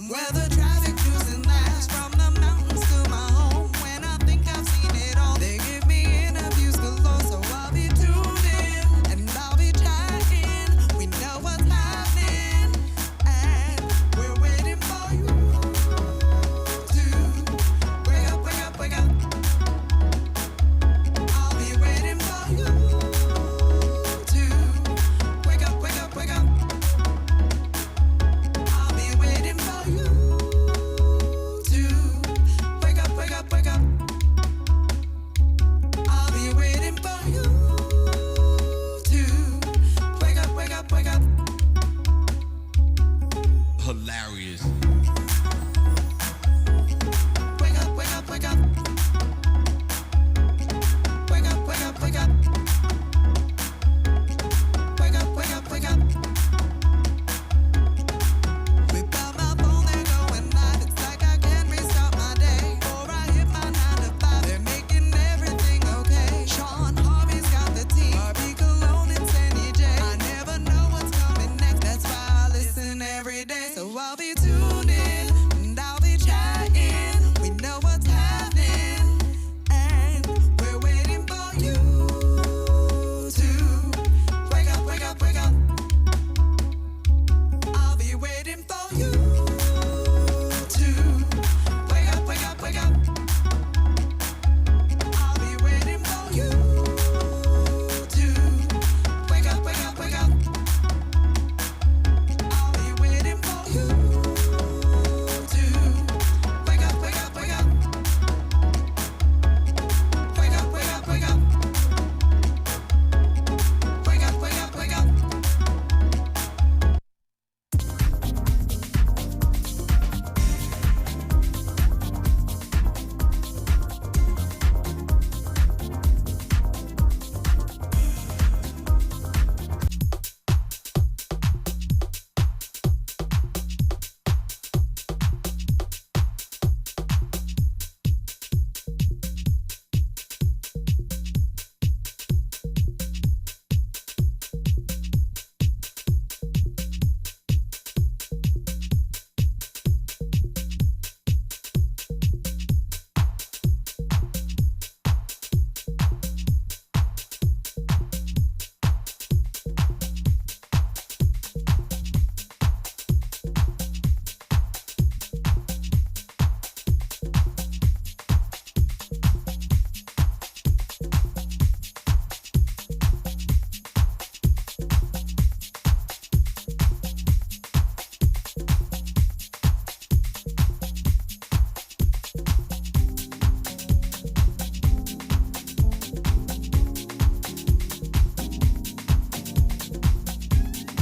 them where the traffic cruising last. From the mountains to my home, when I think I've seen it all, they give me interviews galore, so I'll be tuned in and I'll be chatting. We know what's happening, and we're waiting for you to wake up, wake up, wake up. I'll be waiting for you to wake up, wake up, wake up. I'll be waiting for you to wake up, wake up, wake up. I'll be waiting for you to wake up, wake up, wake up. Hilarious. Wake up, wake up, wake up. Wake up, wake up, wake up. Wake up, wake up, wake up. Without my phone, they're going live. It's like I can't restart my day. Before I hit my 9 to 5, they're making everything okay. Shawn Harvey's got the team. Barbi, Cologne, and Senny J. I never know what's coming next. That's why I listen every day. So I'll be tuned in and I'll be chatting. We know what's happening, and we're waiting for you to wake up, wake up, wake up. I'll be waiting for you to wake up, wake up, wake up. I'll be waiting for you to wake up, wake up, wake up. I'll be waiting for you to wake up, wake up, wake up. Wake up, wake up, wake up. Wake up, wake up, wake up.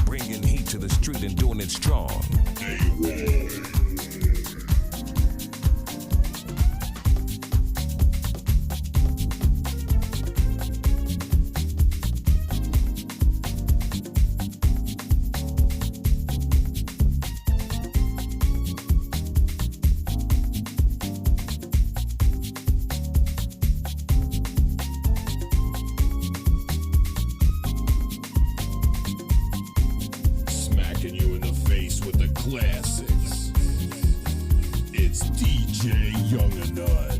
Bringing heat to the street and doing it strong. Smacking you in the face with the classics. It's DJ Young and Nut.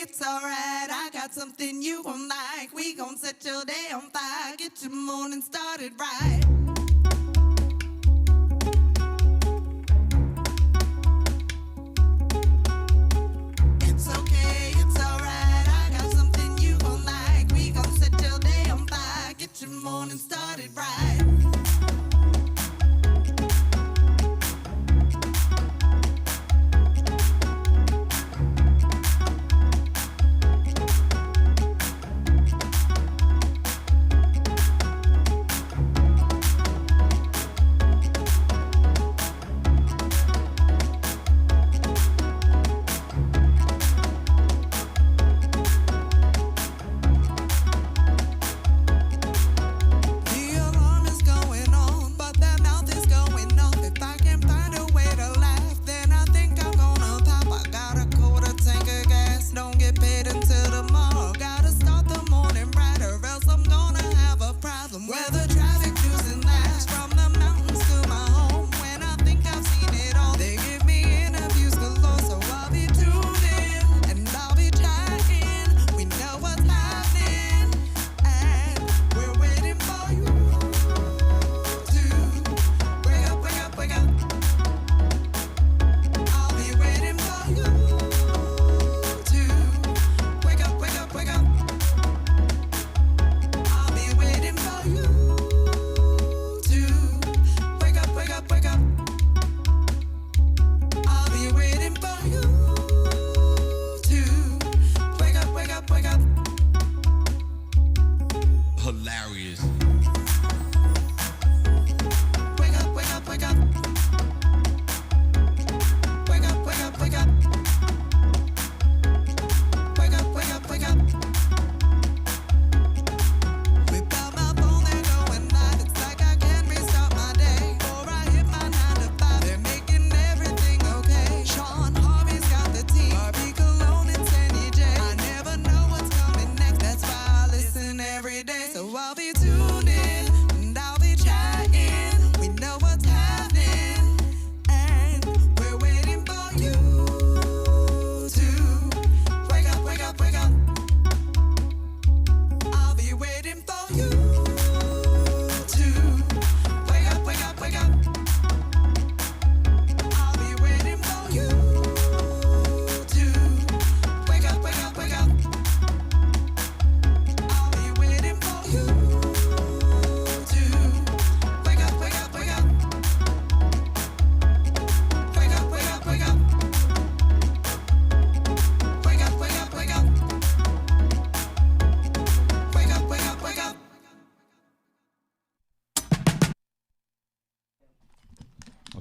it's alright. I got something you gon' like. We gon' set your day on fire. Get your morning started right. It's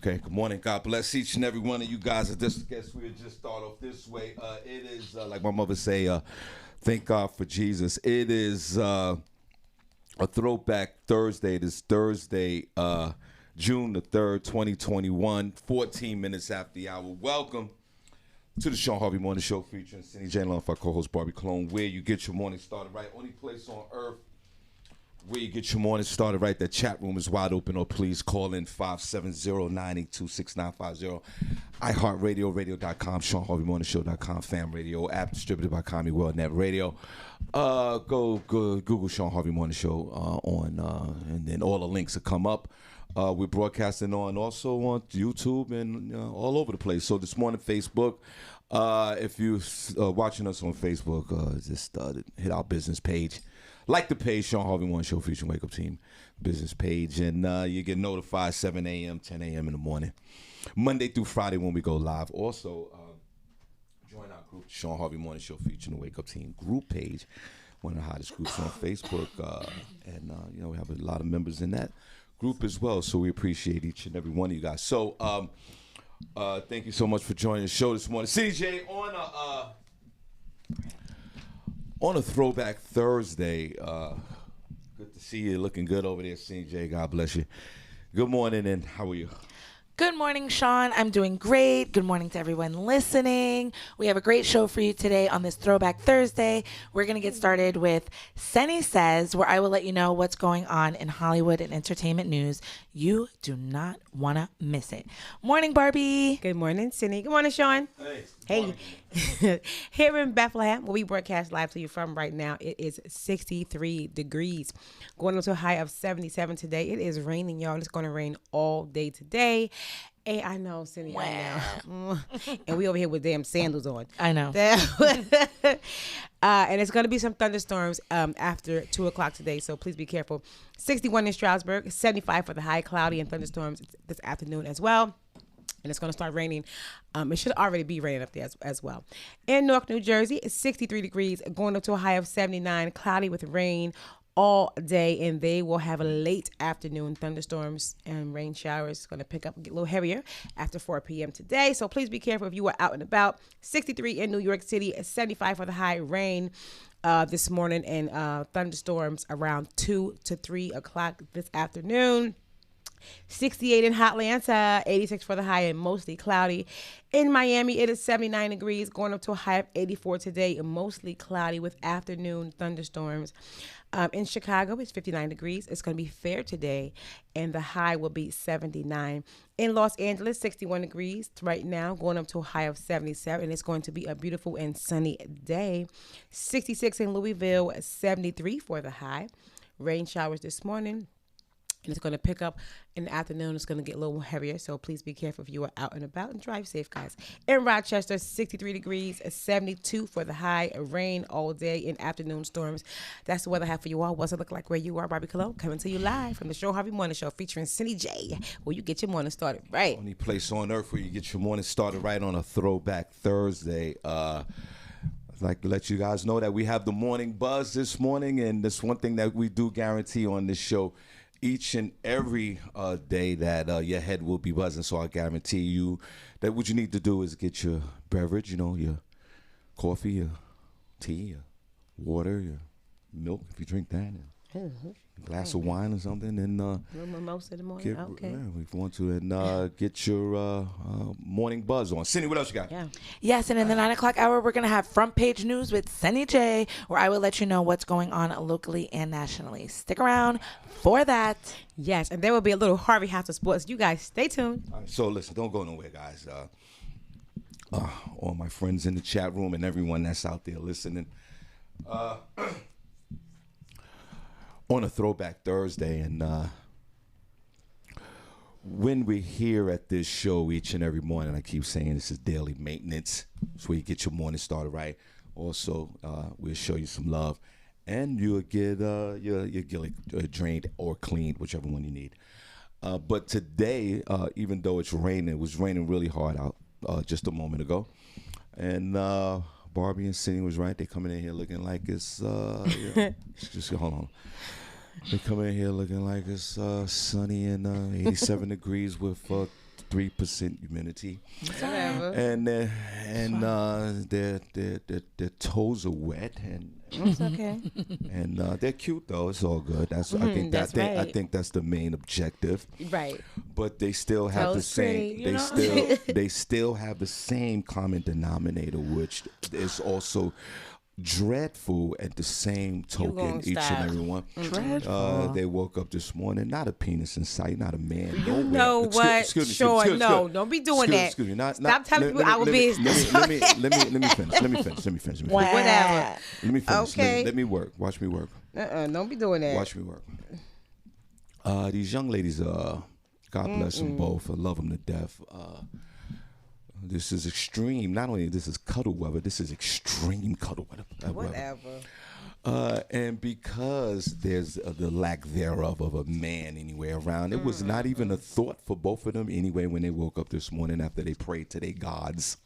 Okay, good morning. God bless each and every one of you guys. I just guess we'll just start off this way. It is, like my mother say, thank God for Jesus. It is a throwback Thursday. This Thursday, June the 3rd, 2021, 14 minutes after the hour. Welcome to the Shawn Harvey Morning Show featuring Senny J. along with our co-host Barbi Cologne, where you get your morning started right. Only place on earth where you get your morning started right. The chat room is wide open, or please call in 570-982-6950. iHeartRadio, radio.com, ShawnHarveyMorningShow.com, Fam Radio, app distributed by Comedy World Net Radio. Go Google Shawn Harvey Morning Show and then all the links will come up. We're broadcasting also on YouTube and all over the place. So this morning, Facebook. If you're watching us on Facebook, just hit our business page. Like the page, Shawn Harvey Morning Show featuring Wake Up Team business page. And you get notified 7 a.m., 10 a.m. in the morning. Monday through Friday when we go live. Also, join our group, Shawn Harvey Morning Show featuring the Wake Up Team group page. One of the hottest groups on Facebook. And we have a lot of members in that group as well. So we appreciate each and every one of you guys. So thank you so much for joining the show this morning. CJ, on a throwback Thursday, good to see you looking good over there, CJ. God bless you. Good morning, and how are you? Good morning, Shawn. I'm doing great. Good morning to everyone listening. We have a great show for you today on this Throwback Thursday. We're going to get started with Senny Says, where I will let you know what's going on in Hollywood and entertainment news. You do not want to miss it. Morning, Barbi. Good morning, Senny. Good morning, Shawn. Hey. Here in Bethlehem, where we broadcast live to you from right now, it is 63 degrees. Going up to a high of 77 today. It is raining, y'all. It's going to rain all day today. Hey, I know, Senny. Wow. I know. And we over here with damn sandals on. I know. And it's going to be some thunderstorms after 2 o'clock today, so please be careful. 61 in Stroudsburg, 75 for the high, cloudy and thunderstorms this afternoon as well. And it's going to start raining. It should already be raining up there as well. In Newark, New Jersey, it's 63 degrees, going up to a high of 79, cloudy with rain all day, and they will have a late afternoon thunderstorms and rain showers. It's going to pick up and get a little heavier after 4 p.m. today, so please be careful if you are out and about. 63 in New York City, 75 for the high, rain this morning, and thunderstorms around 2 to 3 o'clock this afternoon. 68 in Atlanta, 86 for the high and mostly cloudy. In Miami, it is 79 degrees, going up to a high of 84 today and mostly cloudy with afternoon thunderstorms. In Chicago, it's 59 degrees. It's going to be fair today, and the high will be 79. In Los Angeles, 61 degrees right now, going up to a high of 77. It's going to be a beautiful and sunny day. 66 in Louisville, 73 for the high. Rain showers this morning. And it's going to pick up in the afternoon. It's going to get a little heavier, so please be careful if you are out and about, and drive safe, guys. In Rochester, 63 degrees, 72 for the high, rain all day and afternoon storms. That's the weather I have for you all. What's it look like where you are? Barbi Cologne coming to you live from the Shawn Harvey Morning Show featuring Senny J, where you get your morning started right. Only place on earth where you get your morning started right on a throwback Thursday. I'd like to let you guys know that we have the morning buzz this morning, and that's one thing that we do guarantee on this show. Each and every day that your head will be buzzing. So I guarantee you that what you need to do is get your beverage, your coffee, your tea, your water, your milk, if you drink that, and a glass of wine or something, and mimosa in the morning. Okay. If you want to, and get your morning buzz on. Senny, what else you got? Yeah. Yes, and in the 9 o'clock hour, we're going to have front page news with Senny J, where I will let you know what's going on locally and nationally. Stick around for that. Yes, and there will be a little Harvey House of Sports. You guys stay tuned. All right, so listen, don't go nowhere, guys. All my friends in the chat room and everyone that's out there listening. On a throwback Thursday, and when we're here at this show each and every morning, I keep saying this is daily maintenance. It's where you get your morning started right. Also, we'll show you some love, and you'll get your gillet drained or cleaned, whichever one you need. But today, even though it was raining really hard out just a moment ago, and Barbi and Senny was right. They coming in here looking like it's just hold on. They come in here looking like it's sunny and 87 degrees with 93% humidity. Whatever. And their toes are wet and It's okay. and they're cute though. It's all good. That's I think that's I right. think that's the main objective. Right. But they still have the Toes same. pretty, They still have the same common denominator, which is also dreadful at the same token. gonna Each stop. and every one. Dreadful. They woke up this morning, not a penis in sight, not a man. You nowhere. know what? Sure, no, don't be doing that. Excuse me. Stop telling people our business. Let me finish. Let me finish. Whatever. Let me finish. Okay. Let me work. Watch me work. Don't be doing that. Watch me work. These young ladies, God bless them both. I love them to death. This is extreme. Not only this is cuddle weather, this is extreme cuddle weather. Whatever. And because there's the lack thereof of a man anywhere around, it was not even a thought for both of them anyway when they woke up this morning after they prayed to their gods.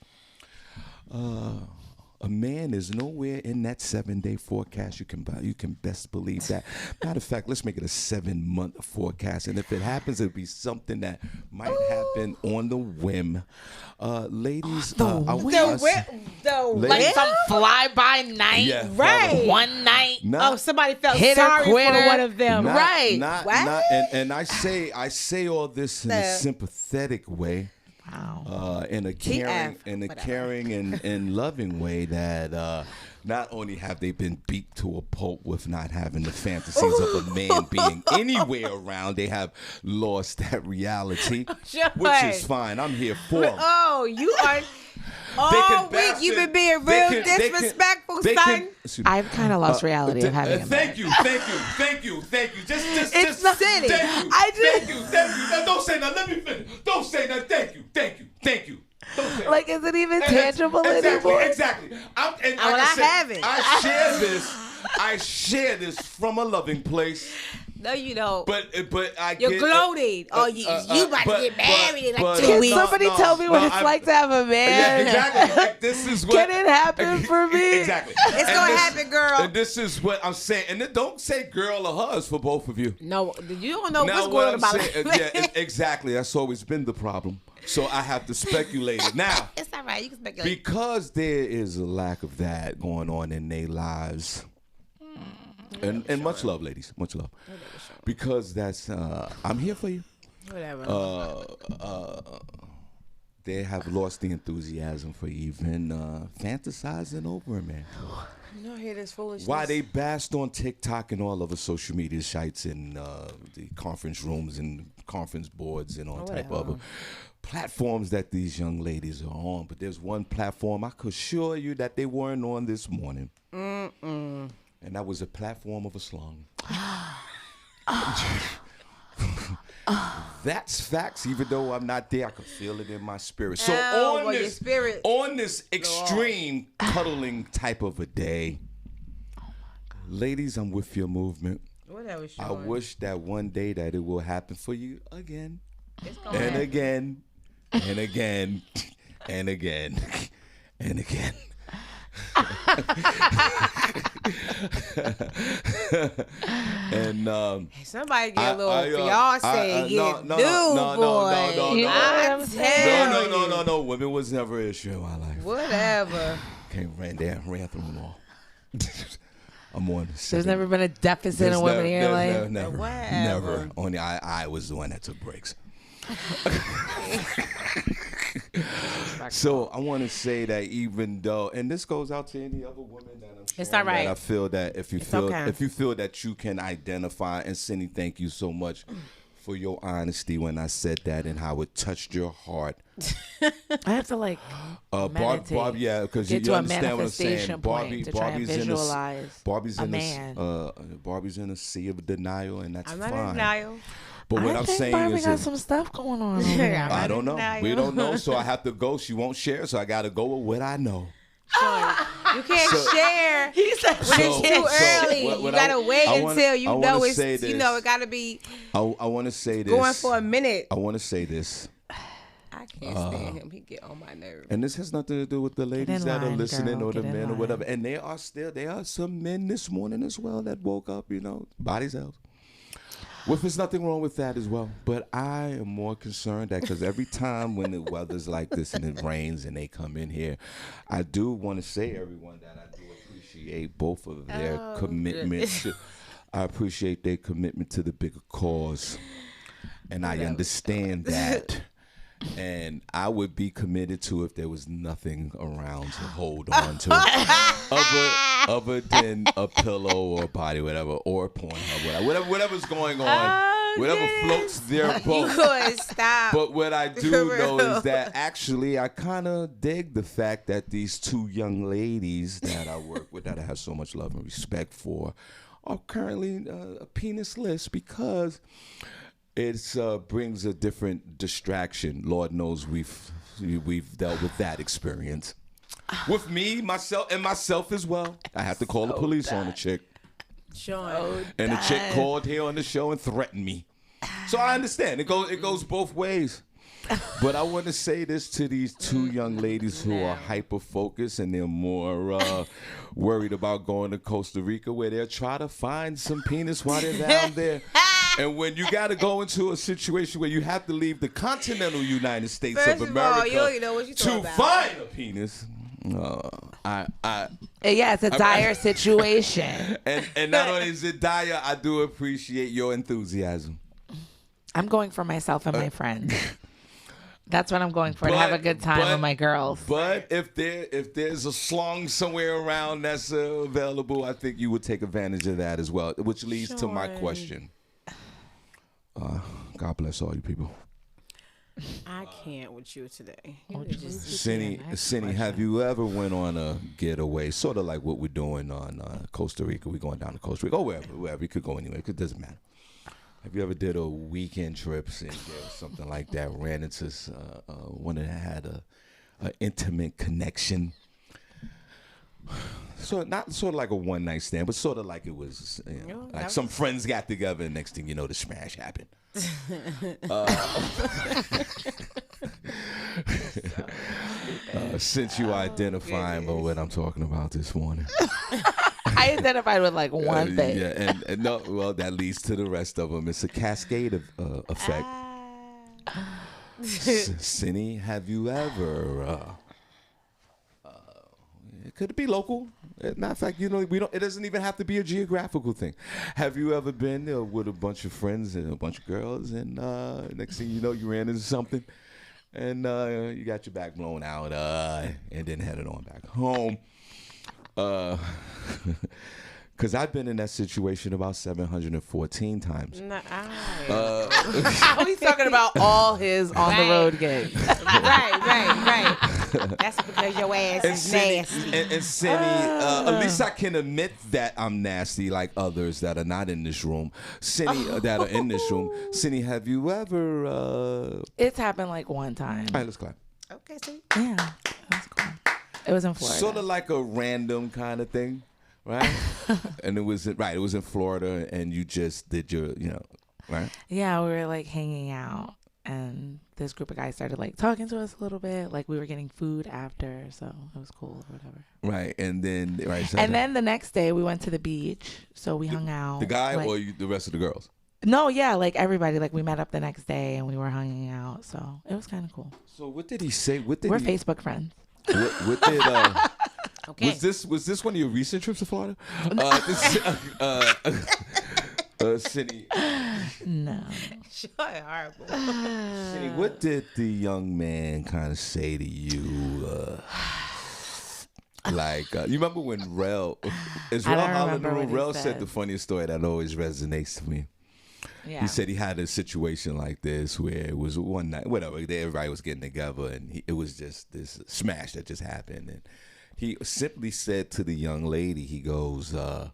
A man is nowhere in that 7-day forecast. You can best believe that. Matter of fact, let's make it a 7-month forecast. And if it happens, it'll be something that might happen on the whim. Ladies, The Like some fly by night. Yeah, right. One night. Oh, somebody felt Hit or sorry for quitter. one of them. Right. What? And I say all this in a sympathetic way. Wow. In a caring and loving way that not only have they been beat to a pulp with not having the fantasies of a man being anywhere around, they have lost that reality, which is fine. I'm here for them. Oh, you are. All week you've been being real disrespectful, son. I've kind of lost reality of having a man. Thank you. Just It's not- Senny. Thank you. No, don't say nothing. Let me finish. Don't say nothing. Thank you. Don't say Like, is it even tangible anymore? Exactly. I have it. I share this from a loving place. No, you don't. But I You're get, gloating. You about to get married in like 2 Can weeks. somebody tell me what it's like to have a man? Yeah, exactly. This is what. Can it happen for me? Exactly. It's going to happen, girl. And this is what I'm saying. And then don't say girl or hers for both of you. No, you don't know Now what's going on I'm about saying, exactly. That's always been the problem. So I have to speculate it. Now, It's all right. You can speculate. because there is a lack of that going on in their lives. And much love, ladies. Much love. Because that's I'm here for you. Whatever. They have lost the enthusiasm for even fantasizing over a man. You don't hear this foolishness. Why they bashed on TikTok and all other social media sites and the conference rooms and conference boards and all type of other platforms that these young ladies are on. But there's one platform I could assure you that they weren't on this morning. And that was a platform of a slung. That's facts. Even though I'm not there, I can feel it in my spirit. So on this extreme cuddling type of a day, ladies, I'm with your movement. Whatever, Sean. I wish that one day that it will happen for you again, It's gonna and happen. again, and again, and again, and again. And Somebody get a little fiance, get new boy. I'm telling you. No. Women was never an issue in my life. Whatever. Ran through them all. I'm on. There's never been a deficit in women in your life. Never. Only I was the one that took breaks. So I want to say that even though, and this goes out to any other woman that I'm It's sharing, all right. that I feel that if you okay. feel that you can identify, and Senny, thank you so much for your honesty when I said that and how it touched your heart. I have to meditate. Barbi, yeah, because you Get to a understand what I'm saying. manifestation point to try and visualize Barbie's a in man. Barbie's in a sea of denial, and that's I'm fine. not in denial. But what I I'm think saying Barbie is, got some stuff going on over there. I don't know. denial. We don't know, so I have to go. She won't share, so I got to go with what I know. You can't share He said when it's too early. what You gotta wait until you know it's. say this. You know it gotta be I want to say this. going for a minute. I want to say this, I can't stand him. He get on my nerves. and this has nothing to do with the ladies in that are line, listening girl. or the Get in men or line. whatever. And there are some men this morning as well that woke up, bodies out. Well, there's nothing wrong with that as well. But I am more concerned that because every time when the weather's like this and it rains and they come in here, I do want to say, everyone, that I do appreciate both of their commitment. I appreciate their commitment to the bigger cause. And I understand that. And I would be committed to if there was nothing around to hold on to, other than a pillow or a body, whatever, or a porn, whatever's going on, whatever floats their boat. You could stop. But what I do know is that actually I kind of dig the fact that these two young ladies that I work with, that I have so much love and respect for, are currently penisless because it brings a different distraction. Lord knows we've dealt with that experience. With me, myself as well. I had to call the police on a chick. Sean. And the chick called here on the show and threatened me. So I understand. It goes both ways. But I want to say this to these two young ladies who are hyper-focused and they're more worried about going to Costa Rica, where they'll try to find some penis while they're down there. And when you got to go into a situation where you have to leave the continental United States First of of all, America you don't know what you're to talking about. find a penis, Yeah, it's a dire situation. and not only is it dire, I do appreciate your enthusiasm. I'm going for myself and my friends. That's what I'm going for, to have a good time with my girls. But if there's a slong somewhere around that's available, I think you would take advantage of that as well, which leads to my question. God bless all you people. I can't with you today. Senny, have you ever went on a getaway, sort of like what we're doing on Costa Rica? We're going down to Costa Rica, or wherever. You could go anywhere. It doesn't matter. Have you ever did a weekend trip and something like that? Ran into one that had a intimate connection. So not sort of like a one night stand, but sort of like it was like some friends got together, and next thing you know, the smash happened. Since you identifying with what I'm talking about this morning. I identified with like one thing. Yeah, and no, well, that leads to the rest of them. It's a cascade of effect. Senny, have you ever? Could it be local? Matter of fact, we don't. It doesn't even have to be a geographical thing. Have you ever been with a bunch of friends and a bunch of girls, and next thing you know, you ran into something, and you got your back blown out, and then headed on back home? Because I've been in that situation about 714 times. He's talking about all his on the road gigs. Right. That's because your ass is nasty. And Senny, at least I can admit that I'm nasty, like others that are not in this room. Senny, that are in this room. Senny, have you ever? It's happened like one time. All right, let's clap. Okay, see. Yeah, that's cool. It was in Florida. Sort of like a random kind of thing, right? And it was in Florida, and you just did your, right? Yeah, we were like hanging out, and this group of guys started like talking to us a little bit. Like we were getting food after, so it was cool or whatever. Right, and then then the next day we went to the beach, so we hung out. The guy or the rest of the girls? No, yeah, like everybody. Like we met up the next day and we were hanging out, so it was kind of cool. So what did he say? We're Facebook friends. What did Okay. Was this one of your recent trips to Florida? Senny. No. Sure, horrible. Senny, what did the young man kind of say to you? You remember when Rel, is Rel Holland in the room? Rel said the funniest story that always resonates to me. Yeah. He said he had a situation like this where it was one night, whatever, everybody was getting together, and it was just this smash that just happened. And he simply said to the young lady, he goes, because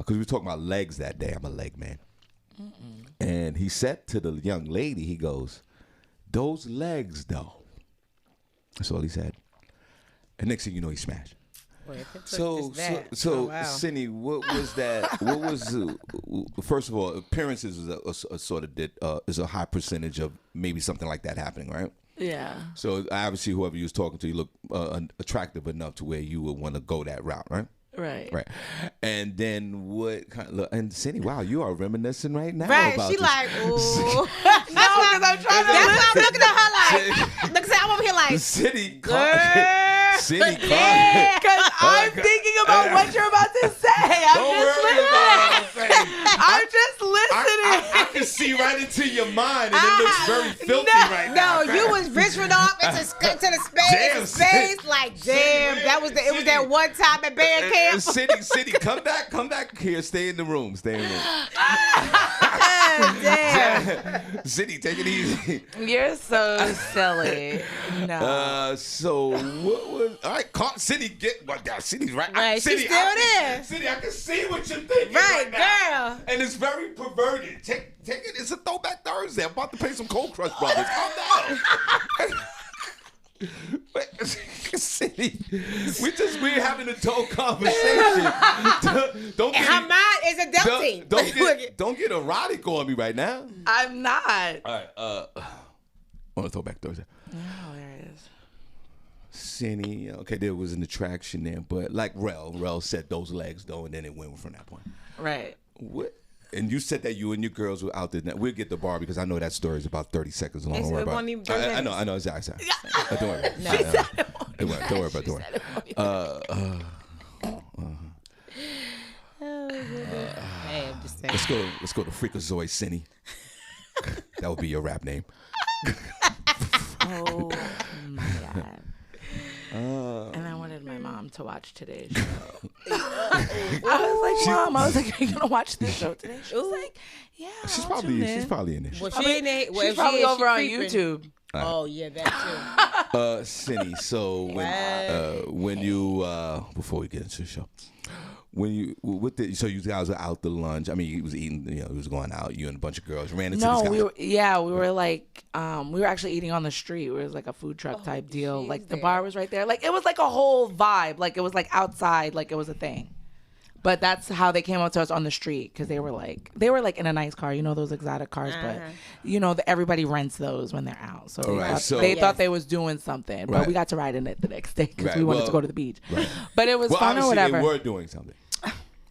we were talking about legs that day. I'm a leg man. Mm-mm. And he said to the young lady, he goes, "Those legs, though." That's all he said. And next thing you know, he smashed. So, Senny, what was that? What was first of all, appearances is a high percentage of maybe something like that happening, right? Yeah. So obviously, whoever you was talking to, you look attractive enough to where you would want to go that route, right? Right. Right. And then what kind of, and Senny, wow, you are reminiscing right now. Right, about she this. like, ooh. No, because I'm trying to That's why I'm listen. looking at her like, look, I'm over here like, Senny, girl. Senny, Yeah. Because I'm thinking about what you're about to say. Don't worry about what I'm saying. I'm just listening. I can see right into your mind, and it looks very filthy right now. No, you was venturing off into the Damn, space, like, damn, that was it was that one time at band camp. City, come back here. Stay in the room. Damn. City, take it easy. You're so silly. No. So what was all right? City, get what? Well, City's right. Right, City, she's still there. City, I can see what you're thinking Right, now. girl. And it's very perverted. Take it. It's a throwback Thursday. I'm about to play some Cold Crush Brothers. Calm down. City, we're having a adult conversation. Don't And get her mind is adulting. don't get erotic on me right now. I'm not. All right, on a throwback Thursday. Oh, there it is. Senny, okay, there was an attraction there, but like Rel set those legs though, and then it went from that point. Right. What? And you said that you and your girls were out there. We'll get the bar because I know that story is about 30 seconds long. Don't worry about it. I know. Exactly. Don't worry about it. Don't worry about it. Hey, I'm just saying. Let's go to Freakazoid Senny. That would be your rap name. Oh my God. And I wanted my mom to watch today's show. I was like, Mom, are you gonna watch this show today? She was like, yeah. She's I'll probably tune in. in there. Well, she ain't there. Well, She's if probably she is, over she on creeping. YouTube. Oh yeah, that too. Senny, so when you before we get into the show, when you so you guys were out to lunch. I mean, he was eating. He was going out. You and a bunch of girls ran into this guy. we were like, we were actually eating on the street. It was like a food truck type deal. Like the bar was right there. Like it was like a whole vibe. Like it was like outside. Like it was a thing. But that's how they came up to us on the street because they were like in a nice car, those exotic cars. But everybody rents those when they're out, so they thought they was doing something. But we got to ride in it the next day because we wanted to go to the beach. Right. But it was fun or whatever. They were doing something.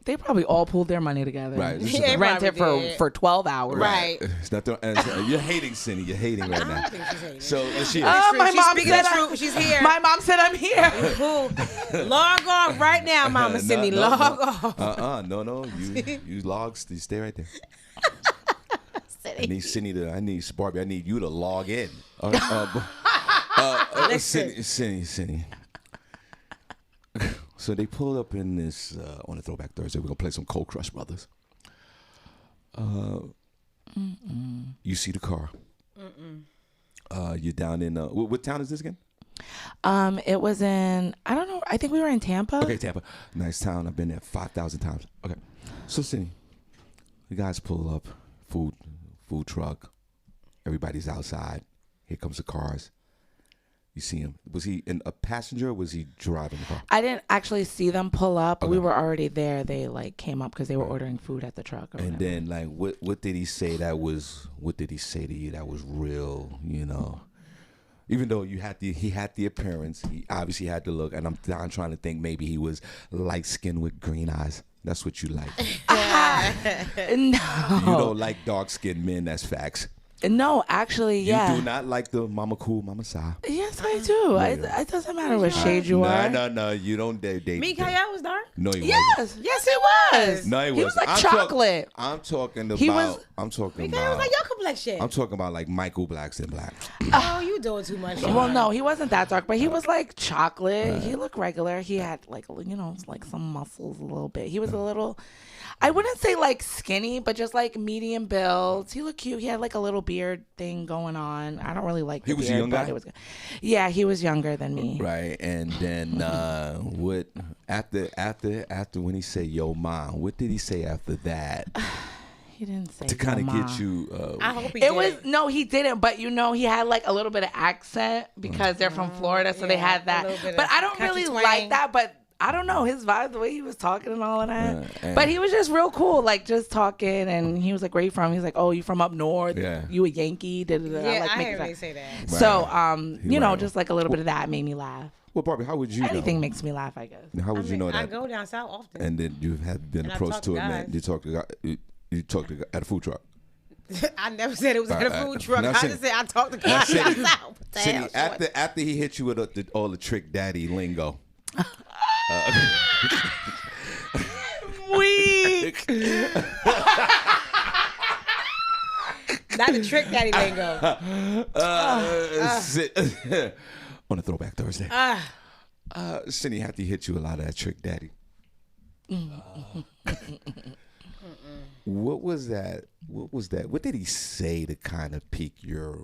They probably all pulled their money together. Right. Rented for 12 hours. Right. It's not you're hating Senny. You're hating right now. I don't think she's hating. So she. My mom speaking said the truth. She's here. My mom said I'm here. Log off right now, Mama Senny. Log off. No. You logs. You stay right there. I need Senny I need Barbi. I need you to log in. Senny. So they pulled up in this on a throwback Thursday. We're gonna play some Cold Crush Brothers. You see the car. You're down in what town is this again? It was in, I don't know, I think we were in Tampa. Okay, Tampa. Nice town. I've been there 5,000 times. Okay. So Senny, the guys pull up, food truck. Everybody's outside. Here comes the cars. You see him. Was he a passenger or was he driving the car? I didn't actually see them pull up. Okay. We were already there. They came up because they were ordering food at the truck. Or and whatever. then what did he say what did he say to you that was real, Even though he had the appearance, he obviously had the look, and I'm trying to think maybe he was light skinned with green eyes. That's what you like. No. You don't like dark skinned men, that's facts. No, actually, yeah. You do not like the mama cool, mama sa. Yes, I do. It doesn't matter what shade you are. No. You don't date. Me, Kyle was dark. No, he wasn't. Yes, he was. No, he wasn't. He was like chocolate. I'm talking about. Me, Kyle was like your complexion. I'm talking about like Michael Blackson Black. Oh, you doing too much. Well, no, he wasn't that dark, but he was like chocolate. He looked regular. He had like some muscles a little bit. He was a little. I wouldn't say like skinny, but just like medium build. He looked cute. He had like a little beard thing going on. I don't really like the beard. He was a young guy? Yeah, he was younger than me. Right, and then what after when he said "Yo, mom," what did he say after that? He didn't say to kind of get you. I hope he did. He didn't. But he had like a little bit of accent because they're from Florida, so they had that. But I don't really like that. But I don't know his vibe, the way he was talking and all of that. But he was just real cool, like just talking. And he was like, "Where you from?" He's like, "Oh, you from up north? Yeah. You a Yankee?" Yeah, I heard they say that. So, just like a little bit of that made me laugh. Well, Barbie, how would you Anything know? makes me laugh, I guess. How would you know I that? go down south often. And then you have been And I approached talk to to a man. guys. You talked to you talked to at a food truck. I never said it was at a Right, food right. truck. Now, I Senny- just said I talked to Now, guys Senny- down south. What the Senny, hell, Shorty? after he hit you with all the trick daddy lingo. Weak. Not the trick daddy lingo. On a throwback Thursday. Senny, after he hit you a lot of that trick daddy. What was that? What was that? What did he say to kind of pique your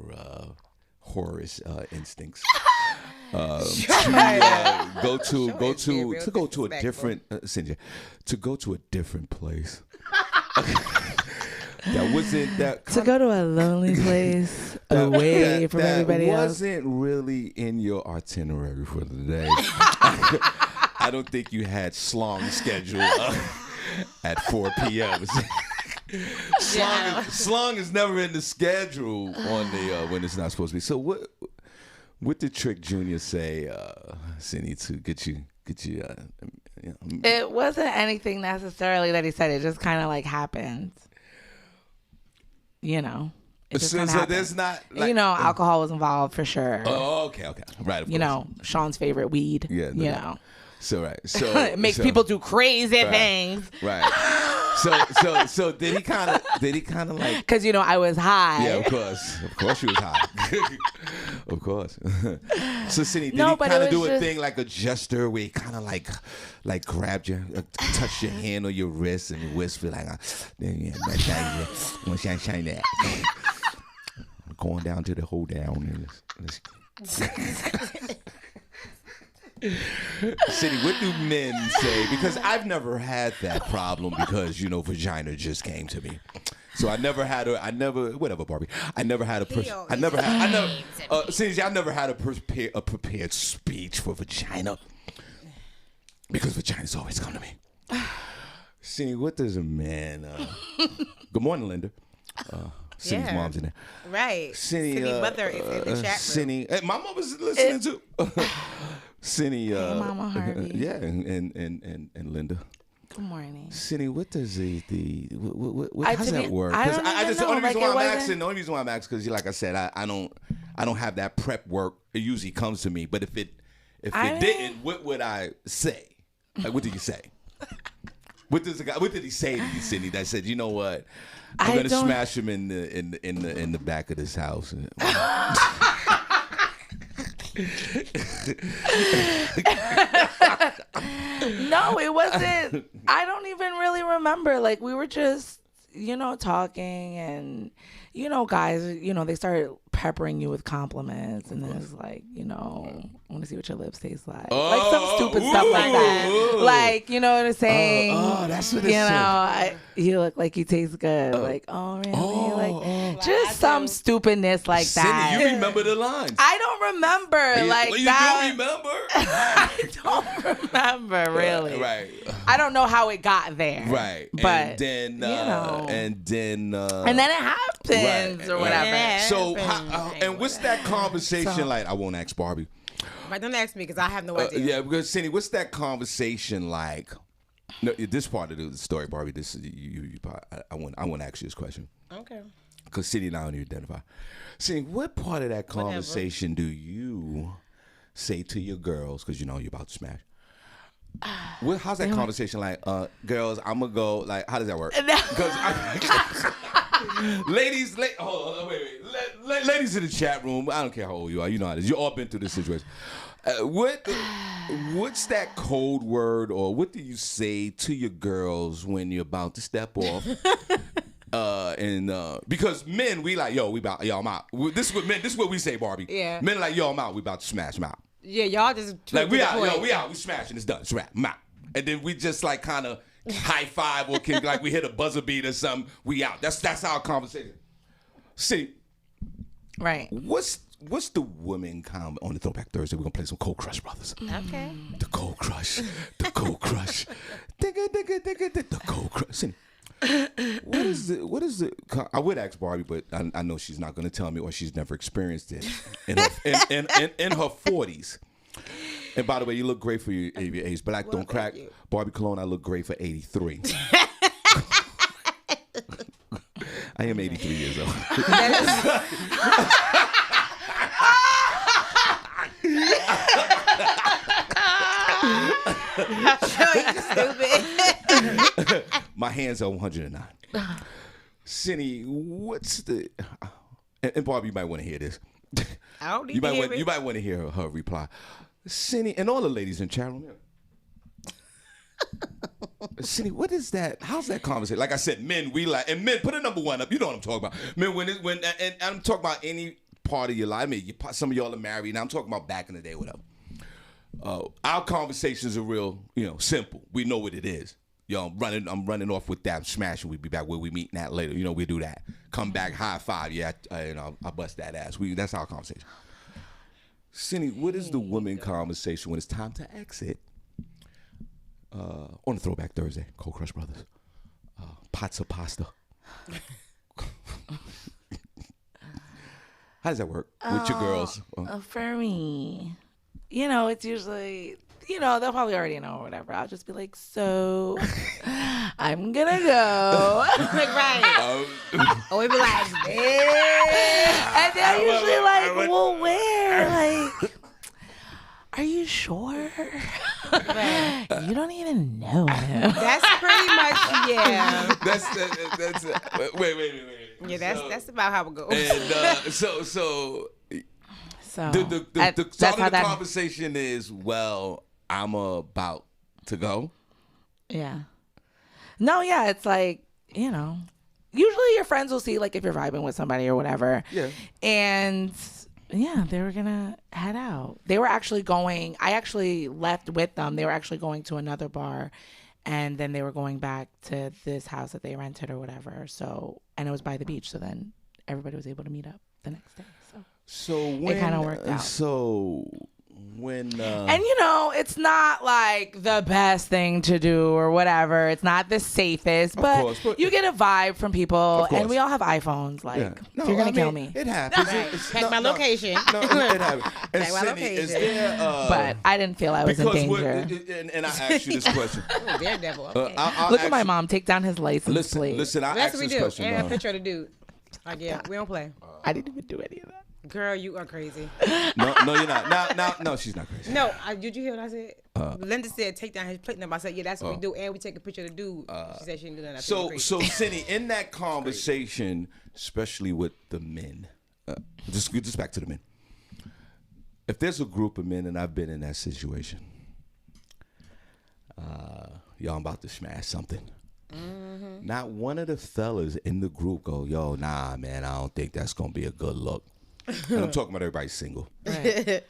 Horus instincts? Go to a different Cynthia, to go to a different place. That wasn't that. To go to a lonely place away from everybody else. Wasn't really in your itinerary for the day. I don't think you had Slong scheduled at 4 p.m. Slong is never in the schedule on the when it's not supposed to be. So what did Trick Junior say, Senny, to get you? It wasn't anything necessarily that he said. It just kind of like happened. You know. It just So kinda happened. there's not, like, you know, alcohol was involved for sure. Oh, okay, right. Of You course. know, Sean's favorite weed. Yeah, no you doubt. know. So right, so It makes people do crazy things. Right. So did he kind of like? Because, you know, I was high. Yeah, of course she was high. Of course. So Senny, did No, he but kind it of do was a just- thing like a gesture where he kind of like grabbed you, touched your hand on your wrist and whispered like, shine that. Going down to the hold down. And Senny, what do men say? Because I've never had that problem because, you know, vagina just came to me. So whatever, Barbie. I never had a prepared speech for vagina because vaginas always come to me. Senny, what does a man, good morning, Linda. Senny's Yeah. mom's in there. Right. Senny, Cindy's mother is in the chat room. Senny, hey, my mom was listening too. Senny, Mama Harvey. yeah, and Linda. Good morning. Senny, what does how's to that me, work? I 'Cause don't I even just know. the only Like, reason it why I'm wasn't- asking, because like I said, I don't have that prep work. It usually comes to me, but if it didn't, what would I say? Like, what did you say? What did he say to you, Senny? That said, you know what? I'm gonna smash him in the back of this house. No, it wasn't. I don't even really remember. Like, we were just, you know, talking, and, you know, guys, you know, they started peppering you with compliments, and then it's like, you know, I want to see what your lips taste like. Like some stupid stuff like that. Like, you know what I'm saying? That's what You it know, said. you look like you taste good. Like, oh, really? Just some stupidness like that. Senny, you remember the lines? I don't remember. Like, you that. don't remember? I don't remember, really. Right. I don't know how it got there. Right. But, and then, you know. and then it happens Right, or right. whatever. Yeah. So, happens. and what's that conversation So- like? I won't ask Barbie. Right, don't ask me because I have no idea. Yeah, because Senny, what's that conversation like? No, this part of the story, Barbie. This is you. I want to ask you this question Okay. because Senny and I don't identify. Senny, what part of that conversation do you say to your girls? Because you know you're about to smash. How's that conversation like? Girls, I'm gonna go. Like, how does that work? Because ladies, hold on, wait. Ladies in the chat room, I don't care how old you are. You know how it is. You all been through this situation. What's that code word, or what do you say to your girls when you're about to step off? Because men, we like, I'm out. This is what we say, Barbie. Yeah. Men are like, I'm out. We about to smash, I'm out. Yeah, y'all just Like, we out, point. we out, we smashing, it's done, it's wrap, I'm out. And then we just like kind of high five or can, like we hit a buzzer beat or something, we out. That's our conversation. See, Right. what's the woman comment on the Throwback Thursday? We're gonna play some Cold Crush Brothers. Okay. The Cold Crush, the Cold Crush, the Cold Crush. See, what is the? I would ask Barbie, but I know she's not gonna tell me, or she's never experienced it in her 40s. And by the way, you look great for your age. Black don't crack. you. Barbie Cologne, I look great for 83. I am 83 years old. Stupid. My hands are 109. Senny, what's the... And Barbie, you might want to hear this. I don't need You to might hear want, it. you might want to hear her reply. Senny, and all the ladies in chat room. Senny, what is that? How's that conversation? Like I said, men, we like, and men, put a number 1 up. You know what I'm talking about. Men, and I'm talking about any part of your life. I mean, some of y'all are married. Now I'm talking about back in the day, whatever. Our conversations are real, simple. We know what it is. I'm running off with that. I'm smashing. We'll be back where we meet that later. We do that. Come back, high five. Yeah, I bust that ass. That's our conversation. Senny, what is the woman conversation when it's time to exit? On the Throwback Thursday, Cold Crush Brothers. Pots of pasta. How does that work with your girls? For me, it's usually, they'll probably already know or whatever. I'll just be like, so I'm gonna go. Like, right. Or we be like, And they're usually like, well, where? Like, are you sure? You don't even know him. that's pretty much, yeah. That's wait. Yeah, that's about how it goes. And so So the that's start how of the that. conversation is, well, I'm about to go. Yeah. No, yeah, it's like, usually your friends will see, like, if you're vibing with somebody or whatever. Yeah. And yeah, they were gonna head out. They were actually going. I actually left with them. They were actually going to another bar, and then they were going back to this house that they rented or whatever. So, and it was by the beach. So then everybody was able to meet up the next day. So when it kind of worked out. So when And it's not like the best thing to do or whatever. It's not the safest, course, but you get a vibe from people, course. and we all have iPhones. Like, yeah. No, if you're gonna I kill mean, me. it happens. Check my location. No, it happens. And Check my Senny, is location. there, But I didn't feel I was in danger. and I asked you this question. Oh, Daredevil. Okay. I'll Look ask at my you- mom take down his license plate. Listen. I That's asked what we this do. question. And a Mom. picture of the dude. Like, yeah, we don't play. I didn't even do any of that. Girl, you are crazy. No, you're not. No, she's not crazy. No, did you hear what I said? Linda said take down his plate number. I said, yeah, that's what we do. And we take a picture of the dude. She said she didn't do that. I said, "You're So crazy." Senny, in that conversation, especially with the men, just back to the men. If there's a group of men, and I've been in that situation, y'all about to smash something. Mm-hmm. Not one of the fellas in the group go, yo, nah, man, I don't think that's gonna be a good look. And I'm talking about everybody single. Right.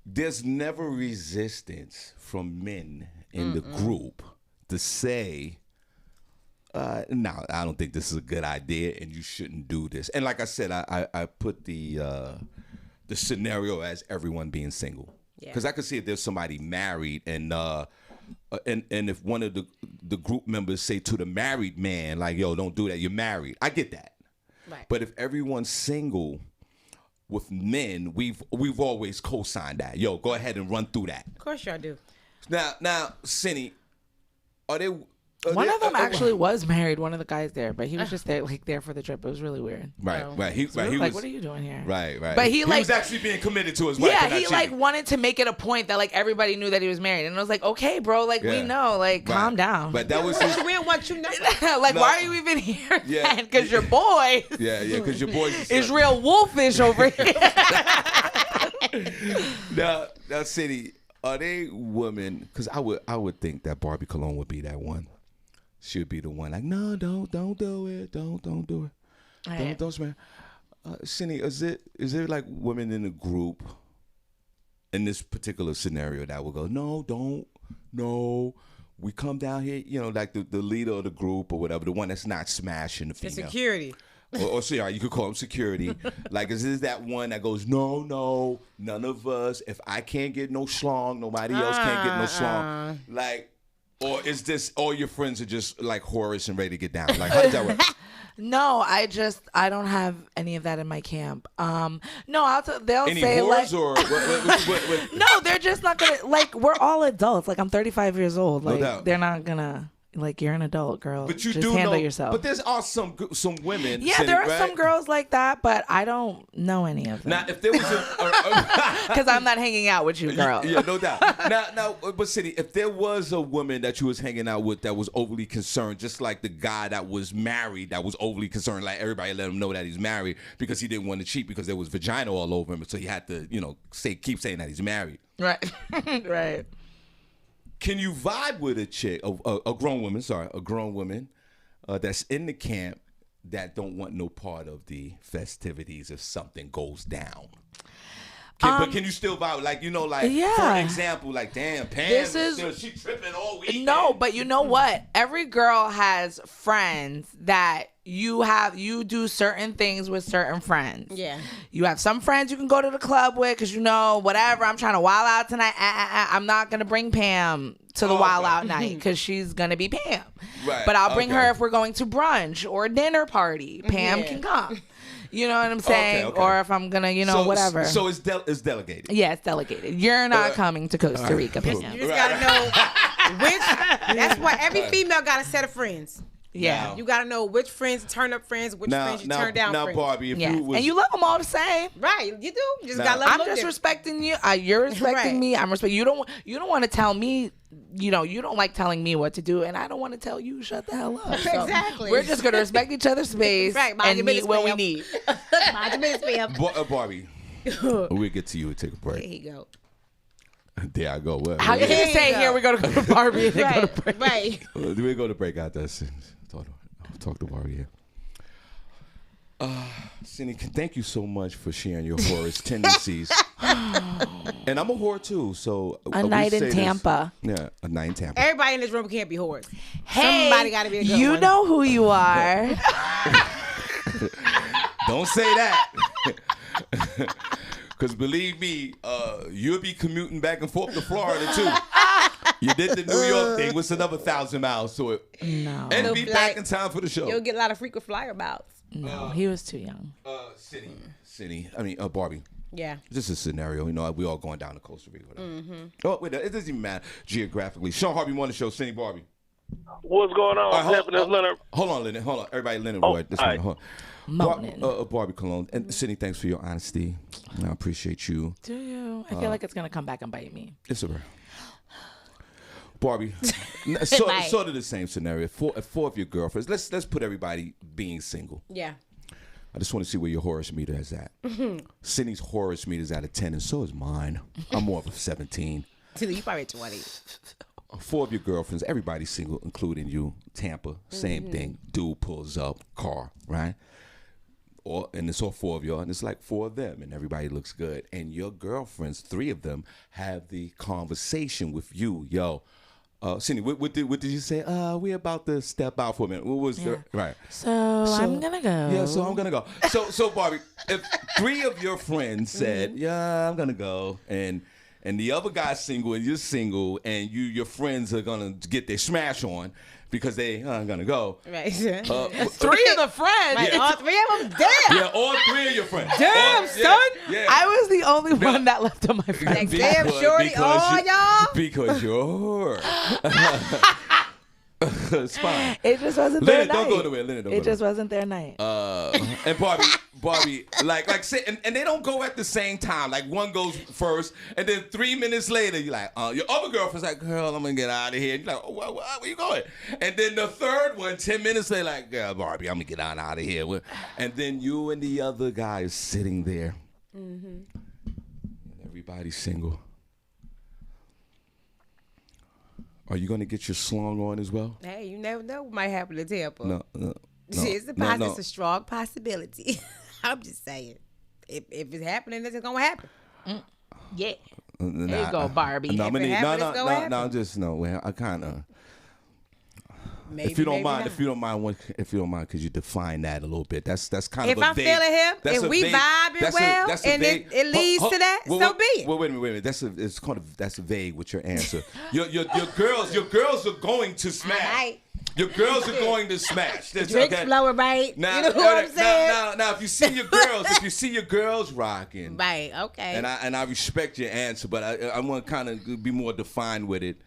There's never resistance from men in the group to say, no, I don't think this is a good idea and you shouldn't do this. And like I said, I put the scenario as everyone being single. Because I could see if there's somebody married and if one of the group members say to the married man, like, yo, don't do that, you're married. I get that. Right. But if everyone's single with men, we've always co-signed that. Yo, go ahead and run through that. Of course y'all do. Now, Senny, are they... One of them actually was married, one of the guys there, but he was just there for the trip. It was really weird. Right. He We were was like, what are you doing here? Right. But he was actually being committed to his wife. Yeah, and not he like cheating. wanted to make it a point that like everybody knew that he was married, and I was like, okay, bro, like we Yeah. know, like Right. calm down. But that was his... We don't want you nothing. Like, No. why are you even here? Yeah. Because your boy Yeah, because your boys... is real wolfish over here. Now, Senny, are they women? Because I would think that Barbie Cologne would be that one. She would be the one like, no, don't do it, don't do it, Right. don't smash. Senny, is there like women in the group in this particular scenario that will go, no, we come down here, like the leader of the group or whatever, the one that's not smashing the The female. security. Or sorry, you could call him security. Like, is this that one that goes, no, none of us. If I can't get no schlong, nobody else can't get no schlong. Like, or is this all your friends are just like Horace and ready to get down? Like, how does that work? No, I don't have any of that in my camp. No, they'll Any say whores like, or what? no, they're just not gonna like. We're all adults. Like I'm 35 years old. No Like doubt. they're not gonna like. You're an adult, girl. But you just do handle know. yourself. But there's are some women. Yeah, Senny, there are right? some girls like that, but I don't know any of them Now, if there was because I'm not hanging out with you, girl. Yeah, no doubt. Now, but Senny, if there was a woman that you was hanging out with that was overly concerned, just like the guy that was married that was overly concerned, like everybody let him know that he's married because he didn't want to cheat because there was vagina all over him, so he had to, keep saying that he's married. Right, right. Can you vibe with a chick, a grown woman, that's in the camp that don't want no part of the festivities if something goes down? But can you still vibe? Like, Yeah. for example, like, damn, Pam, she tripping all week. No, but you know what? Every girl has friends that you do certain things with certain friends. Yeah. You have some friends you can go to the club with because whatever, I'm trying to wild out tonight. I'm not going to bring Pam to the wild out night because she's going to be Pam. Right. But I'll bring Okay. her if we're going to brunch or a dinner party. Pam can come. You know what I'm saying? Okay. Or if I'm going to, whatever. So it's delegated. Yeah, it's delegated. You're not coming to Costa Rica, Pam. You just gotta know which. That's why every female got a set of friends. Yeah. You gotta know which friends turn up friends, which friends you turn down now, friends. Barbie, if Yes. you was, And you love them all the same. Right, you do. You just Now- gotta love I'm them just different. respecting you. You're respecting Right. me. I'm respecting you. Don't want to tell me. You don't like telling me what to do, and I don't want to tell you shut the hell up. So Exactly. We're just gonna respect each other's space Right, mind and your meet business, when we ma'am. need. Mind your business, ma'am. Barbie, we'll get to you and take a There break. you go. There I go. What, How you There gonna you say go. here? We gotta go to Barbie and then go to break. Right. we go to break out there. Talk to Barbie here. Senny, thank you so much for sharing your whore's tendencies. And I'm a whore too, so A we night in say this- Tampa. Yeah, a night in Tampa. Everybody in this room can't be whores. Hey, Somebody gotta be a good you one. know who you are. Don't say that. Because believe me, you'll be commuting back and forth to Florida too. You did the New York thing. What's another 1,000 miles to it? No, And be No, back like, in time for the show. You'll get a lot of frequent flyer bouts. no, he was too young. Barbie. Yeah. Just a scenario, we all going down to Costa Rica. Oh, wait, it doesn't even matter geographically. Shawn Harvey Morning Show, Senny Barbie. What's going on? All right, Happening, Leonard? Hold on, Leonard. Hold on. Everybody, Leonard. Oh, Ward, this all one. right. Hold on. Moaning. Barbie Cologne. And Senny, thanks for your honesty. I appreciate you. Do you? I feel like it's gonna come back and bite me. It's all right. Barbie, Might. sort of the same scenario. Four of your girlfriends. Let's put everybody being single. Yeah. I just want to see where your Horace meter is at. Cindy's Horace meter is at a 10, and so is mine. I'm more of a 17. You probably 20. 4 of your girlfriends, everybody's single, including you. Tampa, same thing. Dude pulls up, car, right? And it's all 4 of y'all, and it's like 4 of them, and everybody looks good. And your girlfriends, 3 of them, have the conversation with you. Yo, Cindy, what did you say? We're about to step out for a minute. What was right? So I'm gonna go. Yeah, so I'm gonna go. So Barbie, if 3 of your friends said, "Yeah, I'm gonna go," and the other guy's single and you're single, and your friends are gonna get their smash on because they are gonna go. Right. 3 of the friends. Right. All 3 of them? Damn. Yeah, all 3 of your friends. Damn, son. Yeah. I was the only one that left on my friends. Like, damn, shorty, all y'all. Because you're a whore. It's fine. It just wasn't their Leonard, night. don't go anywhere. Leonard, don't It go just wasn't their night. And Barbie, like say, and they don't go at the same time. Like one goes first, and then 3 minutes later, you're like, your other girlfriend's like, girl, I'm gonna get out of here. And you're like, oh, where you going? And then the third one, 10 minutes later, like, yeah, Barbie, I'm gonna get out of here. And then you and the other guy is sitting there. And everybody's single. Are you gonna get your slung on as well? Hey, you never know what might happen to Tampa. No. It's a strong possibility. I'm just saying. If it's happening, it's going to happen. Yeah. There you go, Barbie. No, If it happen, it's gonna happen. no, just no. Well, I kind of. Maybe, If you don't maybe mind, not. if you don't mind, could you define that a little bit? That's kind If of a I'm vague, feeling him, that's if a we vague- vibing that's a- well, that's a and vague- it leads to that, so be it. Well, wait a minute. That's vague with your answer. Your girls are going to smash. Right. Your girls are going to smash. This, Drinks okay? flowing right. Now, You know what I'm saying? now, if you see your girls rocking, Right. Okay. and I respect your answer, but I want to kind of be more defined with it,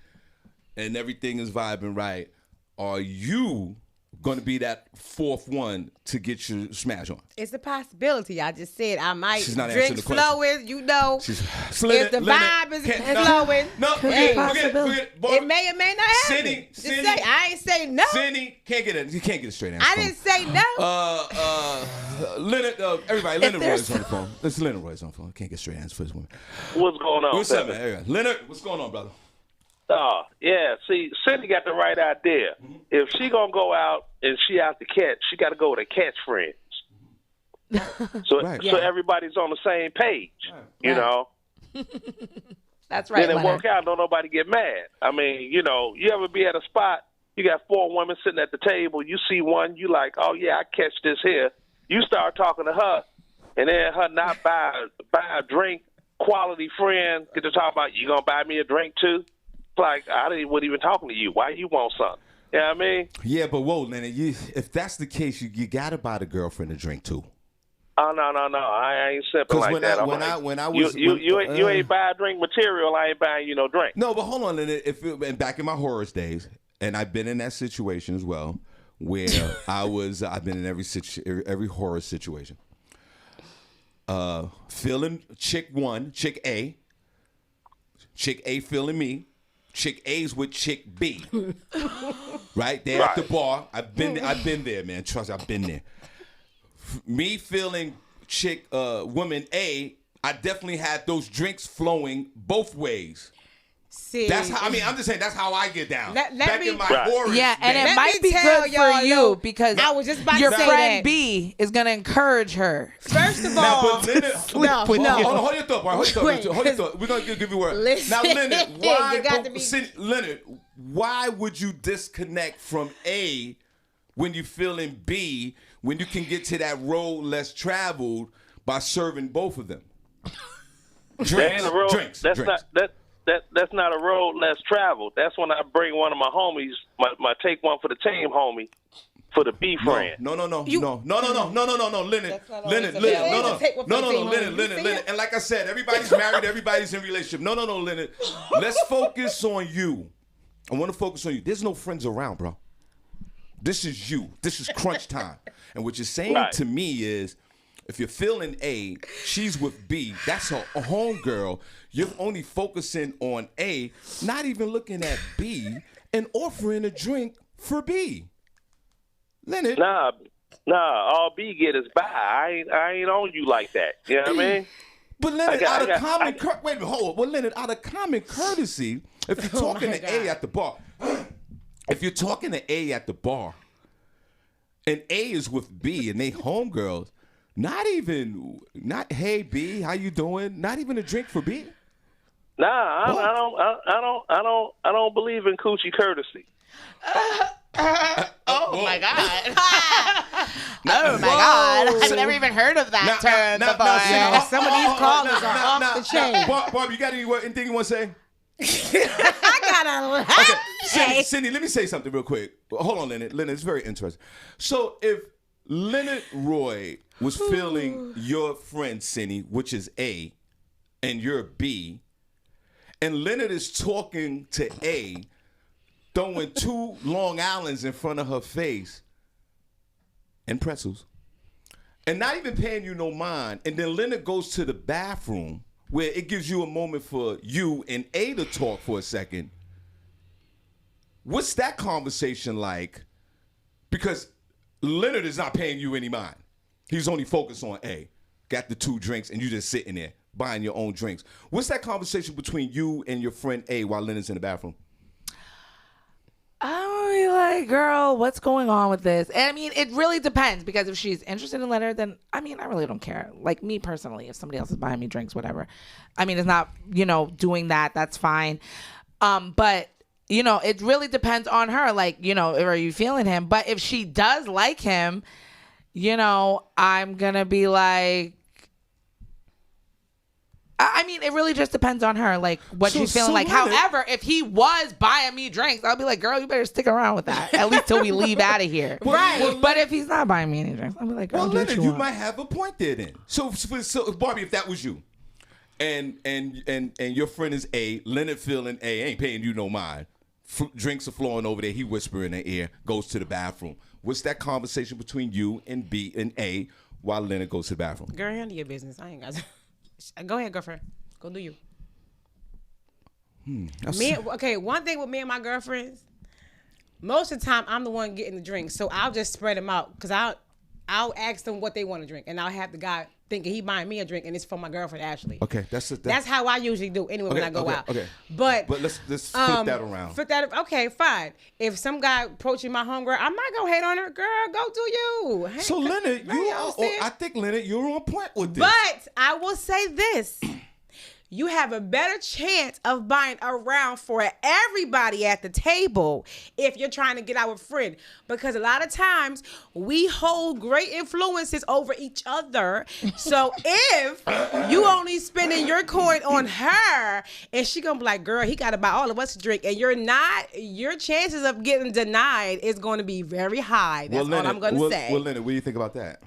and everything is vibing right. Are you going to be that fourth one to get your smash on? It's a possibility. I just said I might. She's not answering Drinks the question. flowing, you know. If the vibe is flowing, No, hey, forget. Boy, it may or may not happen. Senny, Just say, I ain't say no. Senny can't get it. You can't get a straight answer. I didn't say no. Leonard, everybody, Leonard Roy's on the phone. This is Leonard Roy's on the phone. Can't get straight answers for this woman. What's going on? What's up, man? Here we go. Leonard, what's going on, brother? Yeah. See, Cindy got the right idea. If she gonna go out and she out to catch, she got to go with her catch friends. So, Right. so everybody's on the same page. You know. That's right. Then it Leonard. work out. Don't nobody get mad. I mean, you know, you ever be at a spot? You got 4 women sitting at the table. You see one, you like, oh yeah, I catch this here. You start talking to her, and then her not buy a drink. Quality friend get to talk about, you gonna buy me a drink too? Like, wasn't even talking to you. Why you want something? You know what I mean? Yeah, but whoa, Leonard, if that's the case, you got to buy the girlfriend a drink too. Oh no! I ain't simple like that. You ain't buy drink material, I ain't buying you no drink. No, but hold on, Leonard. And back in my horror days, and I've been in that situation as well, where I've been in every horror situation. Feeling chick A feeling me. Chick A's with chick B, right there at the bar. I've been there, man. Trust me, I've been there. Me feeling woman A, I definitely had those drinks flowing both ways. See, That's how. I mean, I'm just saying that's how I get down. Let Back me- in my Right. horror. Yeah, and days. it might be tell good y'all, for you though, because I was just about your to say friend that. B is going to encourage her. First of Now, all, but Leonard, hold your thought, bro. Hold your thought. We're gonna give you a word. Listen, Now, Leonard, why? you got to be- Leonard, why would you disconnect from A when you feeling B when you can get to that road less traveled by serving both of them? That ain't a road. That's not a road less traveled. That's when I bring one of my homies, my take one for the team homie, for the B friend. No, Leonard, Leonard, Leonard. And like I said, everybody's married, everybody's in a relationship. No, Leonard. Let's focus on you. I want to focus on you. There's no friends around, bro. This is you. This is crunch time. And what you're saying to me is, if you're feeling A, she's with B. That's her homegirl. You're only focusing on A, not even looking at B, and offering a drink for B. Leonard. Nah. All B get is buy. I ain't on you like that. You know what I mean? But Leonard, out of common courtesy, if you're talking to A at the bar, and A is with B and they homegirls, not hey B, how you doing? Not even a drink for B. Nah, I don't believe in coochie courtesy. Oh my God. Oh my God. I've never even heard of that term before. Yeah, some of these callers are off the chain. Barb, you got anything you want to say? I got a lot. Okay, Senny, let me say something real quick. Hold on, Leonard. Leonard, it's very interesting. So if Leonard Roy was feeling your friend Senny, which is A, and you're B, and Leonard is talking to A, throwing 2 Long Islands in front of her face and pretzels, and not even paying you no mind, and then Leonard goes to the bathroom where it gives you a moment for you and A to talk for a second. What's that conversation like? Because Leonard is not paying you any mind. He's only focused on A. Got the 2 drinks, and you just sitting there buying your own drinks. What's that conversation between you and your friend A while Leonard's in the bathroom? I'll be like, girl, what's going on with this? And I mean, it really depends, because if she's interested in Leonard, then I mean, I really don't care. Like me personally, if somebody else is buying me drinks, whatever. I mean, it's not, doing that. That's fine. But it really depends on her. Like, are you feeling him? But if she does like him, I'm gonna be like, I mean, it really just depends on her, like what So- she's feeling so like. Leonard- However, if he was buying me drinks, I'll be like, girl, you better stick around with that at least till we leave out of here. Right. But if he's not buying me any drinks, I'll be like, girl, Well, do what Leonard, you you want. might have a point there then. So Barbie, if that was you, and your friend is A, Leonard feeling A, ain't paying you no mind. Drinks are flowing over there. He whispering in their ear, goes to the bathroom. What's that conversation between you and B and A while Leonard goes to the bathroom? Girl, handle your business. I ain't got to. Go ahead, girlfriend. Go do you. One thing with me and my girlfriends, most of the time I'm the one getting the drinks, so I'll just spread them out because I'll ask them what they want to drink, and I'll have the guy thinking he buying me a drink, and it's for my girlfriend Ashley. Okay, that's how I usually do anyway when I go out. Okay, but let's flip that around. Okay, fine. If some guy approaching my homegirl, I'm not gonna hate on her. Girl, go do you. Hey, So Leonard, I think Leonard, you're on point with this. But I will say this. You have a better chance of buying a round for everybody at the table if you're trying to get out with a friend. Because a lot of times we hold great influences over each other. So if you only spending your coin on her and she gonna be like, girl, he gotta buy all of us a drink, and you're not, your chances of getting denied is going to be very high. That's all I'm gonna say. Well, Leonard, what do you think about that?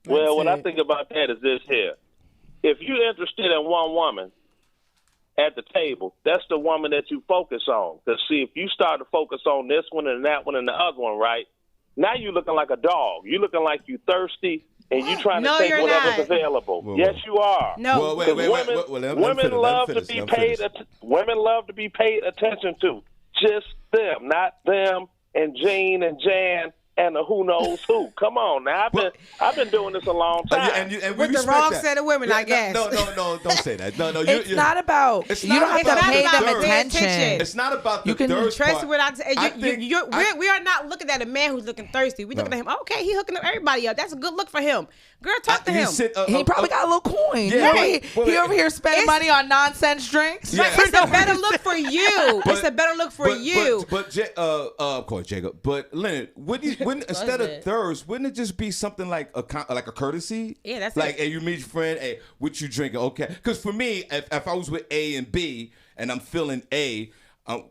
Well, what I think about that is this here. If you're interested in one woman at the table, that's the woman that you focus on. Because, see, if you start to focus on this one and that one and the other one, right, now you're looking like a dog. You're looking like you thirsty and you trying to take whatever's available. Whoa. Yes, you are. No. Wait. Women love to be paid attention to. Just them, not them and Jane and Jan and the who knows who. Come on now. I've been doing this a long time. And we with the respect wrong that. set of women, I guess. No, don't say that. No, It's not about. It's You not don't have to about pay the them thirst. attention. It's not about the You can thirst Trust part. what I say. We are not looking at a man who's looking thirsty. We looking at him. Okay, he hooking up everybody up. That's a good look for him. Girl, talk to him. He probably got a little coin. Yeah, He over here spending money on nonsense drinks. Yeah. It's a better look for you. It's a better look for you. Of course, Jacob. But Leonard, wouldn't instead of thirst, wouldn't it just be something like a courtesy? Yeah, that's like, it. hey, you meet your friend, hey, what you drinking? Okay, because for me, if I was with A and B and I'm feeling A,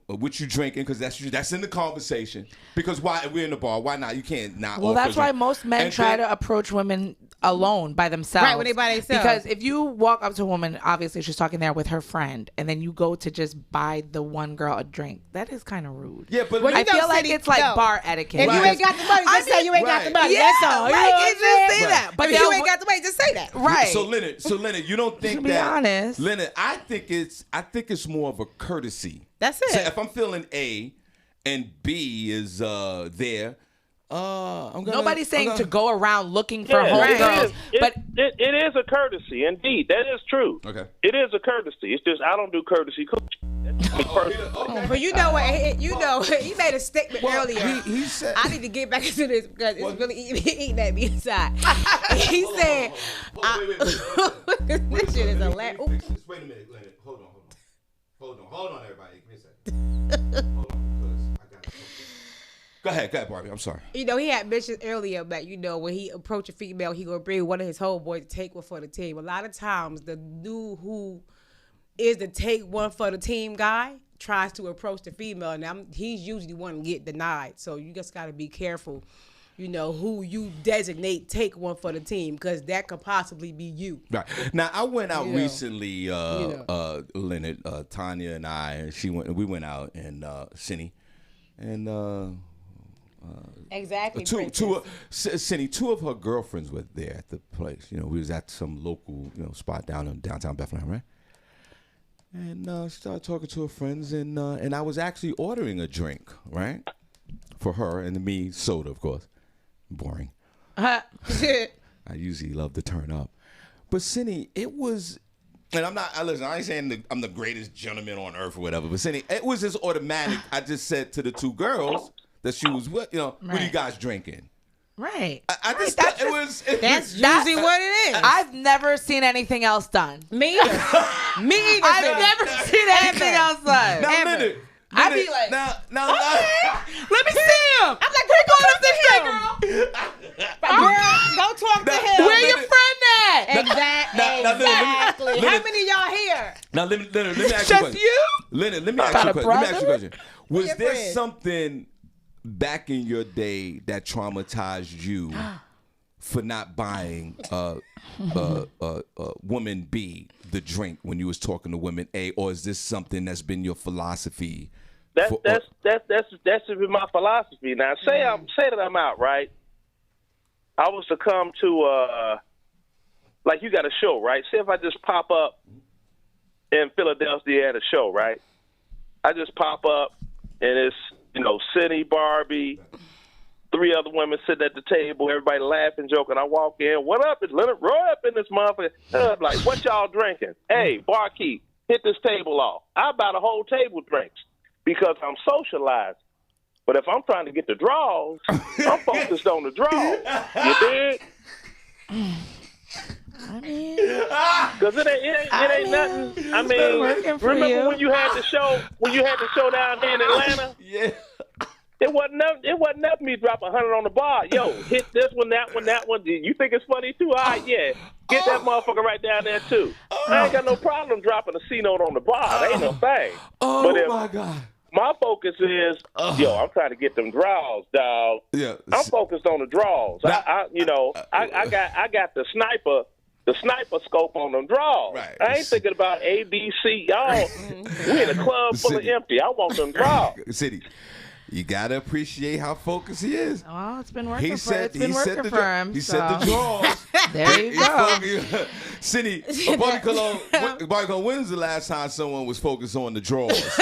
what you drinking? Because that's in the conversation. Because why we're in the bar? Why not? You can't not. Well, that's why most men try to approach women alone by themselves. Right, when they by themselves. Because if you walk up to a woman, obviously she's talking there with her friend, and then you go to just buy the one girl a drink, that is kind of rude. Yeah, but Well, I you know, feel like Cindy, it's like no. bar etiquette. If you ain't got the money, just say you ain't got the money. Yeah, That's all. You like, know what just I'm saying? say that. But if you ain't got the money, just say that. Right. So Leonard, you don't think To be that? honest. Leonard, I think it's more of a courtesy. That's it. So if I'm feeling A, and B is there. Nobody's saying to go around looking for Yeah, homegirls, but it is a courtesy, indeed. That is true. Okay. It is a courtesy. It's just I don't do courtesy coochie. That's me personally. But you know what? He made a statement earlier. He said. I need to get back into this because it's really eating at me inside. He said, "This shit is hilarious." Wait a minute, Leonard. Hold on, everybody. Give me a second. Hold on, because I got something. Go ahead, Barbie. I'm sorry. You know, he had mentioned earlier that, when he approach a female, he gonna bring one of his homeboys to take one for the team. A lot of times, the dude who is the take one for the team guy tries to approach the female, and he's usually one to get denied. So you just gotta be careful, who you designate take one for the team, because that could possibly be you. Right. Now, I went out recently, Leonard, Tanya and I, we went out and Senny, and Exactly. Senny, two of her girlfriends were there at the place. We was at some local, spot down in downtown Bethlehem, right? And she started talking to her friends, and I was actually ordering a drink, right, for her and me, soda, of course. Boring. I usually love to turn up, but Senny, it was, and I ain't saying I'm the greatest gentleman on earth or whatever, but Senny, it was just automatic. I just said to the two girls that she was with, what are you guys drinking? right. That's usually what it is. I've never seen anything else done. Me either. I've never seen anything else done. Now, Ever. Leonard, I'd be like, now, let me see him. I'm like, where you going up this way, girl? Girl, go talk to him. Where your friend at? Exactly. How many of y'all here? Now let me ask you a Just question. you? Leonard, let me ask Got you a a question. Let me ask you a brother? question. Was Your there friend. something back in your day that traumatized you for not buying woman B the drink when you was talking to women A, or is this something that's been your philosophy? That's been my philosophy. Now, say that I'm out, right? I was to come to like you got a show, right? Say if I just pop up in Philadelphia at a show, right? I just pop up and it's Senny, Barbi, 3 other women sitting at the table, everybody laughing, joking. I walk in, what up? It's Leonard Roy up in this motherfucker. I'm like, what y'all drinking? Hey, barkeep, hit this table off. I buy the whole table drinks because I'm socialized. But if I'm trying to get the draws, I'm focused on the draws. You dig? I mean, Because it ain't nothing. I been working for remember you. when you had the show down here in Atlanta? Yeah. It wasn't nothing me drop 100 on the bar. Yo, hit this one, that one, that one. You think it's funny too? All right, yeah. Get that motherfucker right down there too. I ain't got no problem dropping a C note on the bar. That ain't no thing. Oh But if my God. my focus is, I'm trying to get them draws, dog. Yeah. I'm focused on the draws. I got the sniper scope on them draws. Right. I ain't thinking about A, B, C. Y'all, we in a club full of empty. I want them draws. City, you gotta appreciate how focused he is. well, it's been working He for said it's been working for him. He said the draws. There you go. City, Bobby Cologne, when was the last time someone was focused on the draws?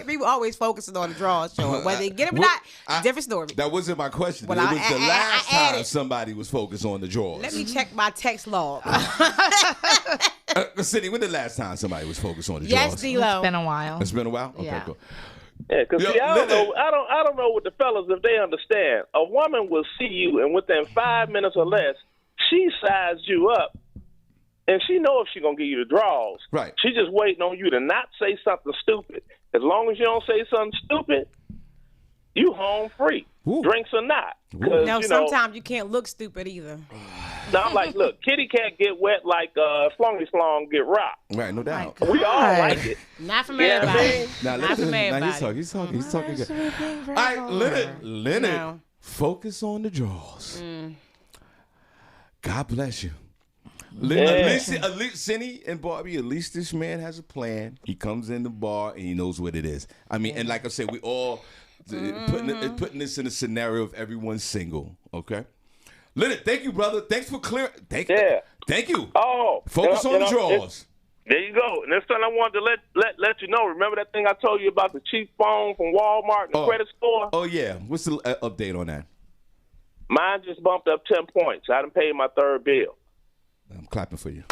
People always focusing on the draws, Sean. Whether they get them or not, different story. That wasn't my question. Well, it was the last I time added. somebody was focused on the draws. Let me check my text log. City, when the last time somebody was focused on the draws? Yes, D-Lo. It's been a while. It's been a while? Okay, Yeah. cool. Yeah, because Yo, I don't know with the fellas if they understand. A woman will see you, and within 5 minutes or less, she sized you up, and she know if she gonna give you the draws. Right. She just waiting on you to not say something stupid. As long as you don't say something stupid, you home free. Ooh. Drinks or not. 'Cause, No, sometimes you can't look stupid either. Now I'm like, look, kitty cat get wet like Flongy Flong get rocked. Right, no doubt. We all God. like it. Not from Yeah, everybody. man. Now, Not from everybody. he's talking good. All All right, Leonard, No. focus on the draws. God bless you. Yeah. At least Senny and Barbi, at least this man has a plan. He comes in the bar and he knows what it is. I mean, and like I said, we all putting this in a scenario of everyone's single, okay? Leonard, thank you, brother. Thanks for clearing. Thank you. Oh, Focus on the draws. There you go. And that's something I wanted to let you know. Remember that thing I told you about the cheap phone from Walmart and the credit score? Oh, yeah. What's the update on that? Mine just bumped up 10 points. I done paid my third bill. I'm clapping for you.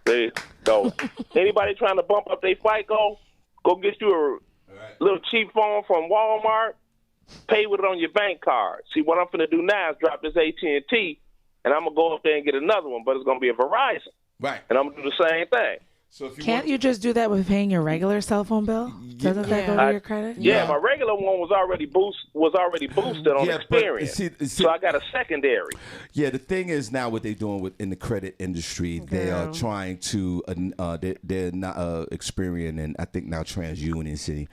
There you go. Anybody trying to bump up their FICO, go get you a little cheap phone from Walmart. Pay with it on your bank card. See, what I'm going to do now is drop this AT&T, and I'm going to go up there and get another one, but it's going to be a Verizon. Right. And I'm going to do the same thing. So if you Can't you just do that with paying your regular cell phone bill? Doesn't that go to your credit? Yeah, my regular one was already boosted on Experience. So I got a secondary. Yeah, the thing is now what they're doing in the credit industry, they are trying to they're not Experian and I think now TransUnion City.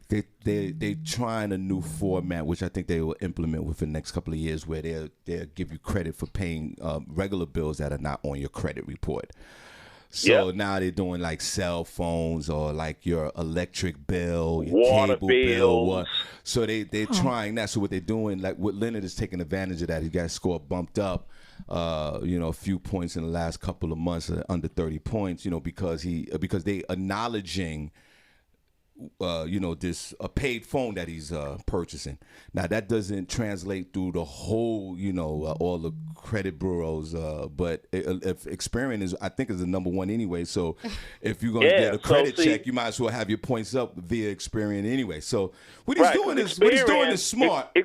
They trying a new format, which I think they will implement within the next couple of years, where they'll give you credit for paying regular bills that are not on your credit report. So now they're doing like cell phones or like your electric bill, your Water cable bills. bill. So they're trying that. So what they're doing, like what Leonard is taking advantage of that. He got his score bumped up, a few points in the last couple of months, under 30 points. Because they acknowledging. This a paid phone that he's purchasing. Now that doesn't translate through the whole, all the credit bureaus. But if Experian is, I think, is the number one anyway. So if you're gonna get a credit check, you might as well have your points up via Experian anyway. So what he's doing is smart.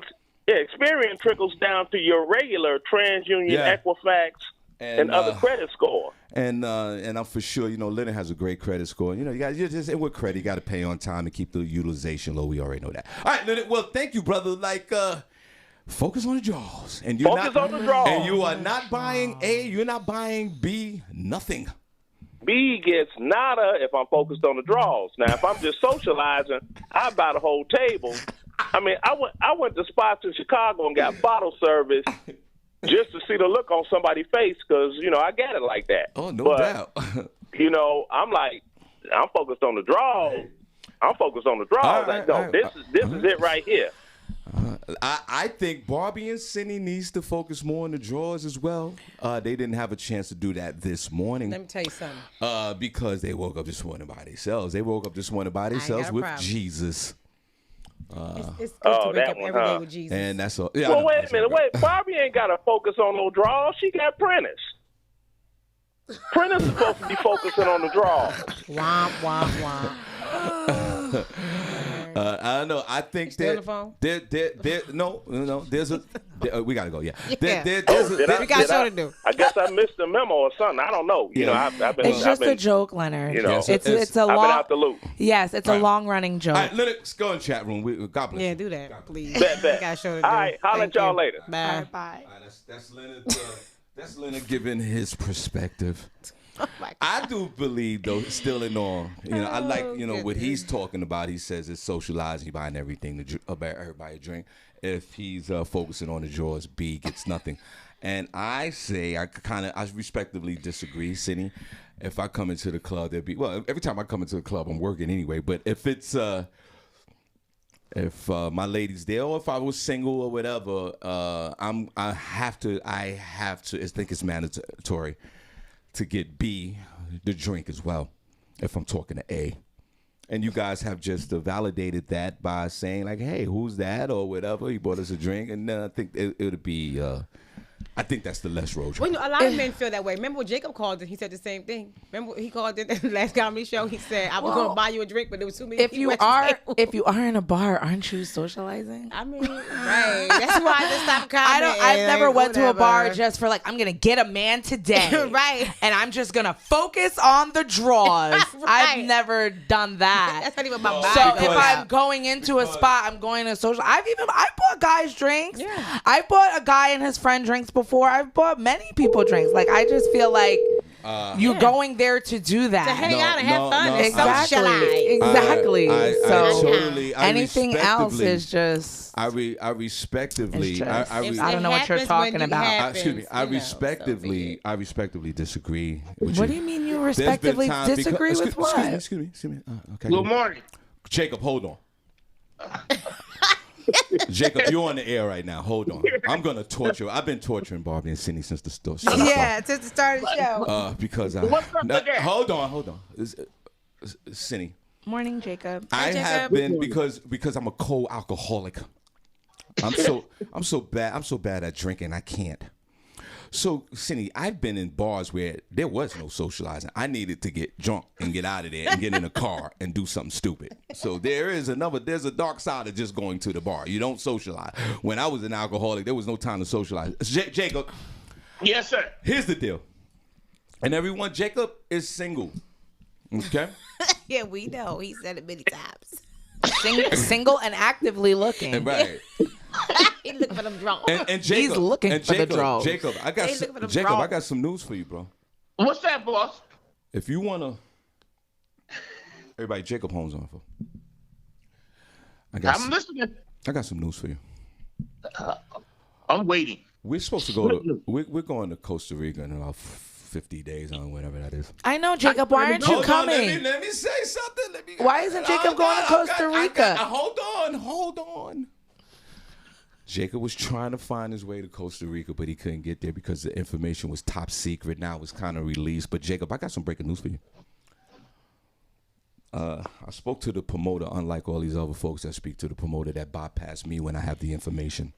Experian trickles down to your regular TransUnion, Equifax, and other credit score. And I'm for sure, Leonard has a great credit score. You with credit, you got to pay on time to keep the utilization low. We already know that. All right, Leonard. Well, thank you, brother. Focus on the draws, and you're Focus not on the draws. and you are not buying A. You're not buying B. Nothing. B gets nada if I'm focused on the draws. Now, if I'm just socializing, I buy the whole table. I mean, I went to spots in Chicago and got bottle service just to see the look on somebody's face because, you know, I get it like that. Oh, no but, doubt. You know, I'm like, I'm focused on the draws. I'm focused on the draws. All right, No, all right. this is it right here. I think Barbi and Senny needs to focus more on the draws as well. They didn't have a chance to do that this morning. Let me tell you something. Because they woke up this morning by themselves. They woke up this morning by themselves got a with problem. Jesus. It's good to wake that up one, every day huh? with Jesus. And that's all. Yeah, I Well, know, wait that's a minute. all right. Wait, Barbie ain't got to focus on no draws. She got Prentice. Prentice is supposed to be focusing on the draws. Womp, womp, womp. I don't know. I think still on that the phone? no. There's a. We gotta go. Yeah. Yeah. There's a, Did there- We got did show to do. I guess I missed the memo or something. I don't know. You know, Yeah. I've been. It's I've just been, a joke, Leonard. You know, Yes, it's a I've been long. out the loop. Yes, it's a Right. long running joke. all right, Lennox, go in the chat room. God bless. Yeah, you. do that, please. Bet. We got show to do. All right, holla at Thank y'all you. later. Bye. All right, bye. All right, that's Leonard. That's Leonard giving his perspective. Oh my God. I do believe, though, still in all, I like, what he's talking about. He says it's socializing, buying everything about everybody a drink. If he's focusing on the drawers, B gets nothing. And I say, I respectively disagree, Senny. If I come into the club, every time I come into the club, I'm working anyway. But if it's, if my lady's there, or if I was single or whatever, I have to, I think it's mandatory to get B, the drink as well, if I'm talking to A. And you guys have just validated that by saying, like, hey, who's that or whatever. He bought us a drink. And then I think it would be, I think that's the less road Well, trip. a lot of men feel that way. Remember when Jacob called and he said the same thing? Remember he called in the last comedy show? He said, I was going to buy you a drink, but there was too many If people you at the are table. if you are in a bar, aren't you socializing? I mean, right. That's why I just stopped commenting. I've never like, went to a bar whatever. just for like I'm gonna get a man today, Right. And I'm just gonna focus on the draws. Right. I've never done that. That's not even my So mind. if I'm going into a spot, I'm going to social. I bought guys drinks. Yeah. I bought a guy and his friend drinks before. I've bought many people drinks. Like I just feel like you're going there to do that. To hang No, out and have no, fun no, and Exactly. socialize. Exactly. I Anything else respectively- is just. I respectively, It's just- I I don't know what you're talking about. excuse me. I you know, respectively disagree with What do you mean you respectively disagree with what? Excuse me. Okay. Good morning. Jacob, hold on. Jacob, you're on the air right now. Hold on. I'm gonna torture. I've been torturing Barbi and Senny since the start. Yeah, since the start of the show. Because What's up with that? hold on. Senny, Morning, Jacob. I have Jacob. been because I'm a cold alcoholic. I'm so bad at drinking. I can't. So, Senny, I've been in bars where there was no socializing. I needed to get drunk and get out of there and get in a car and do something stupid. So there's a dark side of just going to the bar. You don't socialize. When I was an alcoholic, there was no time to socialize. Jacob, Yes, sir. here's the deal. And everyone, Jacob is single. Okay? Yeah, we know. He said it many times. Single and actively looking. Right. He's looking for them drunk. And Jacob, He's looking and for the Jacob, draws. Jacob, I got He's looking for the Jacob, I draws. got some news for you, bro. What's that, boss? If you wanna, everybody, Jacob Holmes on for. I'm listening. I got some news for you. I'm waiting. We're supposed to go to. We're going to Costa Rica in about 50 days on whatever that is. I know, Jacob. Why aren't you Hold on, coming? let me say something. Why isn't Jacob going to Costa Rica? Hold on. Jacob was trying to find his way to Costa Rica, but he couldn't get there because the information was top secret. Now it's kind of released. But Jacob, I got some breaking news for you. I spoke to the promoter, unlike all these other folks that speak to the promoter that bypass me when I have the information.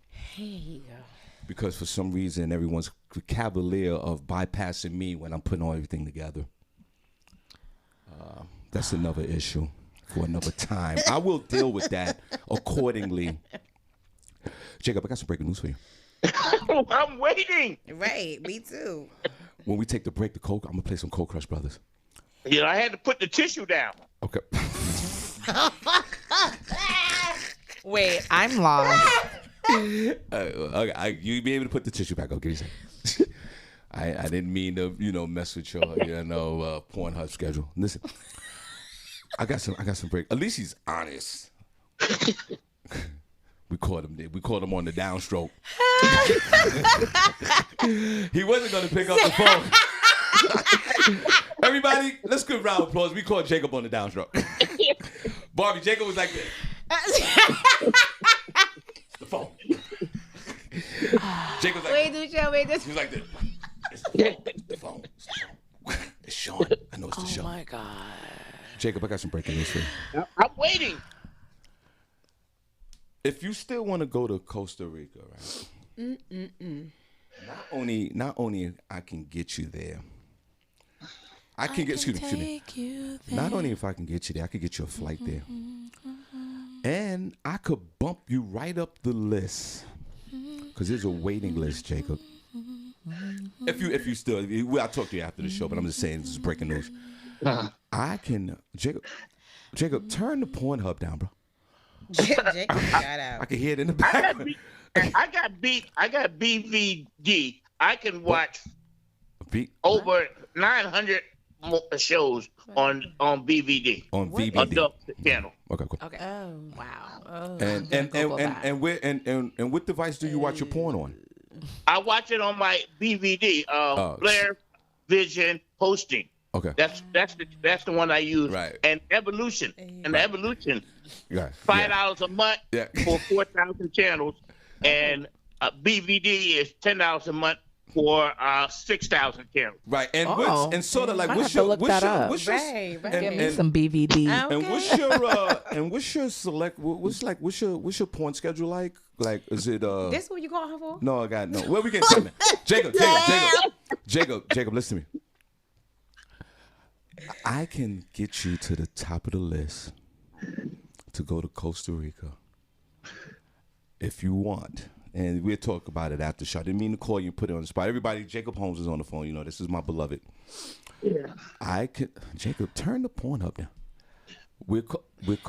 Because for some reason, everyone's cavalier of bypassing me when I'm putting all everything together. That's another issue for another time. I will deal with that accordingly. Jacob, I got some breaking news for you. I'm waiting. Right, me too. When we take the break, I'm going to play some Cold Crush Brothers. Yeah, I had to put the tissue down. Okay. Wait, I'm lost. Okay, you be able to put the tissue back up. Give me a second. I didn't mean to, mess with your, Pornhub schedule. Listen, I got some break. At least he's honest. We caught him on the downstroke. He wasn't gonna pick up the phone. Everybody, let's give a round of applause. We caught Jacob on the downstroke. Barbi, Jacob was like this. The phone. Jacob was like, Wait, he was like this. It's the phone. It's Shawn. I know it's the show. Oh my God. Jacob, I got some breaking news for you. I'm waiting. If you still want to go to Costa Rica, right? Not only I can get you there. I can get you there. Not only if I can get you there, I could get you a flight there. And I could bump you right up the list. Because there's a waiting list, Jacob. If you still, I'll talk to you after the show, but I'm just saying this is breaking news. I can, Jacob, turn the Pornhub down, bro. Jacob got out. I can hear it in the back. I got BVD. I can watch over 900 shows on BVD. On VBD. Adult channel. Okay, cool. Okay. Oh wow. Oh. And what device do you watch your porn on? I watch it on my BVD. Blair Vision Hosting. Okay. That's the one I use. Right. And Evolution. And the Evolution. Yeah. $5 a month for 4,000 channels, and BVD is $10 a month for 6,000 channons. Right, and sort of like Give me some BVD. And what's your select? What's your porn schedule like? Like, is it This what you call her for? No, I got no. Well, we can Jacob, listen to me. I can get you to the top of the list to go to Costa Rica if you want. And we'll talk about it after the show. I didn't mean to call you and put it on the spot. Everybody, Jacob Holmes is on the phone. This is my beloved. Yeah. Jacob, turn the porn up now.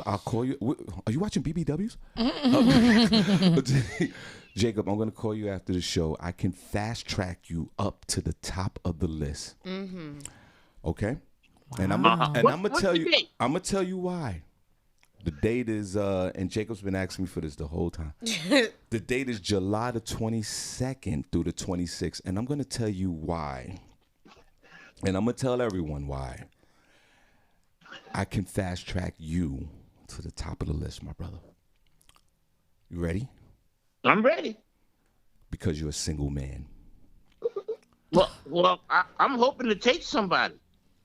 I'll call you. Are you watching BBWs? Jacob, I'm going to call you after the show. I can fast track you up to the top of the list. Mm-hmm. Okay? Wow. And I'm gonna tell you why. The date is and Jacob's been asking me for this the whole time. The date is July the 22nd through the 26th, and I'm gonna tell you why. And I'm gonna tell everyone why. I can fast track you to the top of the list, my brother. You ready? I'm ready. Because you're a single man. Well, I'm hoping to take somebody.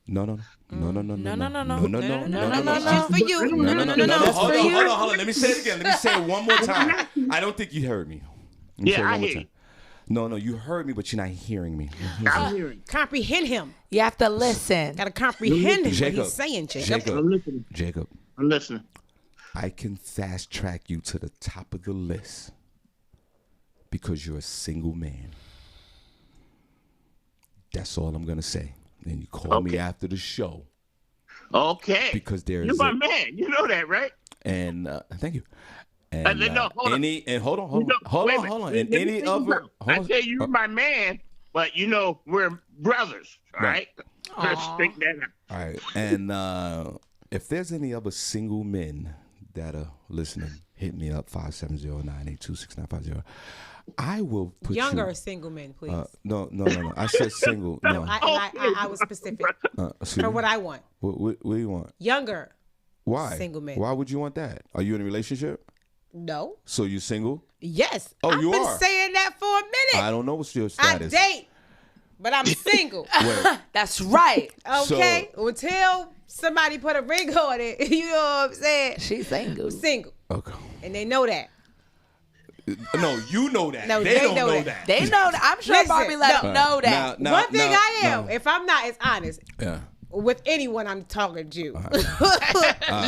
No. Just for you. No. Hold on. Let me say it again. Let me say it one more time. I don't think you heard me. I hear you. No, you heard me, but you're not hearing me. I'm hearing. Comprehend him. You have to listen. Gotta comprehend what Jacob, he's saying, Jacob. I'm listening. Jacob. I'm listening. I can fast track you to the top of the list because you're a single man. That's all I'm gonna say. And you call me after the show. Okay. Because there's you're my man. You know that, right? And thank you. And hold on. And any other, I say you're my man, but we're brothers. All right. Let's straighten that out. All right. And if there's any other single men that are listening, hit me up 570-982-6950. I will put younger single men, please. No. I said single. No, I was specific for what I want. What do you want? Younger. Why? Single men. Why would you want that? Are you in a relationship? No. So you single? Yes. Oh, I've been saying that for a minute. I don't know what's your status. I date, but I'm single. That's right. Okay. Until somebody put a ring on it, you know what I'm saying? She's single. I'm single. Okay. And they know that. No, you know that. No, they don't know that. They know that. I'm sure Barbi let them know that. One thing I am, if I'm not, it's honest. Yeah. with anyone I'm talking to. You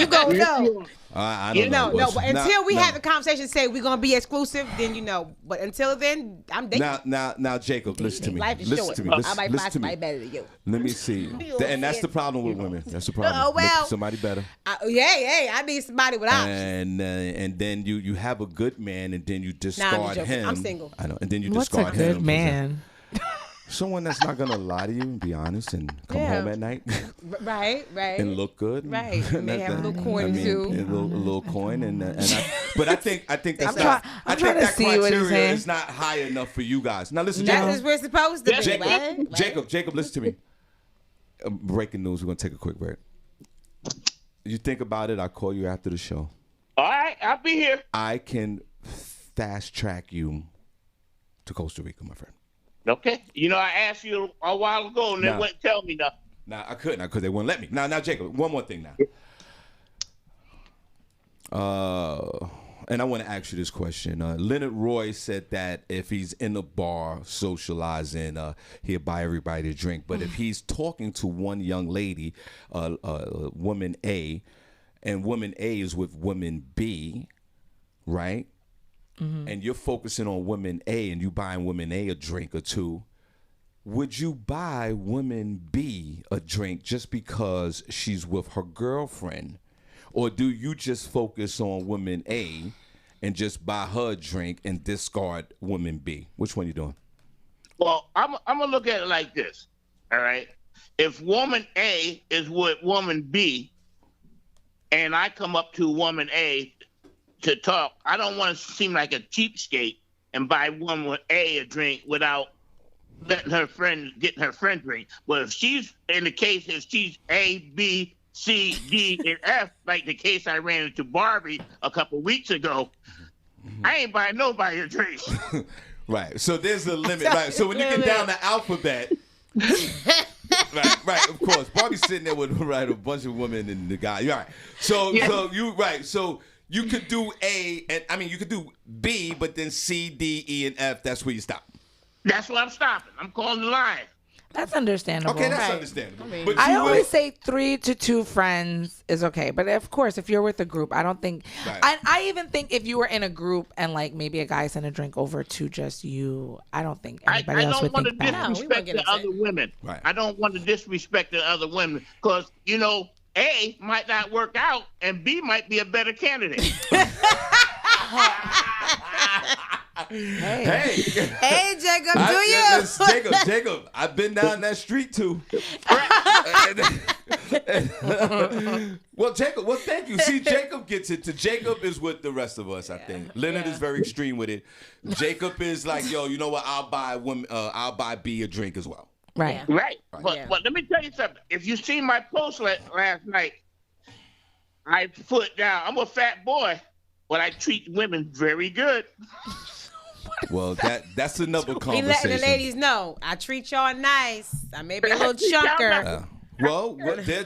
gonna know. I don't know. No, but until we have the conversation, say we're gonna be exclusive, then you know. But until then, I'm dating. Now, Jacob, listen to me. Life is Listen short. to me. I might Listen find to me. somebody better than you. Let me see. And that's the problem with women. That's the problem. Oh, well. Look for somebody better. Hey, I need somebody with options. And then you have a good man, and then you discard him. I'm single. I know. And then you What's a discard him. good man? Someone that's not gonna lie to you and be honest and come home at night. Right. And look good. Right. And may have a little coin too. A little coin but I think that's I'm not. I'm I trying think to that see what he's criteria saying. is not high enough for you guys. Now listen, That Jacob. is where it's supposed to be. What? Jacob, listen to me. Breaking news. We're gonna take a quick break. You think about it. I'll call you after the show. All right, I'll be here. I can fast track you to Costa Rica, my friend. Okay. You know, I asked you a while ago, and they wouldn't tell me nothing. Nah, I couldn't because they wouldn't let me. Now, Jacob, one more thing now. And I want to ask you this question. Leonard Roy said that if he's in a bar socializing, he'll buy everybody a drink. But if he's talking to one young lady, woman A, and woman A is with woman B, right? Mm-hmm. And you're focusing on woman A and you buying woman A a drink or two, would you buy woman B a drink just because she's with her girlfriend? Or do you just focus on woman A and just buy her a drink and discard woman B? Which one you doing? Well, I'm going to look at it like this, all right? If woman A is with woman B and I come up to woman A to talk, I don't want to seem like a cheapskate and buy woman A a drink without getting her friend drink. But if she's in the case, if she's A, B, C, D, and F, like the case I ran into Barbi a couple weeks ago, I ain't buying nobody a drink. Right. So there's a limit. Right. So when you get down the alphabet, right. Of course, Barbi's sitting there with a bunch of women and the guy. Right. So you could do A, and you could do B, but then C, D, E, and F. That's where you stop. That's where I'm stopping. I'm calling the line. That's understandable. Okay, that's understandable. But I always say 3 to 2 friends is okay. But of course, if you're with a group, I don't think. Right. I even think if you were in a group and like maybe a guy sent a drink over to just you, I don't think anybody else would think that. I don't want to disrespect the other women. Right. I don't want to disrespect the other women because A might not work out and B might be a better candidate. Hey, Jacob, Jacob, I've been down that street too. Well, thank you. See, Jacob gets it. Jacob is with the rest of us, I think. Leonard is very extreme with it. Jacob is like, yo, you know what? I'll buy B a drink as well. Right. Right. But let me tell you something. If you see my post last night, I put down, I'm a fat boy, but I treat women very good. Well, that's another He conversation. letting the ladies know, I treat y'all nice. I may be a little chunker.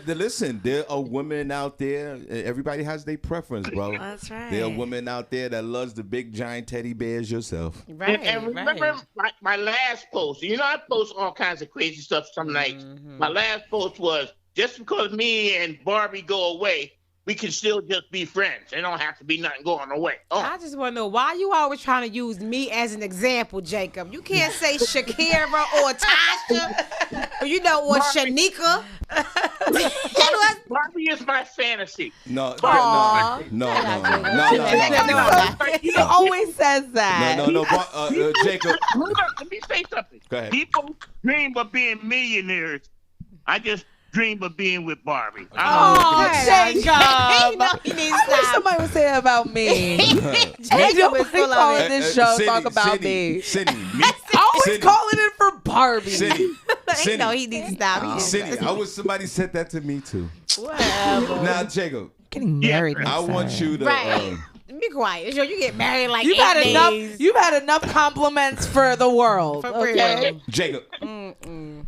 Listen, there are women out there. Everybody has their preference, bro. That's right. There are women out there that loves the big giant teddy bears yourself. Right. And remember my last post. I post all kinds of crazy stuff some nights. Mm-hmm. My last post was, just because me and Barbi go away, we can still just be friends. There don't have to be nothing going away. I just want to know why you always trying to use me as an example, Jacob. You can't say Shakira or Tasha or Shanika. Barbi is my fantasy. No. He always says that. No. Jacob. Let me say something. Go ahead. People dream of being millionaires. I just dream of being with Barbi. Jacob. He needs I wish to somebody would say that about me. Jacob is full of calling it. this show talk about me. Cindy, Always calling it for Barbie. Cindy, He needs to stop. Cindy, I wish somebody said that to me too. Whatever. Now, Jacob, Getting married. I want you to. Right. Be quiet. You get married like You've 8 had enough. days. You've had enough compliments for the world. For Okay. real. Jacob,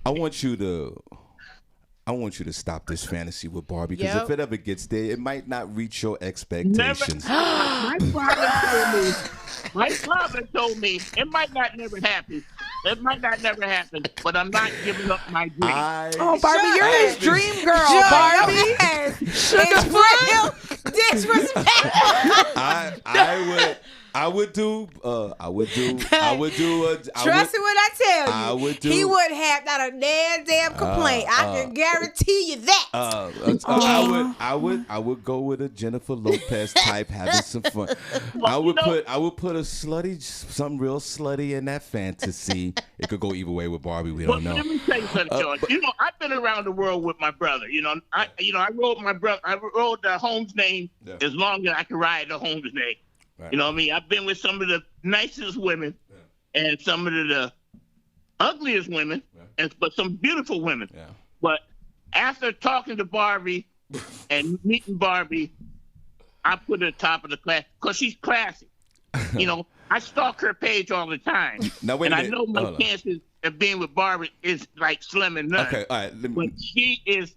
I want you to stop this fantasy with Barbie because if it ever gets there, it might not reach your expectations. My father told me it might not never happen, It might not never happen, but I'm not giving up my dream. Oh, Barbie, you're his dream girl, Barbie. Sugar real disrespectful. I would do. Trust me when I tell you. I would do. He wouldn't have not a damn complaint. I can guarantee you that. I would go with a Jennifer Lopez type, having some fun. I would put a slutty, something real slutty in that fantasy. It could go either way with Barbie. We don't know. Let me tell you something, George. I've been around the world with my brother. I rode the Holmes name as long as I could ride the Holmes name. Right. You know what I mean? I've been with some of the nicest women and some of the ugliest women, but some beautiful women. Yeah. But after talking to Barbie and meeting Barbie, I put her at the top of the class because she's classy. I stalk her page all the time. Now, wait a minute. I know my chances of being with Barbie is like slim and none. Okay, all right. But she is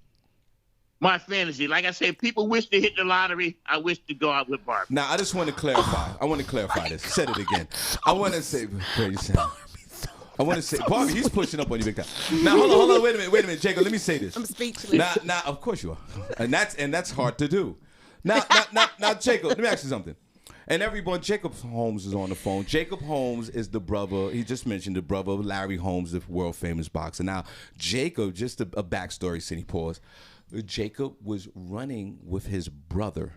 my fantasy. Like I said, people wish to hit the lottery. I wish to go out with Barbie. Now, I just want to clarify. This. Said it again. I want to say, Barbie, he's pushing up on you big time. Now, hold on. Wait a minute, Jacob. Let me say this. I'm speechless. Now, of course you are, and that's hard to do. Now, Jacob, let me ask you something. And everyone, Jacob Holmes is on the phone. Jacob Holmes is the brother, he just mentioned the brother of Larry Holmes, the world famous boxer. Now, Jacob, just a backstory, Senny, pause. Jacob was running with his brother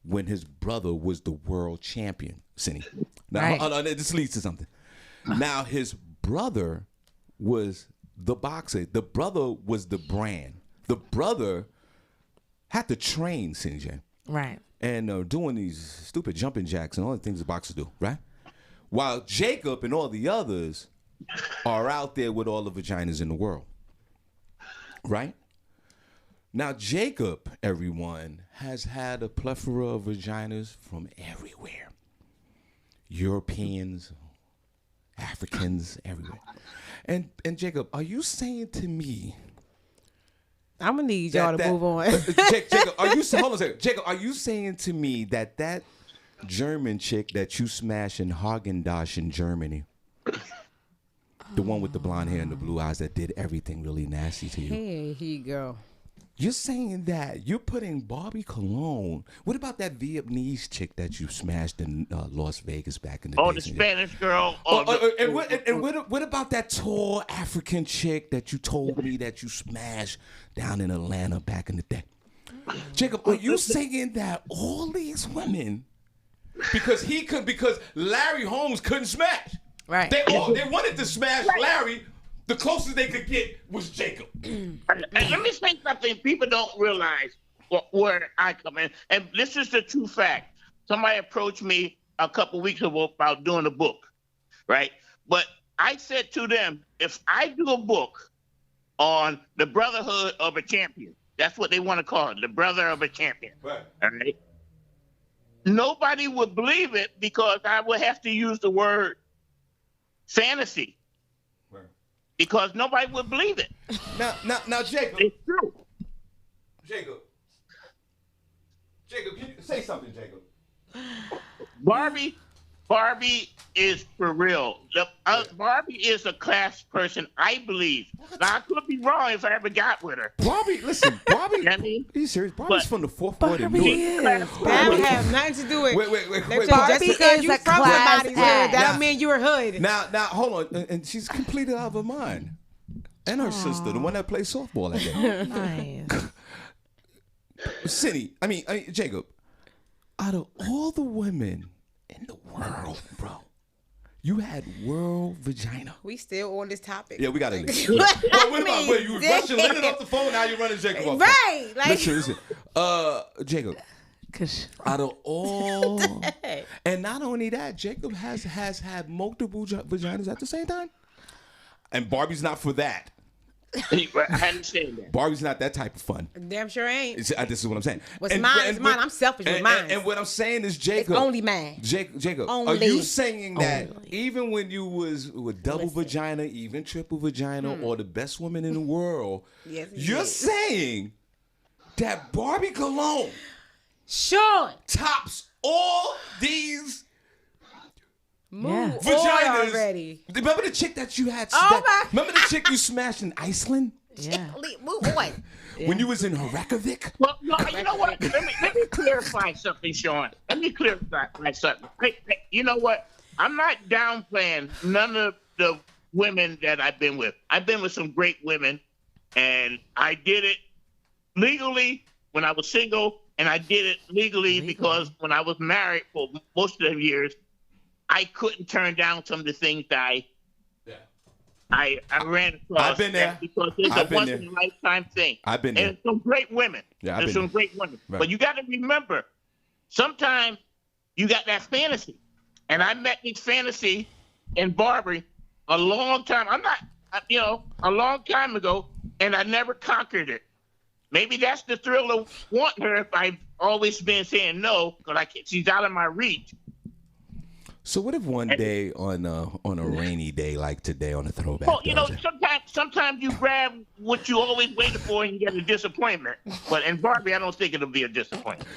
when his brother was the world champion, Senny. Now, this leads to something. Now, his brother was the boxer. The brother was the brand. The brother had to train, Senny J. Right. And doing these stupid jumping jacks and all the things the boxers do, right? While Jacob and all the others are out there with all the vaginas in the world, right? Now, Jacob, everyone, has had a plethora of vaginas from everywhere. Europeans, Africans, everywhere. And Jacob, are you saying to me... I'm going to need y'all to move on. Jacob, hold on a second. Jacob, are you saying to me that German chick that you smashed in Hagen-Dazs in Germany, the one with the blonde hair and the blue eyes that did everything really nasty to you? Here he go. You're saying that you're putting Barbie Cologne. What about that Vietnamese chick that you smashed in Las Vegas back in the day? Oh, the Spanish girl. And what about that tall African chick that you told me that you smashed down in Atlanta back in the day? Jacob, are you saying that all these women, because Larry Holmes couldn't smash? Right. They wanted to smash Larry. The closest they could get was Jacob. And let me say something people don't realize where I come in. And this is the true fact. Somebody approached me a couple weeks ago about doing a book, right? But I said to them, if I do a book on the brotherhood of a champion, that's what they want to call it, the brother of a champion. Right. All right? Nobody would believe it because I would have to use the word fantasy. Because nobody would believe it. Now, Jacob. It's true. Jacob, can you say something, Jacob? Barbie is for real. Barbie is a class person, I believe. Now, I could be wrong if I ever got with her. Barbie, you know I mean? Are you serious? Barbie's from the fourth ward in Newark. That have nothing to do with Wait. Just because you from somebody's hood, that don't mean you're hood. Now, hold on. And she's completely out of her mind. And her sister, the one that plays softball that day. Nice. Senny, I mean, Jacob, out of all the women in the world, bro, you had world vagina. We still on this topic. Yeah, we got to leave. You were rushing Leonard off the phone, now you're running Jacob off. Right. Listen. Jacob, out of all, and not only that, Jacob has had multiple vaginas at the same time. And Barbie's not for that. I understand that. Barbie's not that type of fun. Damn sure ain't. This is what I'm saying. What's mine is mine. I'm selfish with mine. And what I'm saying is, Jacob. It's only mine. Jacob, only. Are you saying that even when you was with double vagina, even triple vagina, or the best woman in the world, you're saying that Barbie Cologne sure tops all these Move Yeah. on Vaginas. already. Remember the chick that you had? Oh, my. Remember the chick you smashed in Iceland Yeah. Move on. when you was in Reykjavik? Well, no, you know what? Let me clarify something, Sean. Let me clarify something. You know what? I'm not downplaying none of the women that I've been with. I've been with some great women, and I did it legally when I was single, and I did it legally because when I was married for most of the years, I couldn't turn down some of the things that I ran across. I've been there. Because it's I've a been once there. in a lifetime thing. I've been there. And some great women. Yeah, I've There's been some there. great women. Right. But you got to remember, sometimes you got that fantasy. And I met this fantasy in Barbi a long time. A long time ago, and I never conquered it. Maybe that's the thrill of wanting her if I've always been saying no, because she's out of my reach. So what if one day on a rainy day like today on a throwback? Well, Thursday, sometimes you grab what you always waited for and you get a disappointment. But in Barbi, I don't think it'll be a disappointment.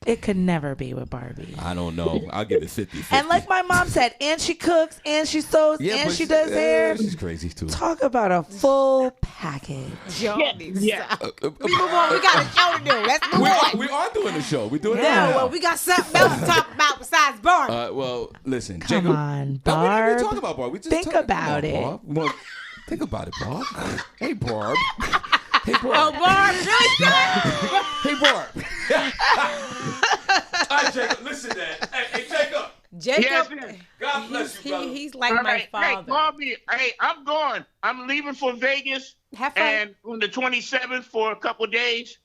It could never be with Barbie. I don't know. I'll give it 50-50. And like my mom said, and she cooks, and she sews, and but she does hair. She's crazy too. Talk about a full package. Yeah. We move We on. We got a show to do. Let's move on. we are doing the show. We're doing it Yeah, right well, now. we got something else to talk about besides Barb. Well, listen, Come Jacob. on, No, we Barb. didn't even talk about Barb. We just Think talked- about come on, it. Barb. Well, think about it, Barb. Hey, Barb. Hey, Barb. Oh, Barb, really? Hey, Barb. All right, Jacob. Listen, man. Hey, Jacob. Jacob, Yes, God bless you, brother. he's like All my right. Hey, father. Barbi, hey, I'm going. I'm leaving for Vegas. Have fun. And on the 27th for a couple of days.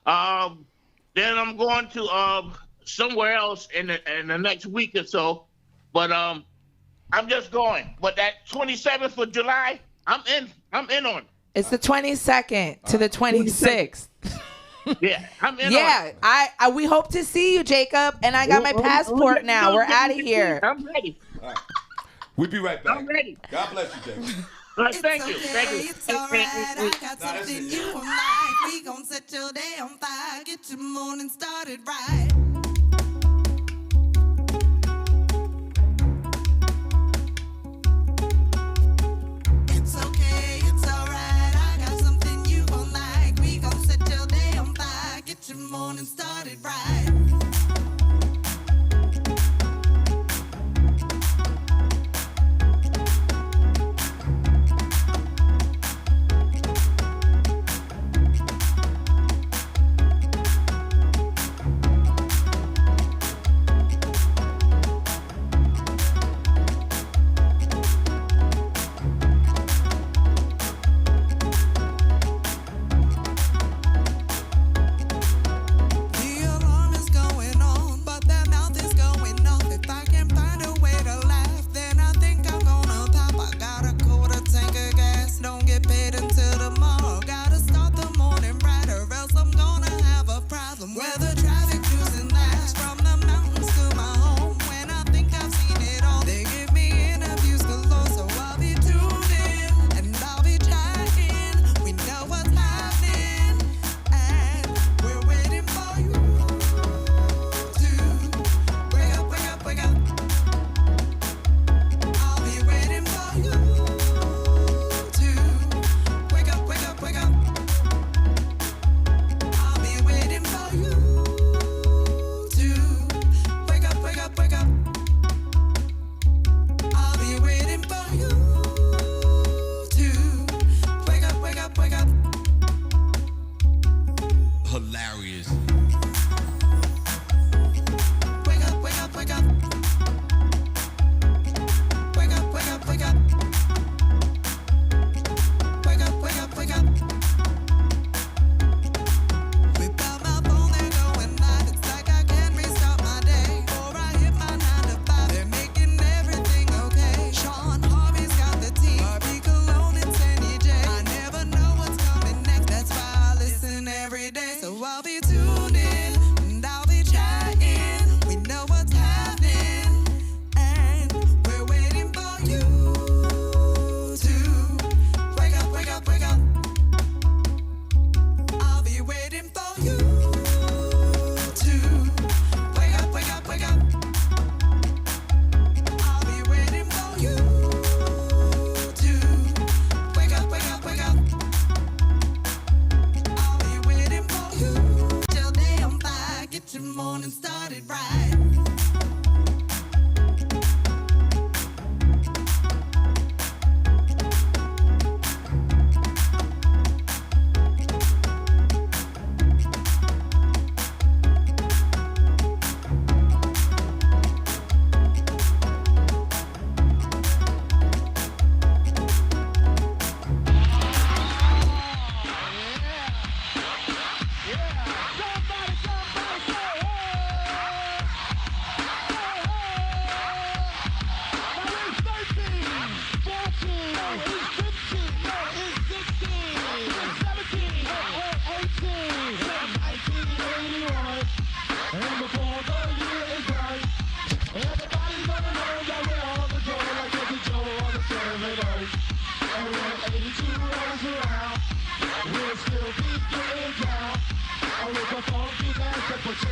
Then I'm going to somewhere else in the next week or so. But I'm just going. But that 27th of July, I'm in on it. It's the 22nd to the 26th. Yeah, I'm in on Yeah, it. I we hope to see you, Jacob. And I got my passport now. We're out of here. I'm ready. We'll be right back. I'm ready. God bless you, Jacob. All right, thank It's you. okay, Thank you. it's alright. I got something you won't like. We gon' set your day on fire. Get your morning started right. It's okay, it's alright. I got something you won't like. We gon' set your day on fire. Get your morning started right.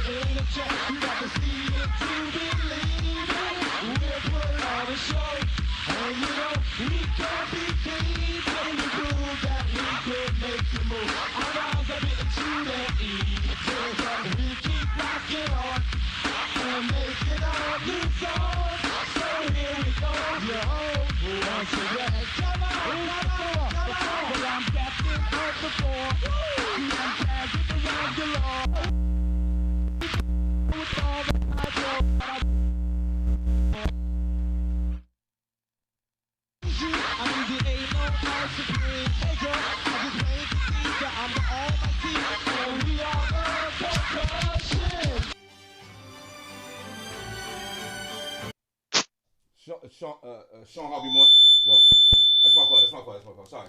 in the chat. You got to see it to believe it. We'll put on a show. And you know, we can't be clean. Till we prove that we could make you move. Our rhymes are written to the easy. We keep rocking on and making our new song. So here we go. Yo, once again. Come on. Well, I'm captain of the floor. I'm tagging around the law. With all the hydro. I mean, there ain't no ice supreme. Hey, girl, I just wait to see that I'm the almighty. And we are the percussion. Shawn Harvey Morning. Whoa. That's my fault. Sorry.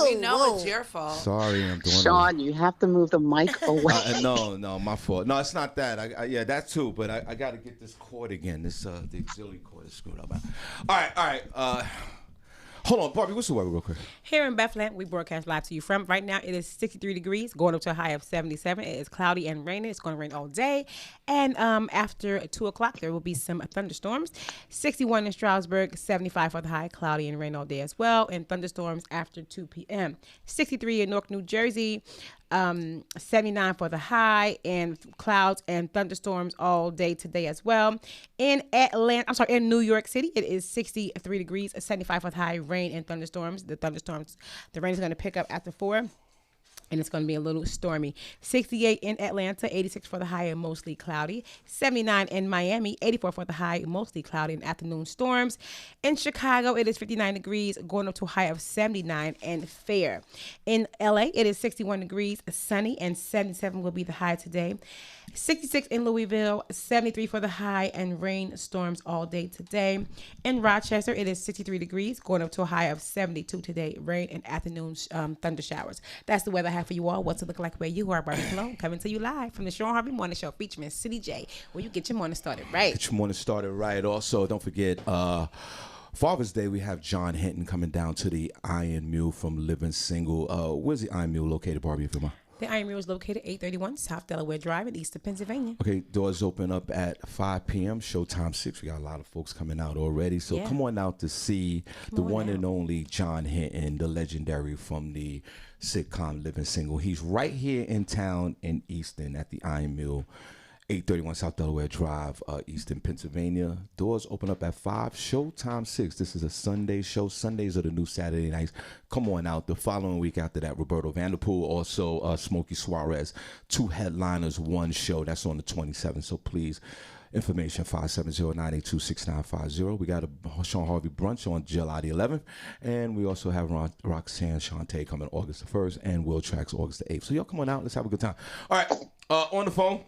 We know it's your fault. Sorry, I'm doing Shawn, you have to move the mic away. No, my fault. No, it's not that. Yeah, that too. But I got to get this cord again. This the auxiliary cord is screwed up. All right. Hold on, Barbi. What's the weather, real quick? Here in Bethlehem, we broadcast live to you from. Right now, it is 63 degrees, going up to a high of 77. It is cloudy and raining. It's going to rain all day. And after 2 o'clock, there will be some thunderstorms. 61 in Stroudsburg, 75 for the high, cloudy and rain all day as well. And thunderstorms after 2 p.m. 63 in Newark, New Jersey. 79 for the high, and clouds and thunderstorms all day today as well. In New York City, it is 63 degrees, 75 for the high, rain and thunderstorms. The rain is going to pick up after 4. And it's going to be a little stormy. 68 in Atlanta, 86 for the high and mostly cloudy. 79 in Miami, 84 for the high, mostly cloudy and afternoon storms. In Chicago, it is 59 degrees, going up to a high of 79 and fair. In LA, it is 61 degrees, sunny, and 77 will be the high today. 66 in Louisville, 73 for the high, and rain storms all day today. In Rochester, it is 63 degrees, going up to a high of 72 today. Rain and afternoon thunder showers. That's the weather I have for you all. What's it look like where you are, Barbi Cologne, coming to you live from the Shawn Harvey Morning Show featuring City J, where you get your morning started right. Get your morning started right. Also, don't forget, Father's Day, we have John Hinton coming down to the Iron Mule from Living Single. Where's the Iron Mule located, Barbi, if you mind? The Iron Mule is located 831 South Delaware Drive in Eastern Pennsylvania. Okay, doors open up at 5 p.m. Showtime 6. We got a lot of folks coming out already. So come on out to see the one and only John Hinton, the legendary from the sitcom Living Single. He's right here in town in Easton at the Iron Mule, 831 South Delaware Drive, Easton, Pennsylvania. Doors open up at 5, showtime 6. This is a Sunday show. Sundays are the new Saturday nights. Come on out. The following week after that, Roberto Vanderpool, also Smokey Suarez. 2 headliners, 1 show. That's on the 27th. So please, information 570-982-6950. We got a Shawn Harvey brunch on July the 11th. And we also have Roxanne Shante coming August the 1st and Will Tracks August the 8th. So y'all come on out. Let's have a good time. All right. On the phone.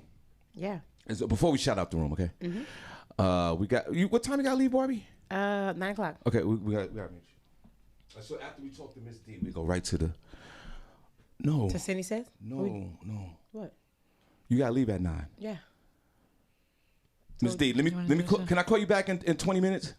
Yeah. So before we shout out the room, okay? Mm-hmm. We got you. What time you got to leave, Barbi? 9 o'clock. Okay, we got to meet you. So after we talk to Miss D, we go right to the. No. To Senny says? No. What? You got to leave at 9. Yeah. Miss D, let me. Can I call you back in 20 minutes?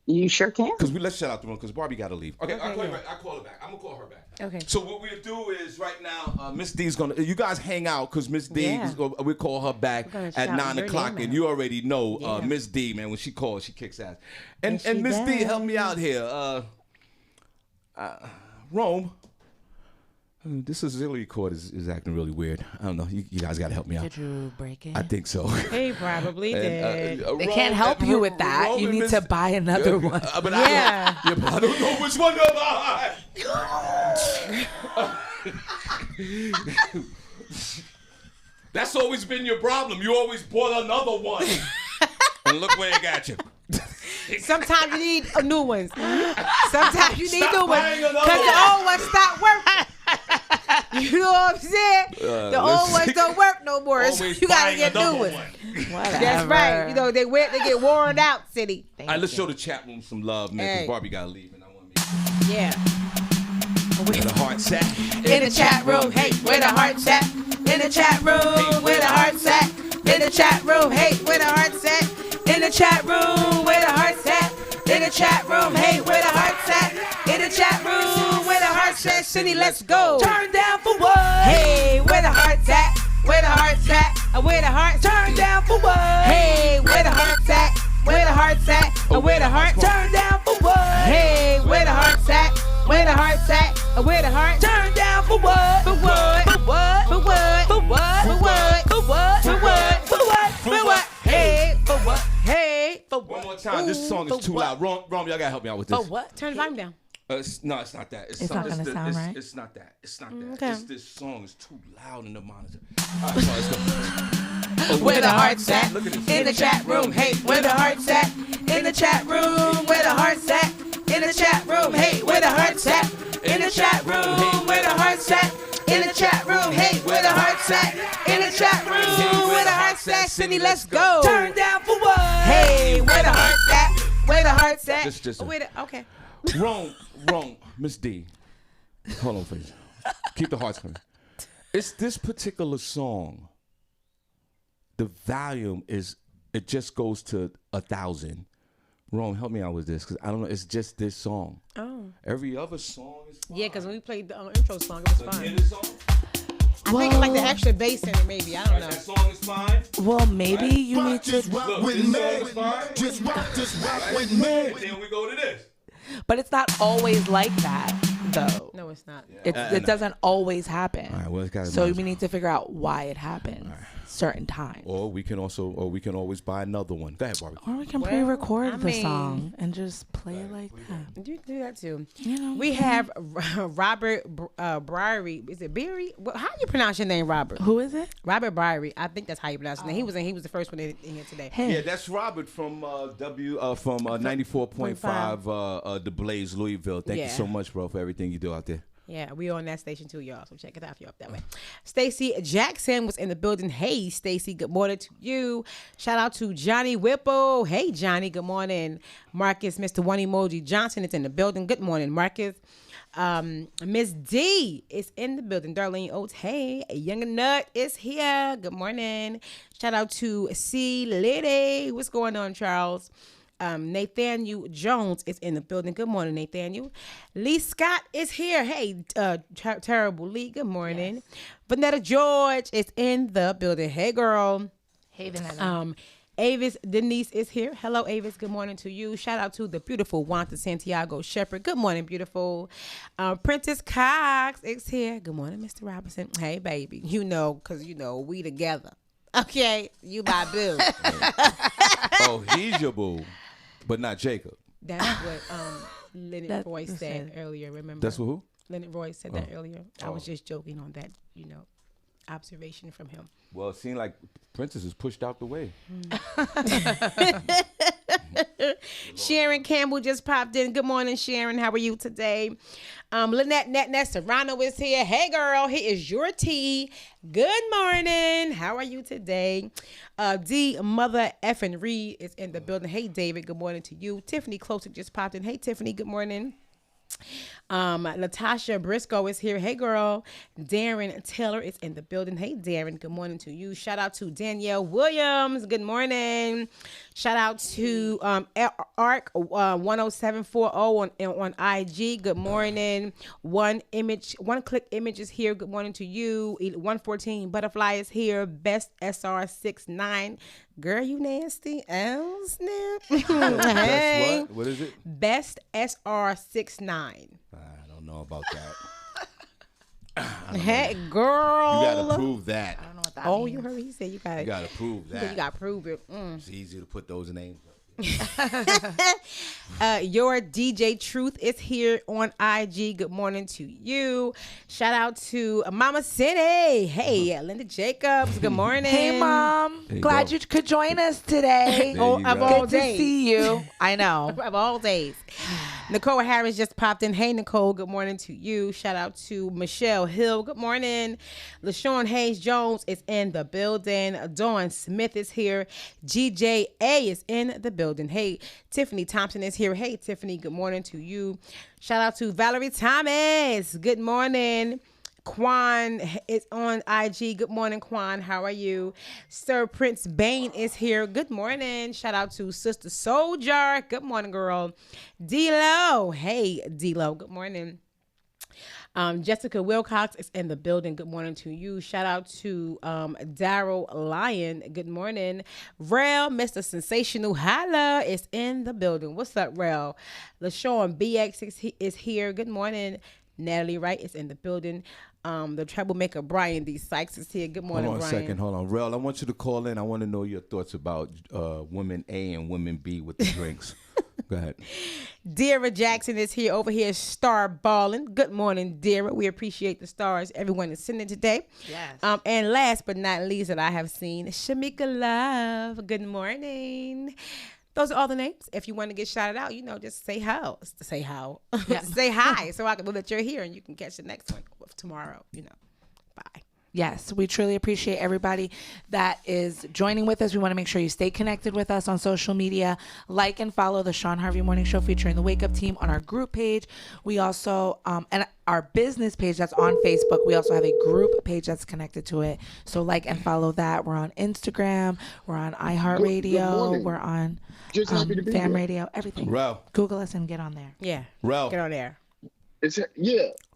You sure can. Because let's shut out the room because Barbi got to leave. Okay, I'll call you back. I'll call her back. I'm gonna call her back. Okay. So what we'll do is right now, Miss D's gonna. You guys hang out because Miss D. We call her back at 9 o'clock, and you already know Miss D. Man, when she calls, she kicks ass. And Miss D, help me out here. Rome. This auxiliary cord is acting really weird. I don't know. You guys got to help me out. Did you break it? I think so. He probably did. They can't help you with that. You need to buy another one. But I don't know which one to buy. That's always been your problem. You always bought another one. And look where it got you. Sometimes you need new ones. Sometimes you need new ones. Because the old ones stop working. You know what I'm saying? The old ones don't work no more. So you gotta get new ones. That's right. You know they get worn out, City. All right, let's show the chat room some love, man. Because Barbi gotta leave, and I want to meet. Yeah. Where the heart's at? In the chat room, hey, where the heart's at? In the chat room, where the heart's at? In the chat room, hey, where the heart's at? In the chat room, where the heart's at? In the chat room, hey, where the heart's at? In the chat room, where the heart's at? City, let's go. Turn down for what? Hey, where the heart's at? Where the heart's at? Where the hearts Turn down for what? Hey, where the hearts at? Where the hearts at? Where the hearts Turn down for what? Hey, where the hearts at? Where the hearts at? Where the hearts Turn down for what? For what? For what? For what? For what? For what? For what? For what? For what? For what? Hey, for what? Hey, for One what? more time. This song is too loud. Rome, y'all gotta help me out with this. For what? Turn the volume down. No, it's not that. It's not gonna sound right. It's not that. It's not that. Okay. This song is too loud in the monitor. All right, so let's go. Where the hearts at? Look at this. In the chat room. Hey, where the hearts at? In the chat room. Where the hearts at? In the chat room. Hey, where the hearts at? In the chat room. Where the hearts at? In the chat room. Hey, where the hearts at? In the chat room. Where the hearts at? Senny, let's go. Turn down for what? Hey, where the hearts at? Where the hearts at? Just Where the, okay. Wrong, Miss D. Hold on, please. Keep the hearts coming. It's this particular song. The volume it just goes to 1,000. Rome, help me out with this, because I don't know. It's just this song. Oh. Every other song is fine. Yeah, because when we played the intro song, it was But fine. yeah, this song, I think like the extra bass in it, maybe. I don't know. that song is fine. Well, maybe you need to, Look, this song is fine. Just rock with And me. then we go to this. but it's not always like that, though. No, it's not. It doesn't always happen. All right, well, it's gotta So be- we need to figure out why it happens certain times. Or we can always buy another one. Go ahead, Barbie. Or we can Well, pre-record I the mean- song and just play it like that. You do that too. You know, We have Robert Briery. Is it Beery? How do you pronounce your name, Robert? Who is it? Robert Briery. I think that's how you pronounce his name. He was the first one in here today. Hey. Yeah, that's Robert from 94.5 The Blaze, Louisville. Thank you Yeah. so much, bro, for everything you do out there. Yeah, we on that station too, y'all. So check it out if you're up that way. Stacy Jackson was in the building. Hey, Stacy, good morning to you. Shout out to Johnny Whipple. Hey, Johnny, good morning. Marcus, Mr. One Emoji Johnson is in the building. Good morning, Marcus. Miss D is in the building. Darlene Oates. Hey, Young Nut is here. Good morning. Shout out to C Lady. What's going on, Charles? Nathaniel Jones is in the building. Good morning, Nathaniel. Lee Scott is here. Hey, Terrible Lee. Good morning. Yes. Vanetta George is in the building. Hey, girl. Hey, Vanessa. Avis Denise is here. Hello, Avis. Good morning to you. Shout out to the beautiful Wanta Santiago Shepherd. Good morning, beautiful. Princess Cox is here. Good morning, Mr. Robinson. Hey, baby. You know, because, we together. Okay? You my boo. Oh, he's your boo, but not Jacob. That's what Leonard Roy said earlier, remember? That's what who? Leonard Roy said that earlier. I was just joking on that, observation from him. Well, it seemed like Princess is pushed out the way. Sharon Campbell just popped in. Good morning, Sharon. How are you today? Lynette Serrano is here. Hey, girl. Here is your tea. Good morning. How are you today? D Mother Effin Reed is in the building. Hey, David. Good morning to you. Tiffany Closick just popped in. Hey, Tiffany. Good morning. Natasha Briscoe is here. Hey, girl. Darren Taylor is in the building. Hey, Darren. Good morning to you. Shout out to Danielle Williams. Good morning. Shout out to Arc 10740 on IG. Good morning. One click image is here. Good morning to you. 114 Butterfly is here. Best SR69. Girl, you nasty. Oh, snap. Hey. What is it? Best SR69. I don't know about that. Hey, girl. You gotta prove that. I don't know what that Oh, means. you heard he said you got You gotta prove that. You got to prove it. It's easy to put those names up. Your DJ Truth is here on IG. Good morning to you. Shout out to Mama Senny. Hey, Linda Jacobs. Good morning. Hey, Mom. There you Glad go. you could join us today. There you of go. all Good to days. see you. I know. Of all days. Nicole Harris just popped in. Hey, Nicole. Good morning to you. Shout out to Michelle Hill. Good morning. LaShawn Hayes Jones is in the building. Dawn Smith is here. GJA is in the building. Hey, Tiffany Thompson is here. Hey, Tiffany. Good morning to you. Shout out to Valerie Thomas. Good morning. Quan is on IG. Good morning, Quan. How are you? Sir Prince Bain is here. Good morning. Shout out to Sister Soldier. Good morning, girl. D-Lo. Hey, D-Lo. Good morning. Jessica Wilcox is in the building. Good morning to you. Shout out to Daryl Lyon. Good morning. Rel, Mr. Sensational Holla is in the building. What's up, Rel? LaShawn BX is here. Good morning. Natalie Wright is in the building. The troublemaker Brian D. Sykes is here. Good morning, Hold on Brian. a second. Hold on. Rel, I want you to call in. I want to know your thoughts about women A and women B with the drinks. Go ahead. Dira Jackson is here over here, star balling. Good morning, Dira. We appreciate the stars everyone is sending today. Yes. And last but not least that I have seen, Shamika Love. Good morning. Those are all the names. If you want to get shouted out, just say how. Say how. Yeah. Say hi so I can know that you're here and you can catch the next one tomorrow. Bye. Yes, we truly appreciate everybody that is joining with us. We want to make sure you stay connected with us on social media. Like and follow the Shawn Harvey Morning Show featuring the Wake Up Team on our group page. We also, and our business page that's on Facebook, we also have a group page that's connected to it. So like and follow that. We're on Instagram. We're on iHeartRadio. We're on Fam Radio, everything. Rel. Google us and get on there. Yeah. Rel. Get on there.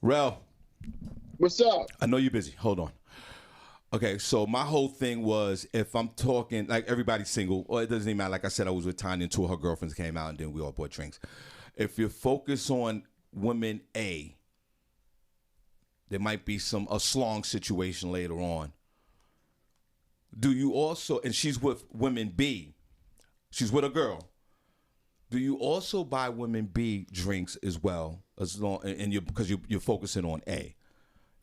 Rel. What's up? I know you're busy. Hold on. Okay, so my whole thing was if I'm talking, like everybody's single, or it doesn't even matter. Like I said, I was with Tanya and two of her girlfriends came out and then we all bought drinks. If you focus on women A, there might be a slong situation later on. Do you also, and she's with women B, she's with a girl. Do you also buy women B drinks as well, because you're focusing on A,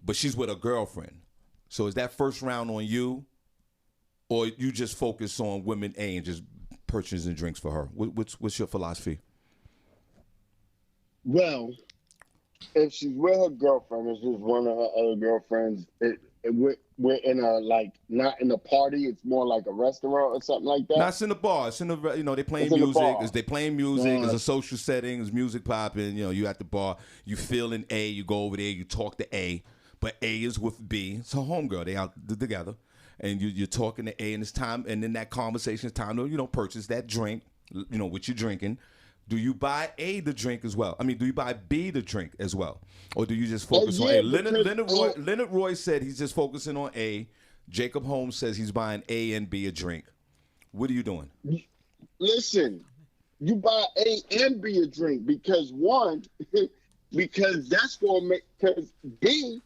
but she's with a girlfriend? So is that first round on you, or you just focus on women A and just purchasing drinks for her? What's your philosophy? Well, if she's with her girlfriend, or she's one of her other girlfriends, we're in a not in a party. It's more like a restaurant or something like that. No, it's in the bar. It's in the they playing music. They playing music. It's a social setting. It's music popping. You at the bar. You feeling A. You go over there. You talk to A. But A is with B. It's her homegirl. They out together. And you're talking to A, and it's time, and in that conversation, it's time to, purchase that drink, what you're drinking. Do you buy A the drink as well? I mean, do you buy B the drink as well? Or do you just focus on A? Leonard Roy said he's just focusing on A. Jacob Holmes says he's buying A and B a drink. What are you doing? Listen, you buy A and B a drink because because that's going to make, because B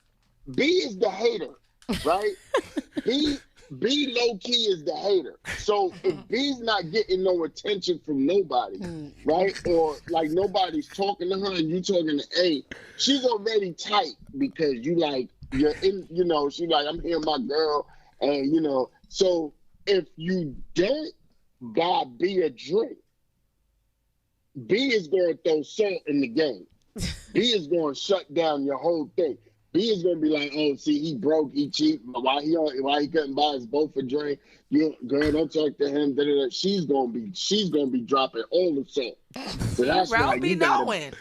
is the hater, right? B low key is the hater. So if B's not getting no attention from nobody, right? Or like nobody's talking to her and you talking to A, she's already tight because you're in, she's like, I'm here, my girl. And, so if you don't buy B a drink, B is going to throw salt in the game. B is going to shut down your whole thing. B is gonna be like, oh, see, he broke, he cheap. Why he couldn't buy us both a drink? Girl, don't talk to him. Da-da-da. She's gonna be dropping all the salt. So that's Rel be knowing.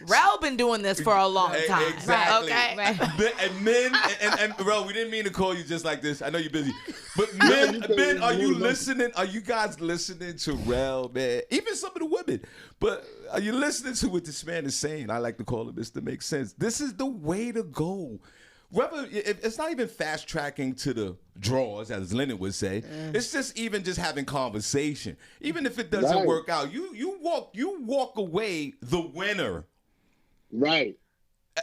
Rel been doing this for a long time. Exactly. Okay. And men, and Rel, we didn't mean to call you just like this. I know you're busy. But men, are you listening? Are you guys listening to Rel, man? Even some of the women. But are you listening to what this man is saying? I like to call it this to make sense. This is the way to go. It's not even fast tracking to the drawers, as Leonard would say. It's just having conversation. Even if it doesn't work out, you walk away the winner. Right.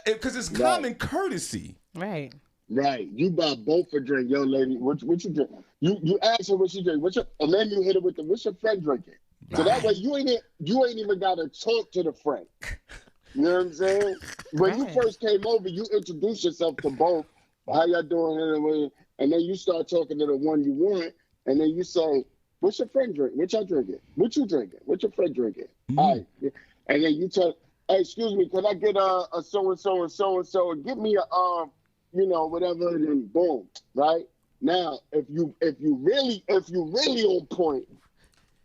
Because it's common courtesy. Right. Right. You buy both a drink, young lady. What you drink? You ask her what she drink. And then you hit her with what's your friend drinking? So that way you ain't even gotta talk to the friend. You know what I'm saying? When you first came over, you introduce yourself to both. How y'all doing? And then you start talking to the one you want, and then you say, what's your friend drinking? What y'all drinking? What you drinking? What your friend drinking? All right. And then you tell, hey, excuse me, can I get a so-and-so and so-and-so and give me a, whatever, and then boom, right? Now, if you really on point,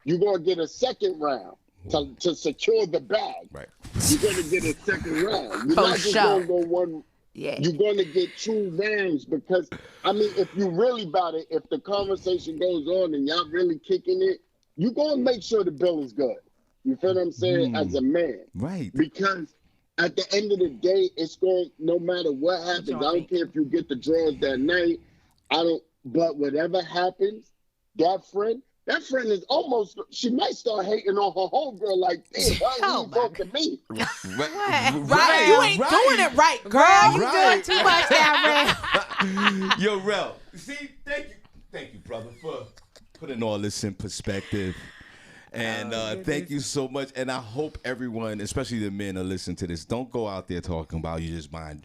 you're going to get a second round to secure the bag. Right. You're going to get a second round. You're not just going to go one. Yeah. You're going to get 2 rounds because, if you really about it, if the conversation goes on and y'all really kicking it, you're going to make sure the bill is good. You feel what I'm saying? As a man. Right. Because at the end of the day, it's going, no matter what happens, I don't care if you get the draws that night. But whatever happens, that friend is almost, she might start hating on her homegirl like, damn, why you talk to me? Right. You ain't doing it right, girl. You doing too much now, Ray. Yo, Rel. See, thank you, brother, for putting all this in perspective. And thank you so much. And I hope everyone, especially the men, are listening to this. Don't go out there talking about you just buying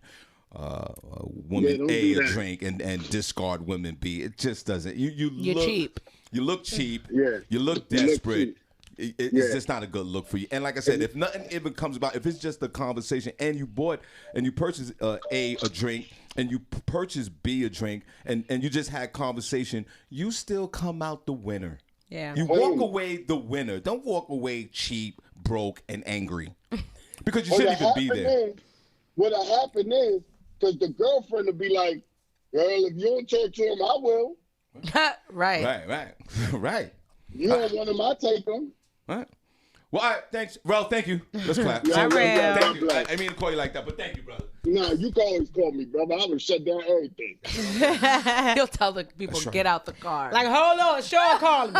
woman A a drink and discard women B. It just doesn't. You're cheap. You look cheap. Yeah. You look desperate. It's just not a good look for you. And like I said, if nothing even comes about, if it's just a conversation and you purchase A a drink and you purchase B a drink and you just had conversation, you still come out the winner. Yeah. You walk away the winner. Don't walk away cheap, broke, and angry. Because you shouldn't even be there. What'll happen is, because the girlfriend will be like, girl, if you don't talk to him, I will. Right. You don't want him, I take him. Right. Well, all right, thanks. Rel, thank you. Let's clap. Yeah, thank you. I didn't mean to call you like that, but thank you, brother. No, you can always call me, brother. I would shut down everything. He'll tell the people, get out the car. Like, hold on, Shawn calling me.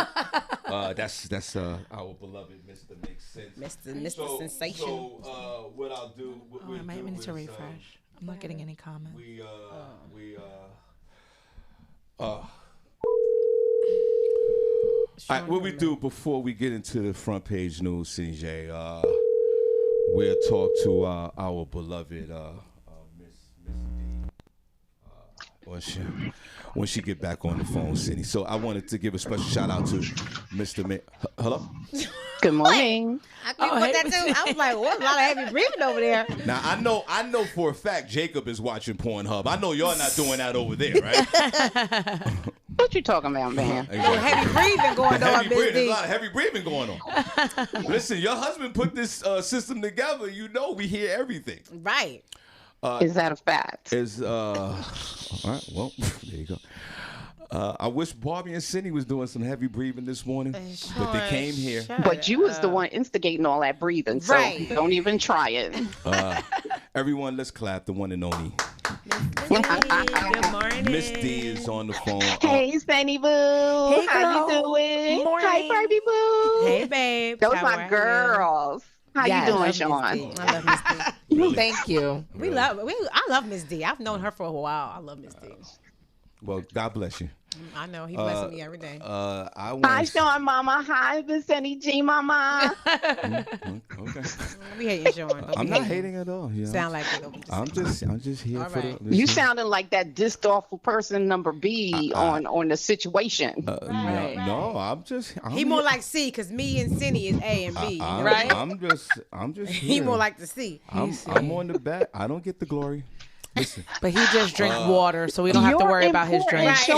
That's our beloved Mr. Makes Sense. Mr. Sensation. So, what I'll do... I might need to refresh. I'm not getting any comments. All right, what we do before we get into the front page news, CJ, we'll talk to our beloved Miss D when she get back on the phone, Senny. So I wanted to give a special shout out to Mr. Hello? Good morning. I couldn't put that too. I was like, what? A lot of heavy breathing over there. Now, I know for a fact Jacob is watching Pornhub. I know y'all not doing that over there, right? What you talking about, man? Exactly. Heavy breathing going on, Miss D. There's a lot of heavy breathing going on. Listen, your husband put this system together. You know we hear everything. Right. Is that a fact? All right, well, there you go. I wish Barbi and Senny was doing some heavy breathing this morning, but they came here. But you was the one instigating all that breathing, so don't even try it. Everyone, let's clap the one and only. Good morning. Miss D is on the phone. Hey, Senny Boo. Hey, How you doing? Morning. Hi, Barbi Boo. Hey, babe. Those my girls. How you doing, Shawn? I love Miss D. Thank you. I love Miss D. I've known her for a while. I love Miss D. Well, God bless you. I know. He blesses me every day. Hi, Shawn Mama. Hi, Miss Senny G Mama. Okay. We hating Shawn. I'm not hating at all. You know? Sound like it. I'm just here all for right. the. You sounding like that dissed awful person number B on the situation. No, I'm he more like C because me and Senny is A and B. Right? I'm just. He here. more like the C. I'm on the back. I don't get the glory. Listen. But he just drinks water, so we don't have to worry about his drink. Right.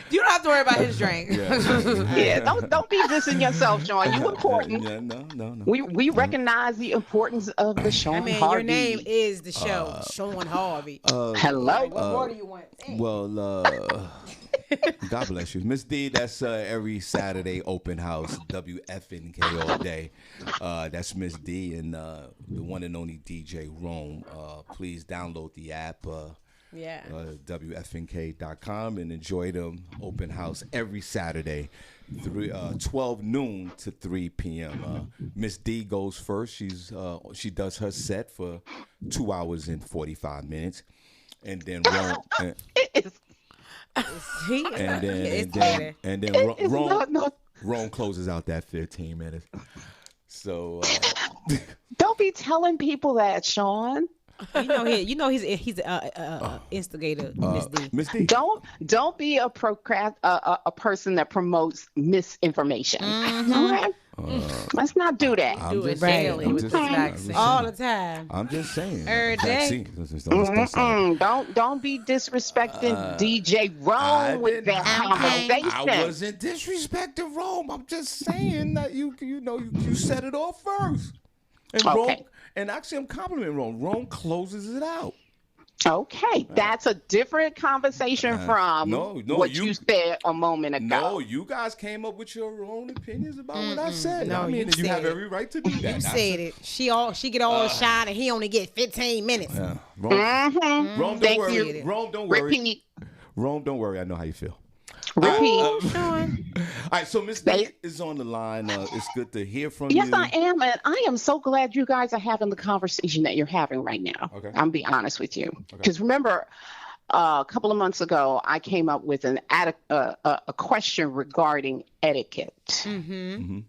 You don't have to worry about his drink. Yeah, don't be dissing yourself, Shawn. You important. Yeah, no. We recognize the importance of the Shawn Harvey. Your name is the show, Shawn Harvey. Hello. What more do you want? Well, God bless you. Miss D, that's every Saturday open house, WFNK all day. That's Miss D and the one and only DJ Rome. Please download the app, WFNK.com, and enjoy them open house every Saturday, 12 noon to 3 p.m. Miss D goes first. She does her set for 2 hours and 45 minutes. And then Rome... Rome closes out that 15 minutes. So don't be telling people that, Shawn. You know he's instigator, Miss D. Miss D. Don't be a person that promotes misinformation. Okay? Let's not do that. Do it daily with the vaccine. All the time. I'm just saying. Every day. Don't be disrespecting DJ Rome with that conversation. I wasn't disrespecting Rome. I'm just saying that you set it off first. And okay. Rome, and actually I'm complimenting Rome. Rome closes it out. Okay, that's a different conversation from no, what you said a moment ago. No, you guys came up with your own opinions about what I said. No, I mean, you you have said it. every right to do that. You said it. She get all shine and he only get 15 minutes. Yeah. Rome, don't Thank worry. you. Rome, don't worry. Repeat. Rome, don't worry. I know how you feel. Repeat. All right, so Miss D is on the line. It's good to hear from you. Yes, I am, and I am so glad you guys are having the conversation that you're having right now. Okay. I'm be honest with you, because remember, a couple of months ago, I came up with a question regarding etiquette. Mm-hmm.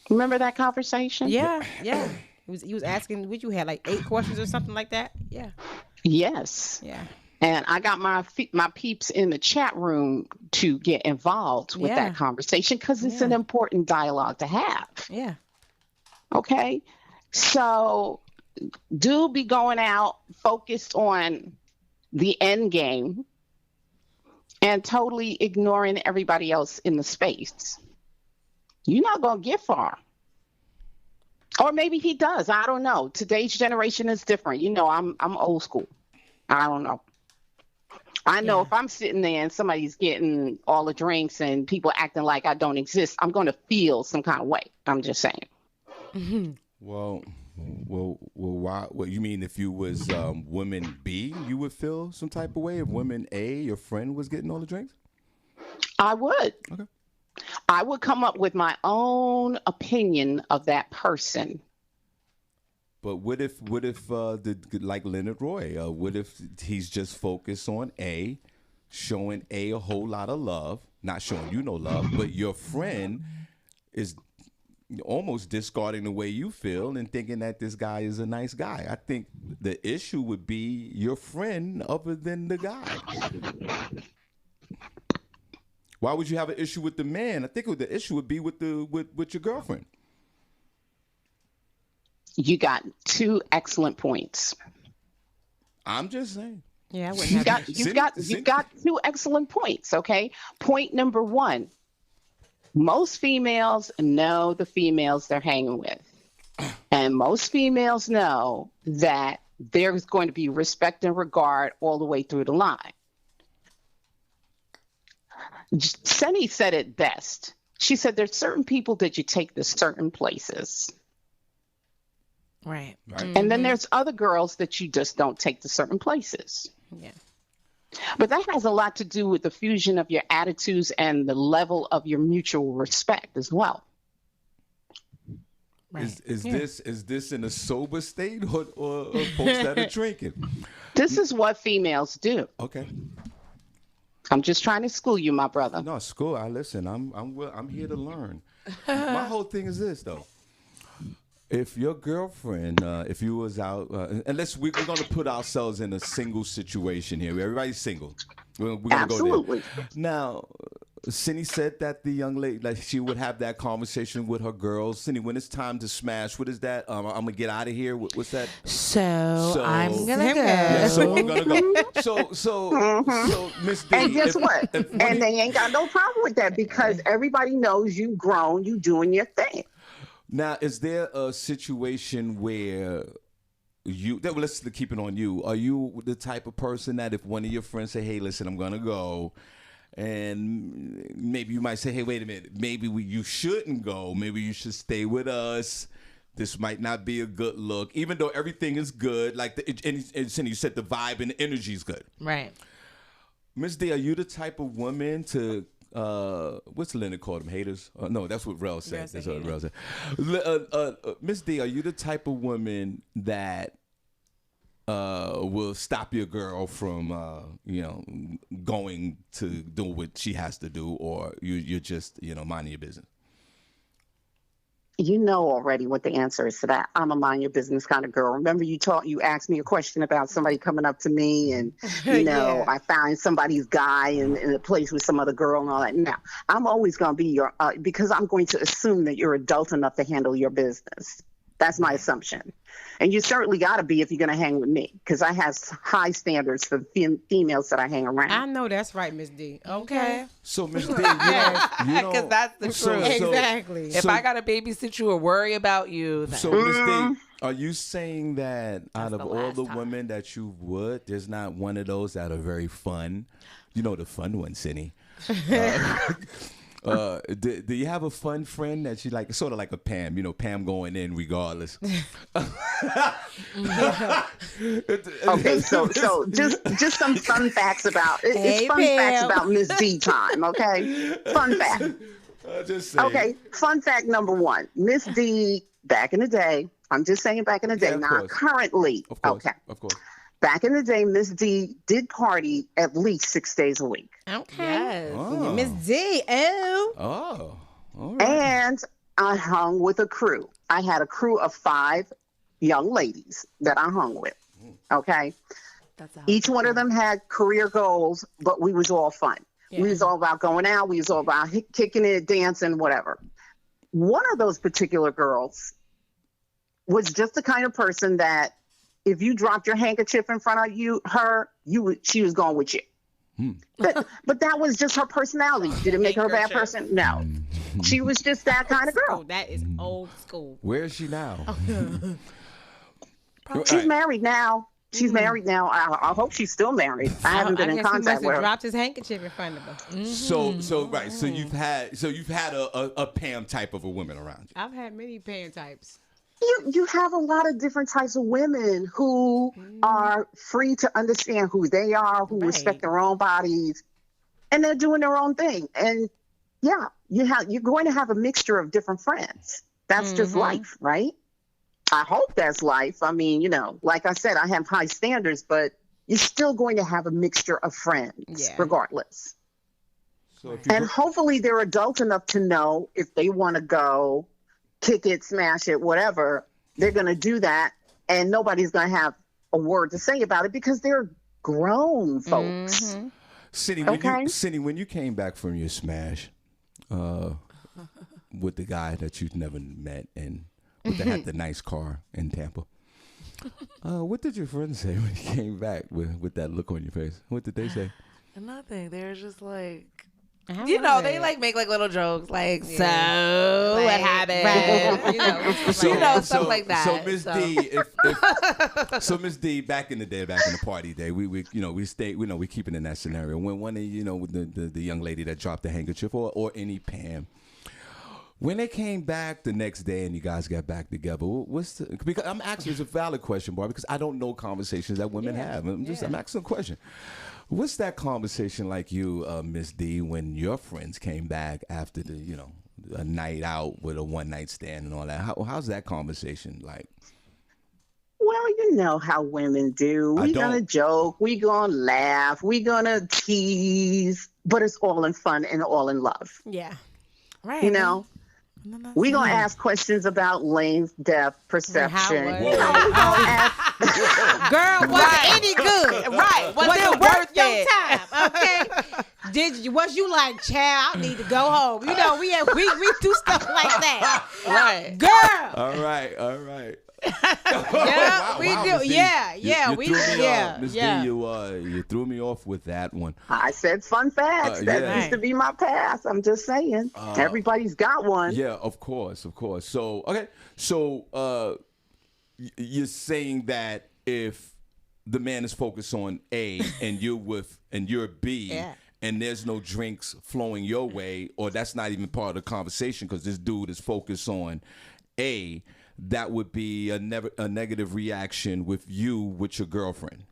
Remember that conversation? Yeah. He was asking, what you had, like 8 questions or something like that? Yeah. Yes. Yeah. And I got my peeps in the chat room to get involved with that conversation because it's an important dialogue to have. Yeah. Okay. So do be going out focused on the end game and totally ignoring everybody else in the space. You're not going to get far. Or maybe he does. I don't know. Today's generation is different. You know, I'm old school. I don't know. I know if I'm sitting there and somebody's getting all the drinks and people acting like I don't exist, I'm going to feel some kind of way. I'm just saying. Mm-hmm. Well, why? Well, you mean if you was woman B, you would feel some type of way if woman A, your friend, was getting all the drinks? I would. Okay. I would come up with my own opinion of that person. But what if like Leonard Roy? What if he's just focused on A, showing A a whole lot of love, not showing you no love, but your friend is almost discarding the way you feel and thinking that this guy is a nice guy. I think the issue would be your friend other than the guy. Why would you have an issue with the man? I think the issue would be with your girlfriend. You got 2 excellent points. I'm just saying. Yeah, I wouldn't You've have got 2 excellent points. Okay. Point number 1. Most females know the females they're hanging with. And most females know that there's going to be respect and regard all the way through the line. Senny said it best. She said there's certain people that you take to certain places. Right. And then there's other girls that you just don't take to certain places. Yeah. But that has a lot to do with the fusion of your attitudes and the level of your mutual respect as well. Right. Is this in a sober state or folks that are drinking? This is what females do. Okay. I'm just trying to school you, my brother. No, school. I listen. I'm here to learn. My whole thing is this though. If your girlfriend, if you was out, and we're going to put ourselves in a single situation here. Everybody's single. We're going to Absolutely. go there. Now, Senny said that the young lady, like she would have that conversation with her girls. Senny, when it's time to smash, what is that? I'm going to get out of here. What's that? So I'm going to go. Yeah, so I'm going to go. So Miss D. And guess what? And they ain't got no problem with that because everybody knows you grown, you doing your thing. Now, is there a situation where let's keep it on you. Are you the type of person that if one of your friends say, hey, listen, I'm going to go, and maybe you might say, hey, wait a minute, maybe you shouldn't go. Maybe you should stay with us. This might not be a good look, even though everything is good. Like, and you said the vibe and the energy is good. Right. Miss D, are you the type of woman to... what's Leonard called them? Haters? No, that's what Rel said. That's what Rel said. Miss D, are you the type of woman that will stop your girl from, going to do what she has to do, or you're just, minding your business? You know already what the answer is to that. I'm a mind your business kind of girl. Remember you asked me a question about somebody coming up to me and, I found somebody's guy in a place with some other girl and all that. Now, I'm always going to be because I'm going to assume that you're adult enough to handle your business. That's my assumption. And you certainly got to be if you're going to hang with me because I have high standards for females that I hang around. I know that's right, Miss D. Okay. So, Miss D, because that's the truth. Exactly. If I got to babysit you or worry about you, then. So, Miss D, Are you saying that out of the all last the time. women that you would, there's not one of those that are very fun? You know the fun one, Senny. Do you have a fun friend that you like, sort of like a Pam? You know, Pam going in regardless. Okay, so just some fun facts about Hey, it's fun facts Pam. about Miss D time. Okay, fun fact. Just saying. Okay, fun fact number one: Miss D back in the day. I'm just saying back in the day, Yeah, of not course. currently. Of course. Okay, Of course. back in the day, Miss D did party at least 6 days a week, Okay. Yes. Oh. Miss D. Oh. Oh. All right. and I hung with a crew. I had a crew of 5 young ladies that I hung with. Okay. That's how Each one of them had career goals, but we was all fun. Yeah. We was all about going out. We was all about kicking it, dancing, whatever. One of those particular girls was just the kind of person that if you dropped your handkerchief in front of she was going with you. But that was just her personality. Did it make her a bad person? No. She was just that kind of Oh, girl. that is old school. Where is she now? She's married now. She's married now. I hope she's still married. I haven't been I in guess he contact must with have her. dropped his handkerchief in front of her. So right. So you've had a Pam type of a woman around you. I've had many pan types. You have a lot of different types of women who are free to understand who they are, who Right. respect their own bodies, and they're doing their own thing. And yeah, you're going to have a mixture of different friends. That's just life, right? I hope that's life. I mean, like I said, I have high standards, but you're still going to have a mixture of friends, Yeah. regardless. So if you And hopefully they're adult enough to know if they want to go kick it, smash it, whatever, they're going to do that. And nobody's going to have a word to say about it because they're grown folks. Cindy, when you came back from your smash with the guy that you'd never met and had the nice car in Tampa, what did your friends say when you came back with that look on your face? What did they say? Nothing. They're just like, How you was know, it? they like make like little jokes, like, so Like, what happened? right. You know, stuff like that. So Miss D, so Miss D, back in the day, back in the party day, we stay, we keeping in that scenario when one of the young lady that dropped the handkerchief or any Pam. When they came back the next day and you guys got back together, because I'm asking, it's a valid question, Barbi, because I don't know conversations that women have. I'm asking a question. What's that conversation like Miss D, when your friends came back after a night out with a one night stand and all that? How's that conversation like? Well, you know how women do. I We're don't. going to joke. We're going to laugh. We're going to tease. But it's all in fun and all in love. Yeah. Right. You know? We're going to ask questions about length, depth, perception. Girl, was it any good? Right. Was it worth worth your it? time? Okay. Was you like, child, I need to go home? You know, we do stuff like that. Right. Girl. All right. Yeah, we do. Miss D, Yeah, you threw me, Miss yeah. D, you threw me off with that one. I said fun facts. That yeah. used to be my past. I'm just saying. Everybody's got one. Yeah, of course. So okay, so you're saying that if the man is focused on A and you're B. Yeah. And there's no drinks flowing your way, or that's not even part of the conversation because this dude is focused on A, that would be a negative reaction with your girlfriend.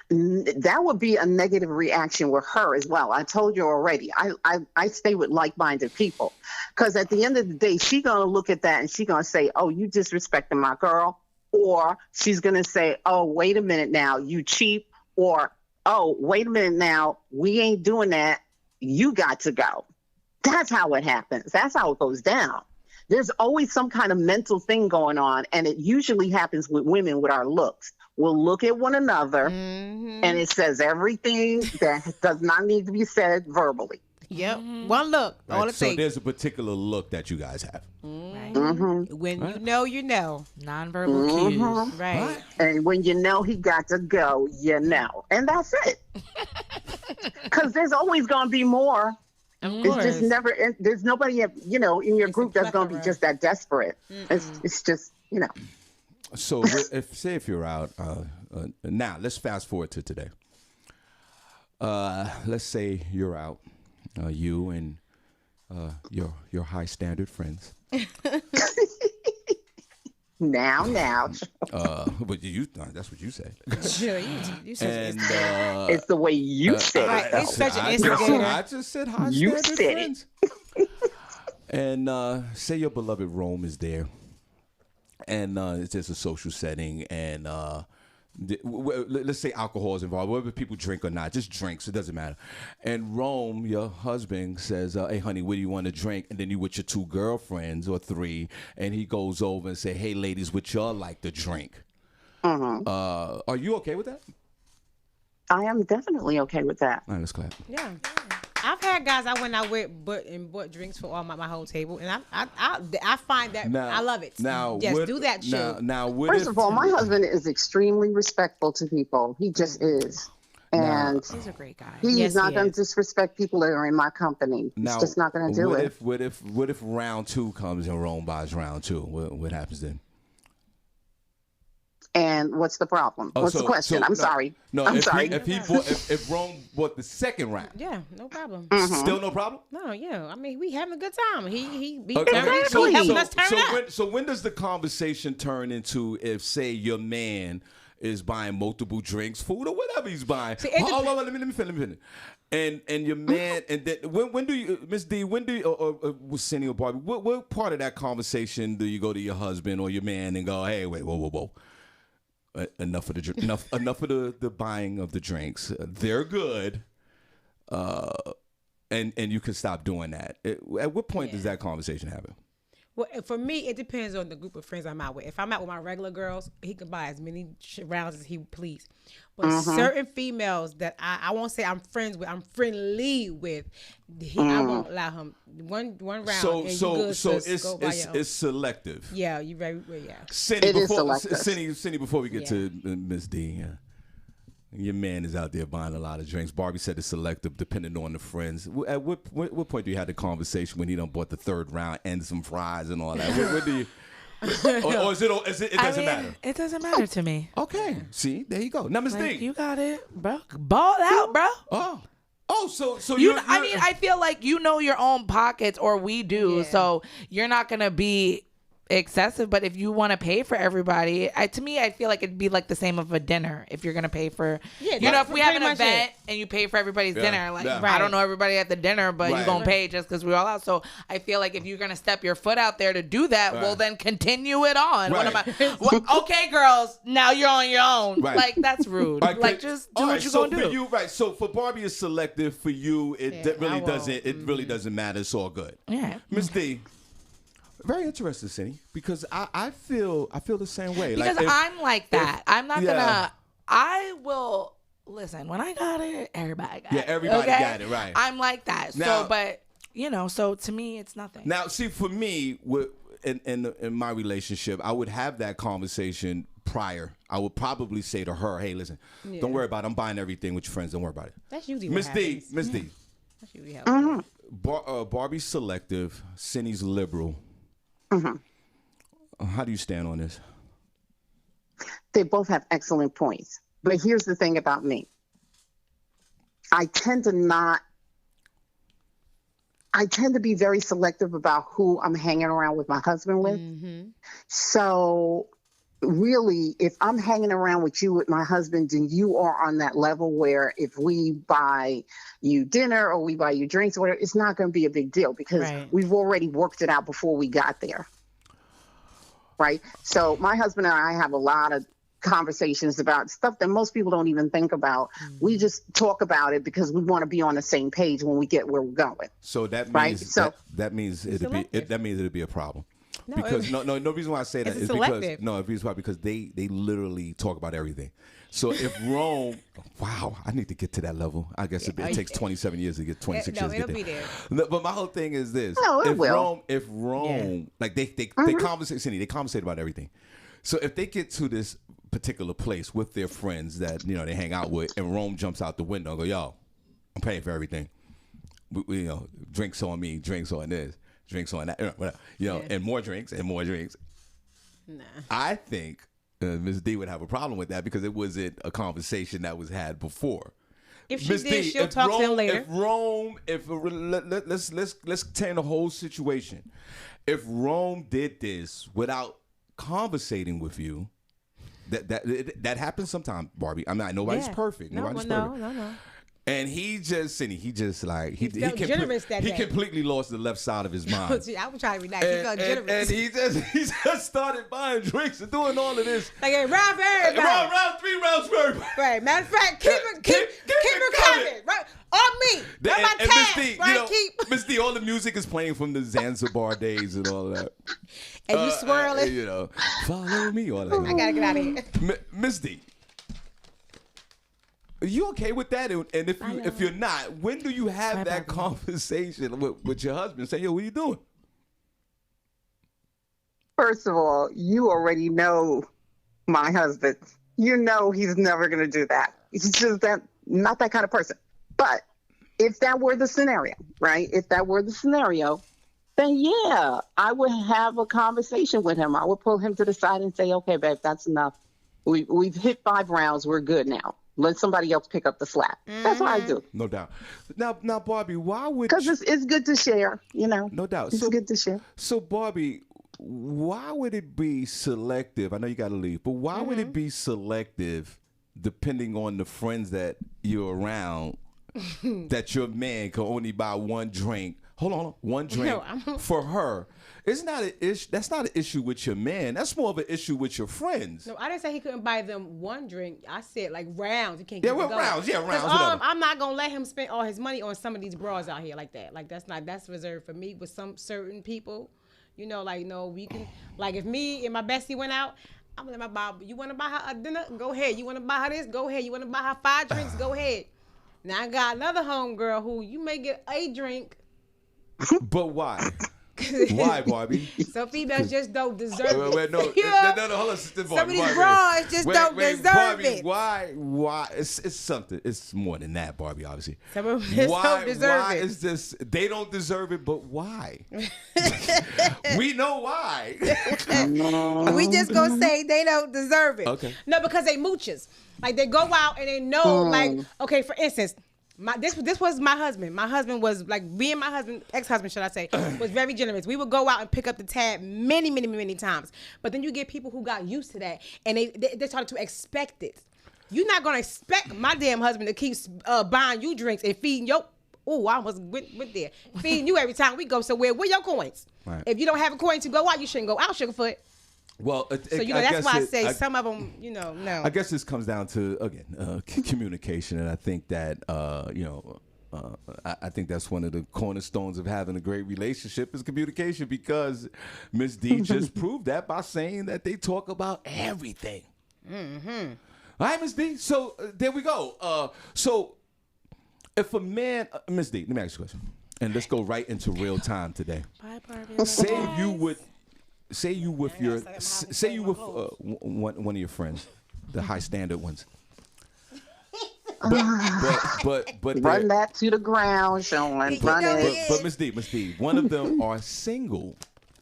That would be a negative reaction with her as well. I told you already. I stay with like-minded people because at the end of the day, she's going to look at that and she's going to say, oh, you disrespecting my girl. Or she's going to say, oh, wait a minute now, you cheap. Or, oh, wait a minute now, we ain't doing that. You got to go. That's how it happens. That's how it goes down. There's always some kind of mental thing going on, and it usually happens with women with our looks. We'll look at one another, and it says everything that does not need to be said verbally. Yep. One look. Right? All it So takes. there's a particular look that you guys have. When you know, you know. Nonverbal cues. Right. And when you know he got to go, you know. And that's it. Because there's always going to be more. It's just never, there's nobody, in your group that's going to be just that desperate. It's just, So if you're out now, let's fast forward to today. Let's say you're out, you and your high standard friends. Now. But that's what you said. Sure, you said And It's the way you said Right, it. though. it's such an I instigator. just said high You standard said it. friends. And say your beloved Rome is there, and it's just a social setting, and let's say alcohol is involved, whether people drink or not, just drinks, it doesn't matter. And Rome, your husband, says, hey, honey, what do you want to drink? And then you with your 2 girlfriends or 3, and he goes over and say, hey, ladies, what y'all like to drink? Are you okay with that? I am definitely okay with that. All right, let's clap. Yeah. I've had guys I went out with bought drinks for all my whole table, and I find that I love it. Now, yes, do that shit. Now, First of all, my husband is extremely respectful to people. He just is. And He's a great guy. he's Yes, not he going is. to disrespect people that are in my company. He's just not going to do it. What if round 2 comes and Rome buys round 2? What happens then? And what's the problem? What's the question? I'm sorry. No, I'm if sorry. If Rome bought the second round, Yeah, no problem. still no problem. No, yeah. I mean, we having a good time. He Okay, helping us turn up. So when does the conversation turn into if, say, your man is buying multiple drinks, food, or whatever he's buying? Hold on, let me finish. And your man, and then when do you, Miss D, when do you, or Senny or Barbi, what part of that conversation do you go to your husband or your man and go, hey, wait, whoa. Enough of the buying of the drinks. They're good, and you can stop doing that. At what point does that conversation happen? Well, for me, it depends on the group of friends I'm out with. If I'm out with my regular girls, he can buy as many rounds as he please. But certain females that I won't say I'm friends with, I'm friendly with, I won't allow him one round. So and you good, sis, it's go buy your own. it's selective. Yeah, you very well, yeah. Senny, It is selective. Senny, before we get to Miss D, your man is out there buying a lot of drinks. Barbi said it's selective, depending on the friends. At what point do you have the conversation when he done bought the 3rd round and some fries and all that? Where do you? Or is it doesn't matter? It doesn't matter to me. Okay, see, there you go. Now, Miss Like, D. you got it, bro. Ball out, bro. So You, I mean, I feel like you know your own pockets, or we do. Yeah. So you're not gonna be excessive. But if you want to pay for everybody, to me, I feel like it'd be like the same of a dinner. If you're gonna pay for, Yeah, you know, that's if we have an pretty much event and you pay for everybody's Yeah. dinner, like Yeah. I don't know everybody at the dinner, but Right. you're gonna pay just because we're all out. So I feel like if you're gonna step your foot out there to do that, well, Right. then continue it on. What am Right. I? Well, okay, girls, now you're on your own. Right. Like that's rude. All right, Like good. just do All what right, you're so gonna for do. you, right? So for Barbi, it's selective. For you, it Yeah, really I won't. doesn't. It really doesn't matter. It's all good. Yeah. Miss D, very interested, Senny, because I feel the same way. Because like I'm like that. I'm not yeah. gonna. I will listen when I got it. Everybody got it. Yeah, everybody okay? got it, right. I'm like that. Now- so, but you know, so to me, it's nothing. Now, see, for me, in my relationship, I would have that conversation prior. I would probably say to her, "Hey, listen, don't worry about it. I'm buying everything with your friends. Don't worry about it." That's usually what Miss D, happens. Miss D, That's usually how it goes. Barbi's selective. Senny's liberal. How do you stand on this? They both have excellent points. But here's the thing about me. I tend to be very selective about who I'm hanging around with my husband with. So really, if I'm hanging around with you with my husband, then you are on that level where if we buy you dinner or we buy you drinks or whatever, it's not going to be a big deal because Right. we've already worked it out before we got there. Right. So my husband and I have a lot of conversations about stuff that most people don't even think about. We just talk about it because we want to be on the same page when we get where we're going. So that means Right, so- that means it'll be a problem. No, Because it- no reason why I say that It's is selective. the reason why because they literally talk about everything. So if Rome, wow, I need to get to that level. I guess it takes 27 years to get 26 No, years to it'll get be there. there. No, but my whole thing is this: No, it will. If Rome, like they conversate, Senny, they conversate about everything. So if they get to this particular place with their friends that they hang out with, and Rome jumps out the window and go, "Yo, I'm paying for everything. We drinks on me, drinks on this, drinks on that, whatever, and more drinks and more drinks." Nah. I think Miss D would have a problem with that because it wasn't a conversation that was had before. If she Miss did, D, she'll if talk to him later. Let's turn the whole situation. If Rome did this without conversating with you, that happens sometimes, Barbie. I'm not. Nobody's perfect. Nobody's perfect. No. And he just like he felt generous that day. completely lost the left side of his mind. I was trying to relax. He felt generous. And he just started buying drinks and doing all of this. Like, hey, round for everybody. Round 3 rounds for everybody. Right. Matter of fact, keep it coming. Right. On me. On my And tab. Miss D, Right. Miss D, all the music is playing from the Zanzibar days and all that. And you swirling. Follow me. All that. I gotta get out of here. Miss D. Are you okay with that? And if you're not, when do you have that conversation with your husband? Say, yo, what are you doing? First of all, you already know my husband. You know he's never going to do that. He's just not that kind of person. But if that were the scenario, right? If that were the scenario, then yeah, I would have a conversation with him. I would pull him to the side and say, okay, babe, that's enough. We've hit 5 rounds. We're good now. Let somebody else pick up the slack. That's what I do. No doubt. Now, Barbie, why would? Because it's good to share, No doubt. It's good to share. So, Barbie, why would it be selective? I know you got to leave, but why would it be selective depending on the friends that you're around that your man can only buy one drink? Hold on, one drink for her. Isn't that an issue? That's not an issue with your man. That's more of an issue with your friends. No, I didn't say he couldn't buy them one drink. I said like rounds. He can't. Yeah, well, rounds. Yeah, rounds. I'm not gonna let him spend all his money on some of these bras out here like that. Like that's reserved for me with some certain people. You know, like no, we can. Like if me and my bestie went out, I'm gonna let my Bob. You want to buy her a dinner? Go ahead. You want to buy her this? Go ahead. You want to buy her 5 drinks? Go ahead. Now I got another homegirl who you may get a drink. But why? Why, Barbie? Some females just don't deserve it. Wait, no, hold on, sister Barbie. Some of these bras just don't deserve Barbie, it. Why? It's something. It's more than that, Barbie, obviously. Some of them don't deserve why it. Is this? They don't deserve it, but why? We know why. We just gonna say they don't deserve it. Okay. No, because they mooches. Like they go out and they know, like, okay, for instance, this was my husband. My husband was like, me and my husband, ex-husband, should I say, was very generous. We would go out and pick up the tab many times. But then you get people who got used to that and they started to expect it. You're not gonna expect my damn husband to keep buying you drinks and feeding your. Oh, I almost went there. Feeding you every time we go somewhere. Where your coins? Right. If you don't have a coin to go out, you shouldn't go out, Sugarfoot. Well, so that's why I say some of them, no. I guess this comes down to again communication, and I think that I think that's one of the cornerstones of having a great relationship is communication, because Miss D just proved that by saying that they talk about everything. Mm-hmm. All right, Miss D. So there we go. So if a man, Miss D, let me ask you a question, and let's go right into real time today. Bye, Barbie. Say you with one of your friends, the high standard ones. But run that to the ground, Shawn. Run it. But Miss D, one of them are single,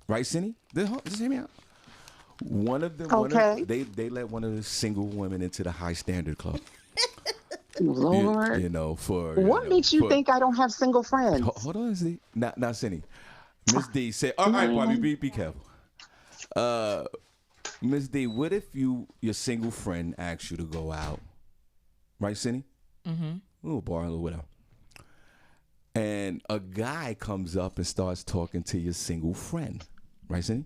right, Senny? Just hear me out. One of them, they let one of the single women into the high standard club. Lord, what makes you think I don't have single friends? Hold on, Z. Now, Senny. Miss D said, "All right, Barbie, be careful." Miss D, what if your single friend asks you to go out, right, Senny? Mm-hmm. A little bar, a little whatever. And a guy comes up and starts talking to your single friend, right, Senny?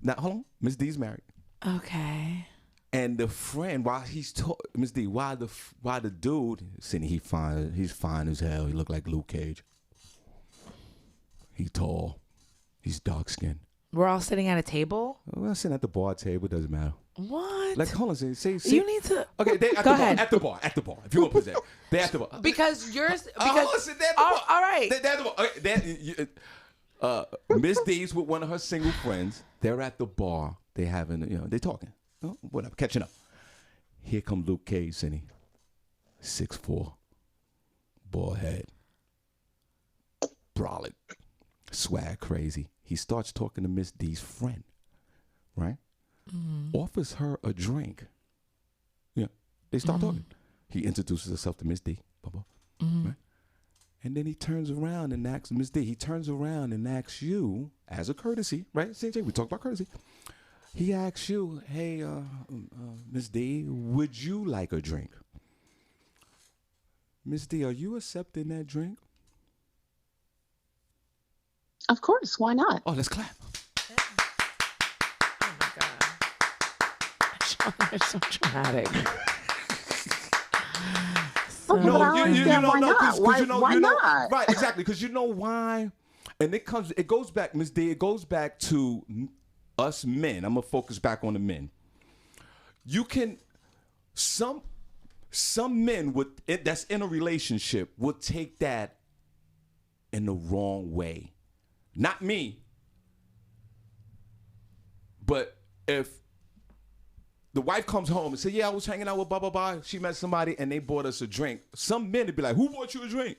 Now, hold on. Miss D's married. Okay. And the friend, while he's Miss D, while the dude, Senny, he's fine as hell. He look like Luke Cage. He's tall. He's dark skinned. We're all sitting at a table? We're sitting at the bar table. It doesn't matter. What? Like, hold on. Say. You need to. Okay, they Go ahead. At the bar. If you want to put that, they at the bar. Because yours. Listen, they at the bar. All right. They at the bar. Okay, Miss D's with one of her single friends. They're at the bar. They having, they talking. Whatever, catching up. Here come Luke Cage, Senny. 6'4", bald head, brolic, swag crazy. He starts talking to Miss D's friend. right? Offers her a drink. Yeah, they start talking. He introduces himself to Miss D. Right? And then he turns around and asks Miss D. He turns around and asks you, as a courtesy, right? CJ, we talked about courtesy. He asks you, hey, Miss D, would you like a drink? Miss D, are you accepting that drink? Of course, why not? Oh, let's clap. Oh my God. Sean, you're so dramatic. So, But I don't understand why not? Why not? Right, exactly, because you know why, and it goes back, Miss D. It goes back to us men. I'm gonna focus back on the men. You can some men that's in a relationship will take that in the wrong way. Not me, but if the wife comes home and say, yeah, I was hanging out with blah, blah, blah. She met somebody and they bought us a drink. Some men would be like, who bought you a drink?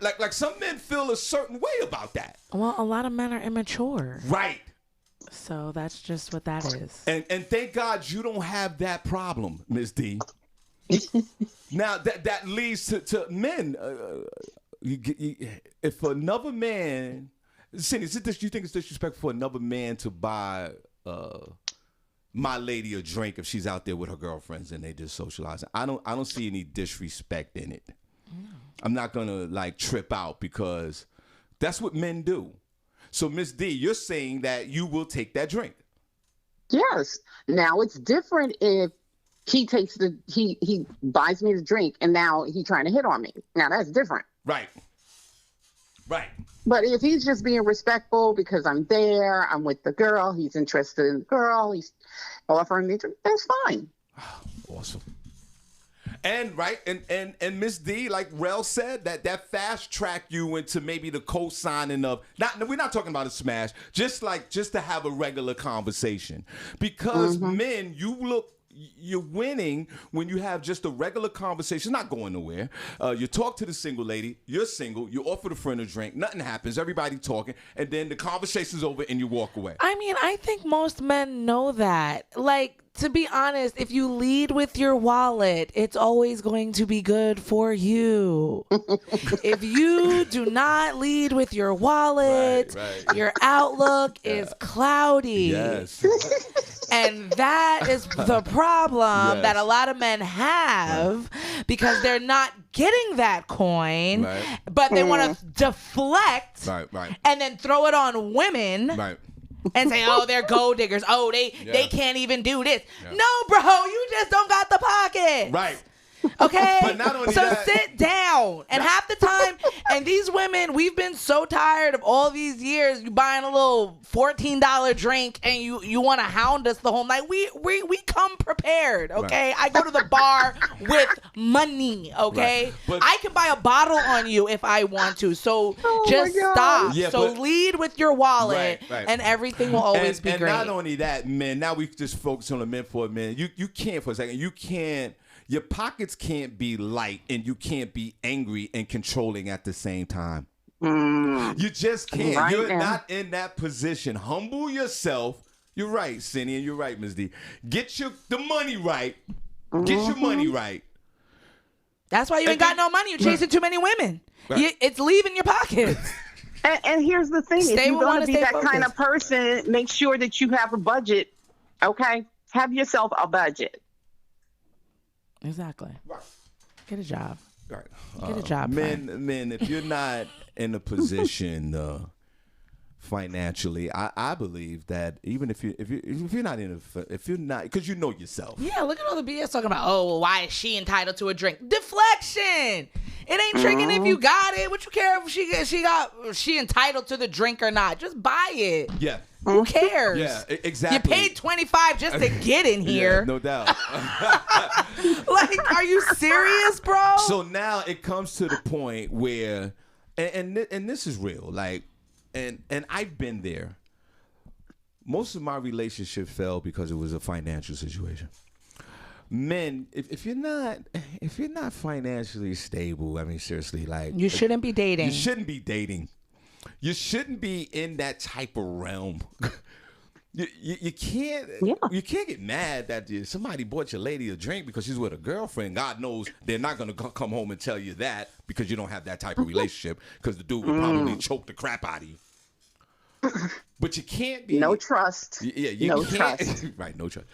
like some men feel a certain way about that. Well, a lot of men are immature. Right. So that's just what that is. And thank God you don't have that problem, Miss D. Now, that leads to men. If another man, Senny, you think it's disrespectful for another man to buy my lady a drink if she's out there with her girlfriends and they just socializing? I don't see any disrespect in it. I'm not gonna like trip out because that's what men do. So Miss D, you're saying that you will take that drink. Yes. Now it's different if he he buys me the drink and now he's trying to hit on me. Now that's different. Right. But if he's just being respectful because I'm there, I'm with the girl, he's interested in the girl, he's offering me a drink, that's fine. Awesome. And right, and Miss D, like Rel said, that fast track you into maybe the co-signing of we're not talking about a smash, just to have a regular conversation. Because men, you're winning when you have just a regular conversation, not going nowhere. You talk to the single lady, you're single, you offer the friend a drink, nothing happens, everybody talking, and then the conversation's over and you walk away. I mean, I think most men know that. Like, to be honest, if you lead with your wallet, it's always going to be good for you. If you do not lead with your wallet, your outlook is cloudy. Yes. And that is the problem that a lot of men have because they're not getting that coin, but they want to deflect and then throw it on women. And say, oh, they're gold diggers. Oh, they can't even do this. No, bro, you just don't got the pocket. Right. Okay? But not only so that, sit down. And half the time, and these women, we've been so tired of all these years, you buying a little $14 drink and you want to hound us the whole night. We come prepared, okay? I go to the bar with money, okay? But I can buy a bottle on you if I want to. So just stop. Yeah, so lead with your wallet and everything will always be great. And not only that, men, now we just focus on the men for a minute. You can't for a second. You can't. Your pockets can't be light and you can't be angry and controlling at the same time. You just can't. You're not in that position. Humble yourself. You're right, Senny, and you're right, Ms. D. Get the money right. Get your money right. That's why you ain't got no money. You're chasing too many women. It's leaving your pockets. And here's the thing. If you're going to be that kind of person, make sure that you have a budget, okay? Have yourself a budget. Exactly. Get a job. Right. Get a job. Men, if you're not in a position financially, I believe that even if you're not because you know yourself. Yeah, look at all the BS talking about. Oh, well, why is she entitled to a drink? Deflection. It ain't tricking if you got it. What you care if she entitled to the drink or not? Just buy it. Yeah. Who cares? Yeah, exactly. You paid $25 just to get in here. Yeah, no doubt. Like, are you serious, bro? So now it comes to the point where, and this is real, like, and I've been there. Most of my relationships fell because it was a financial situation. Men, if you're not financially stable, I mean, seriously, like, you shouldn't be dating. You shouldn't be dating. You shouldn't be in that type of realm. You can't you can't get mad that somebody bought your lady a drink because she's with a girlfriend. God knows they're not gonna come home and tell you that because you don't have that type of relationship. Because the dude would probably choke the crap out of you. But you can't be no trust. Yeah, you no can't. trust. Right, no trust.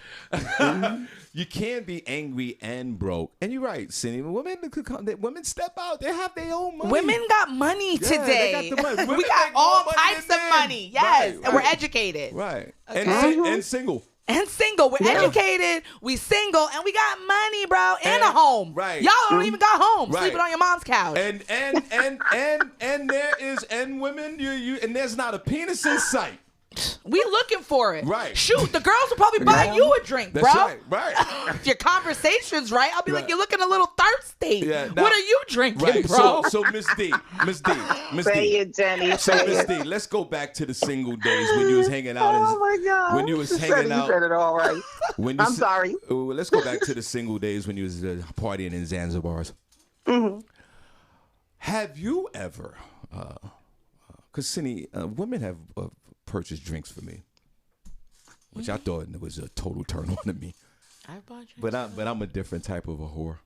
You can't be angry and broke. And you're right, Senny. Women step out. They have their own money. Women got money today. They got the money. We got all money types than of men. money. Yes, Right, and we're right. educated. Right. Okay. And single. And single. We're educated, we single, and we got money, bro, and a home. Right. Y'all don't even got home. Right. Sleeping on your mom's couch. And there is women you and there's not a penis in sight. We looking for it. Right. Shoot, the girls will probably buy you a drink, That's bro. right. If your conversation's right, I'll be like, you're looking a little thirsty. Yeah, now- What are you drinking, Right. bro? So Miss D. Say it, Jenny. So Say Miss it. D, let's go back to the single days when you was hanging out. Oh my God. When you was You hanging said out. You said it all right. When you I'm sorry. Let's go back to the single days when you was partying in Zanzibars. Mm-hmm. Have you ever? Because Senny, women have purchased drinks for me, which I thought it was a total turn on to me. I bought drinks. But I'm a different type of a whore.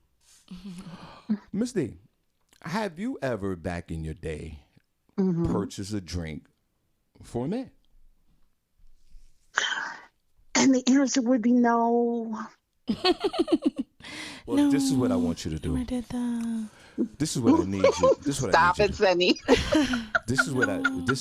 Miss D, have you ever back in your day purchased a drink for a man? And the answer would be no. Well, No, this is what I want you to do. never did that. This is what I need you. This is what Stop I need it, Senny. This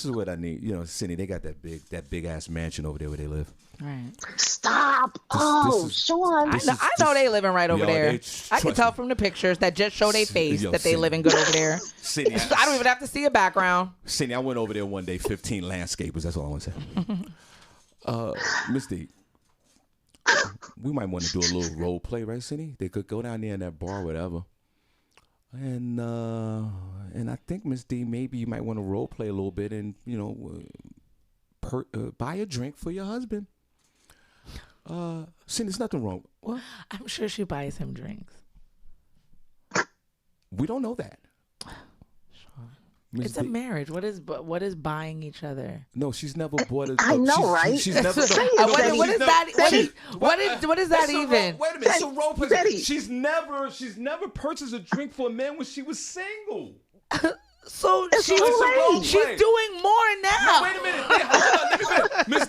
is what I need. You know, Senny, they got that big ass mansion over there where they live. Right. Stop. this is- Sean. I know they living right over Yo, there. they- I can trust tell me. from the pictures that just show their face Yo, that they Senny. living good over there. Senny, I don't even have to see a background. Senny, I went over there one day, 15 landscapers. That's all I want to say. Miss D, we might want to do a little role play, right, Senny? They could go down there in that bar, whatever. And I think Miss D, maybe you might want to role play a little bit and buy a drink for your husband. Senny, there's nothing wrong. What? I'm sure she buys him drinks. We don't know that. Miss It's a D- marriage. What is buying each other? No, she's never bought a. I know, right? She's never. Say it, no, Senny. What is that? What is that It's a even? wait a minute, it's a role play. Senny. She's never purchased a drink for a man when she was single. So It's she's too late. she's doing more now. No, wait a minute. Wait, hold on, let me finish. Miss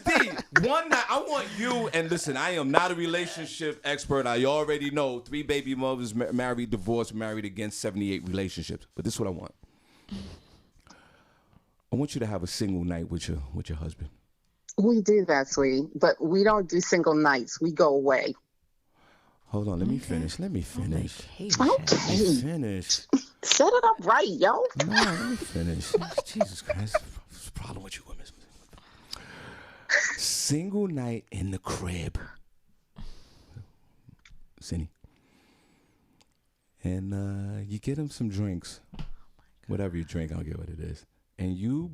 D, one night I want you, and listen, I am not a relationship expert. I already know 3 baby mothers, married, divorced, married again, 78 relationships. But this is what I want. I want you to have a single night with your husband. We do that, sweetie, but we don't do single nights. We go away. Hold on, let me finish. Let me finish. Okay. Finish. Set it up right, yo. No, let me finish. Jesus Christ. What's the problem with you women? Single night in the crib. Senny. And you get him some drinks. Whatever you drink, I don't care what it is. And you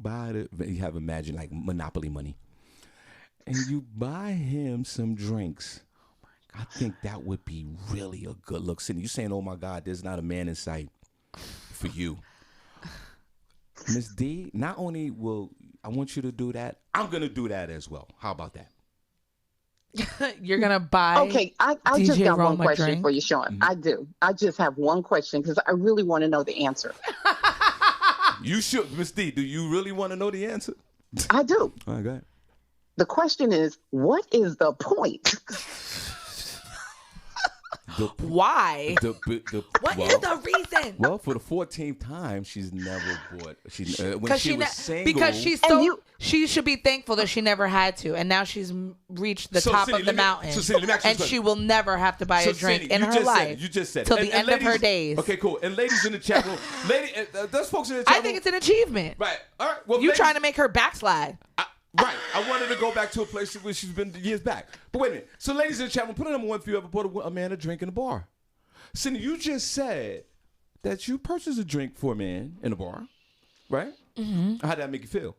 you have imagine like Monopoly money. And you buy him some drinks. I think that would be really a good look. Senny, you saying, oh my God, there's not a man in sight for you. Miss D, not only will I want you to do that, I'm going to do that as well. How about that? You're gonna buy. Okay, I just DJ got one Roma question drink? for you, Sean. I do. I just have one question because I really want to know the answer. You should. Miss D, do you really want to know the answer? I do. All right, go ahead. The question is, what is the point? Why? What is the reason? Well, for the 14th time, she's never bought. When she was single. Because she's she should be thankful that she never had to, and now she's reached the top Senny, of the mountain, Senny, let me ask you and this she question. will never have to buy a drink Senny, in you her just life. Said it. You just said it. Till the end of her days. Okay, cool. And ladies in the chat room, those folks in the chat I room. think it's an achievement. Right. All right. Well, You ladies, trying to make her backslide? Right. I wanted to go back to a place where she's been years back. But wait a minute. So, ladies in the chat room, put a number one if you ever bought a man a drink in a bar. Cindy, you just said that you purchased a drink for a man in a bar, right? Mm-hmm. How did that make you feel?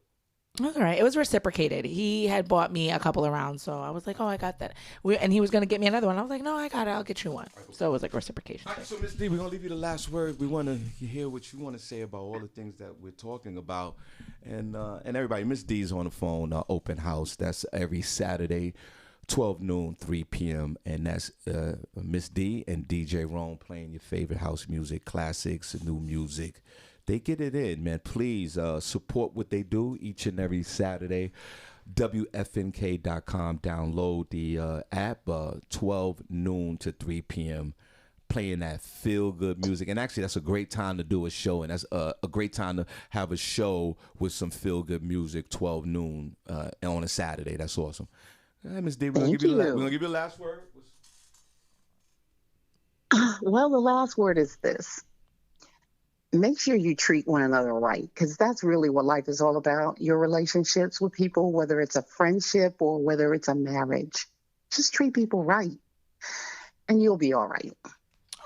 That's all right. It was reciprocated. He had bought me a couple of rounds, so I was like, "Oh, I got that." And he was gonna get me another one. I was like, "No, I got it. I'll get you one." So it was like reciprocation. All right, so Miss D, we're gonna leave you the last word. We want to hear what you want to say about all the things that we're talking about, and everybody. Miss D's on the phone. Open house. That's every Saturday, 12 noon, 3 p.m. And that's Miss D and DJ Rome playing your favorite house music, classics, new music. They get it in, man. Please support what they do each and every Saturday. WFNK.com. Download the app, 12 noon to 3 p.m. Playing that feel-good music. And actually, that's a great time to do a show. And that's a great time to have a show with some feel-good music, 12 noon on a Saturday. That's awesome. All right, Ms. D, we're going to give you the last word. Well, the last word is this. Make sure you treat one another right, because that's really what life is all about. Your relationships with people, whether it's a friendship or whether it's a marriage, just treat people right, and you'll be all right.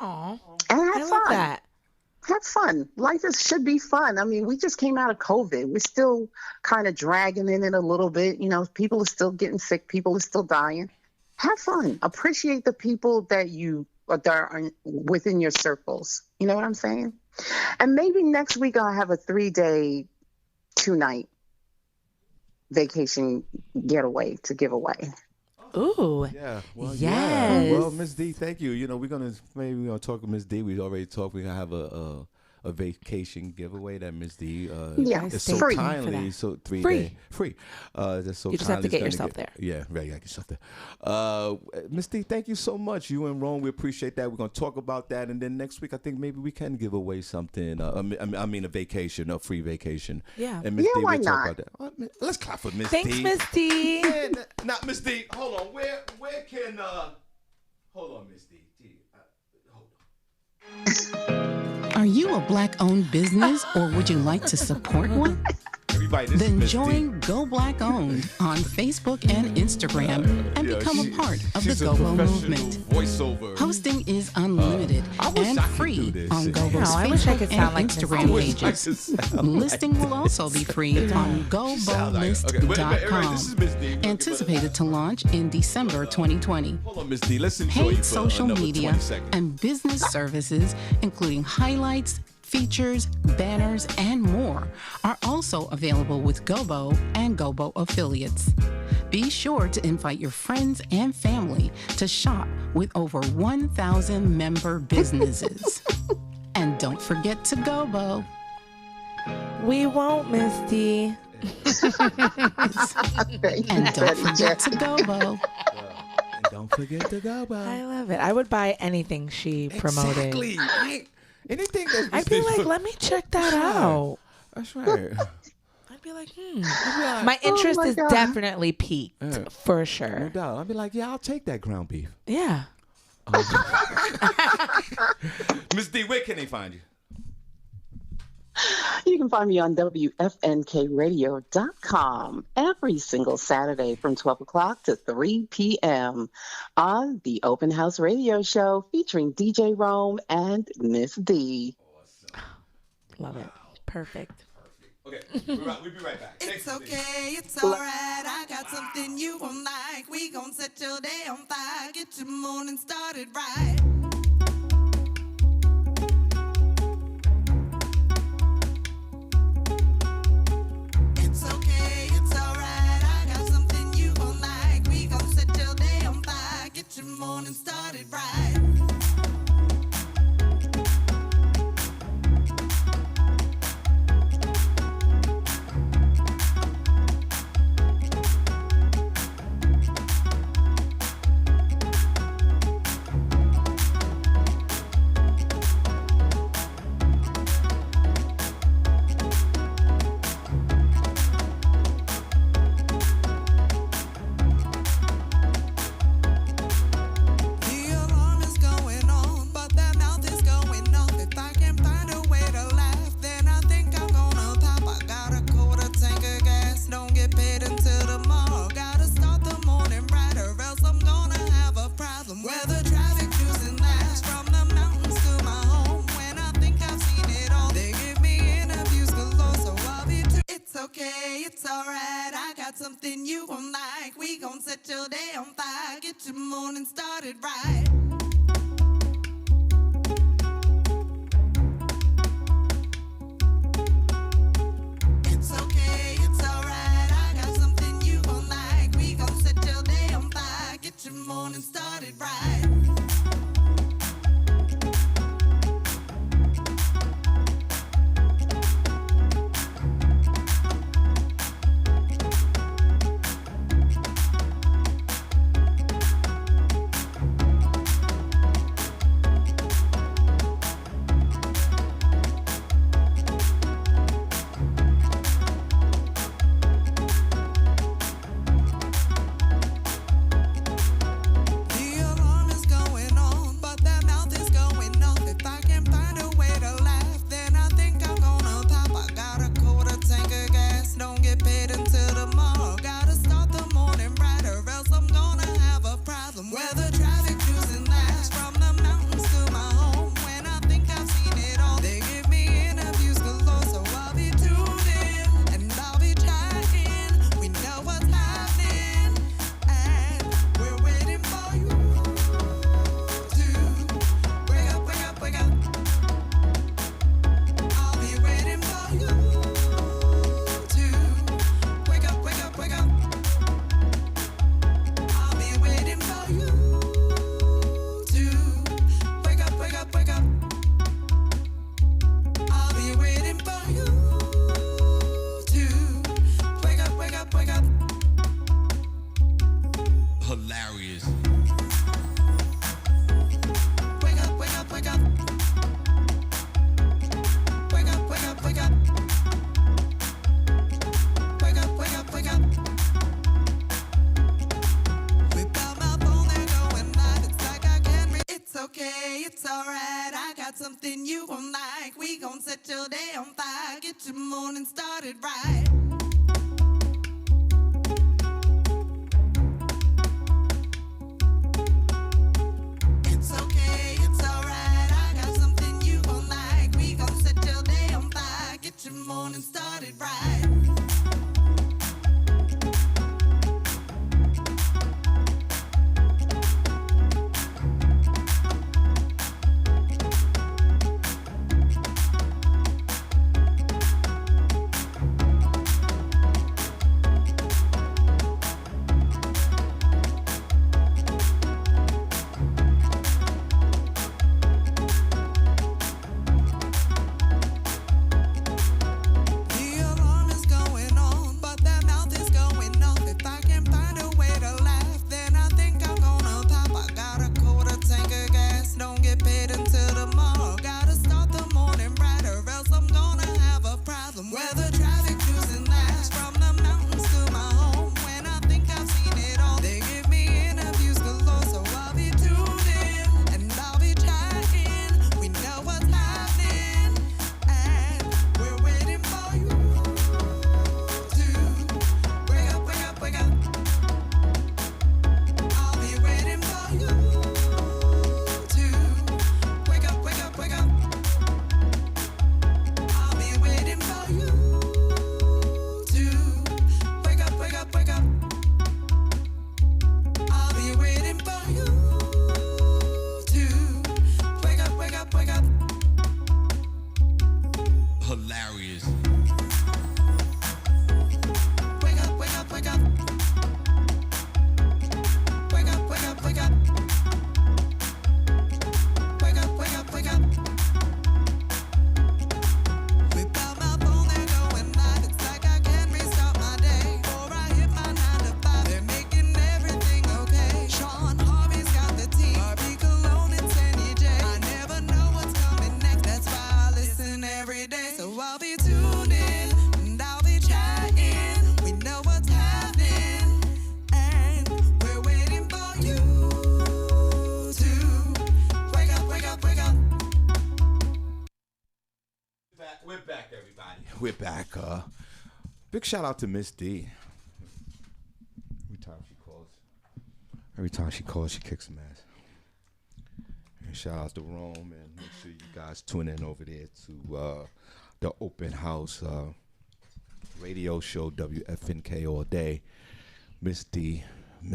Aw, and I love that. Have fun. Life should be fun. I mean, we just came out of COVID. We're still kind of dragging in it a little bit. You know, people are still getting sick. People are still dying. Have fun. Appreciate the people that are within your circles. You know what I'm saying? And maybe next week I'll have a 3-day, 2-night vacation getaway to give away. Ooh. Yeah. Well, yes. Yeah. Well, Miss D, thank you. You know, we're gonna talk to Miss D. We already talked. We're gonna have a vacation giveaway that Miss D is so free. kindly, so 3 Free. day free. That's so You just have to kindly get yourself there. Yeah, right. You got to get yourself there. Miss D, thank you so much. You and Rome, we appreciate that. We're gonna talk about that, and then next week I think maybe we can give away something. I mean a vacation, a free vacation. Yeah. And Miss D, why we'll talk not? about that. Let's clap for Miss D. Thanks, Miss D. Yeah, not Miss D. Hold on. Where can hold on, Miss D. Hold on. Are you a Black-owned business, or would you like to support one? Everybody, this Then is Miss join D. Go Black Owned on Facebook and Instagram and become a part of the she's a Gobo professional movement. Voiceover. Hosting is unlimited I wish and I could free do this. on Gobo's I wish I Facebook could sound and like Miss Instagram D. pages. Listing will also be free on GoBoList.com. This is Miss D. Anticipated to launch in December 2020. Hold on, Miss D. Let's enjoy you Paid for social another media 20 seconds. and business services, including highlights, features, banners, and more, are also available with Gobo and Gobo affiliates. Be sure to invite your friends and family to shop with over 1,000 member businesses. And don't forget to Gobo. We won't, Miss D. And don't forget to Gobo. And don't forget to go, I love it. I would buy anything she promoted. Exactly. Right. Anything that's I'd be like, let me check that out. That's right. I'd be like, My interest is God. definitely peaked, for No sure. doubt. I'd be like, yeah, I'll take that ground beef. Yeah. Miss D, where can they find you? You can find me on WFNKradio.com every single Saturday from 12 o'clock to 3 p.m. on the Open House Radio Show featuring DJ Rome and Miss D. Love it. Perfect. Okay, we'll be right back. It's okay, it's alright. I got something you gon' like. We gon' set your day on fire. Get your morning started right. It's okay, it's alright. I got something you gon' like. We gon' set your day on fire. Get your morning started right. it's alright. I got something you gon' like. We gon' set your day on fire. Get your morning started right. It's okay, it's alright. I got something you gon' like. We gon' set your day on fire. Get your morning started right. We're back. Big shout out to Miss D. Every time she calls, she kicks some ass. And shout out to Rome, and make sure you guys tune in over there to the open house radio show, WFNK all day. Miss D, and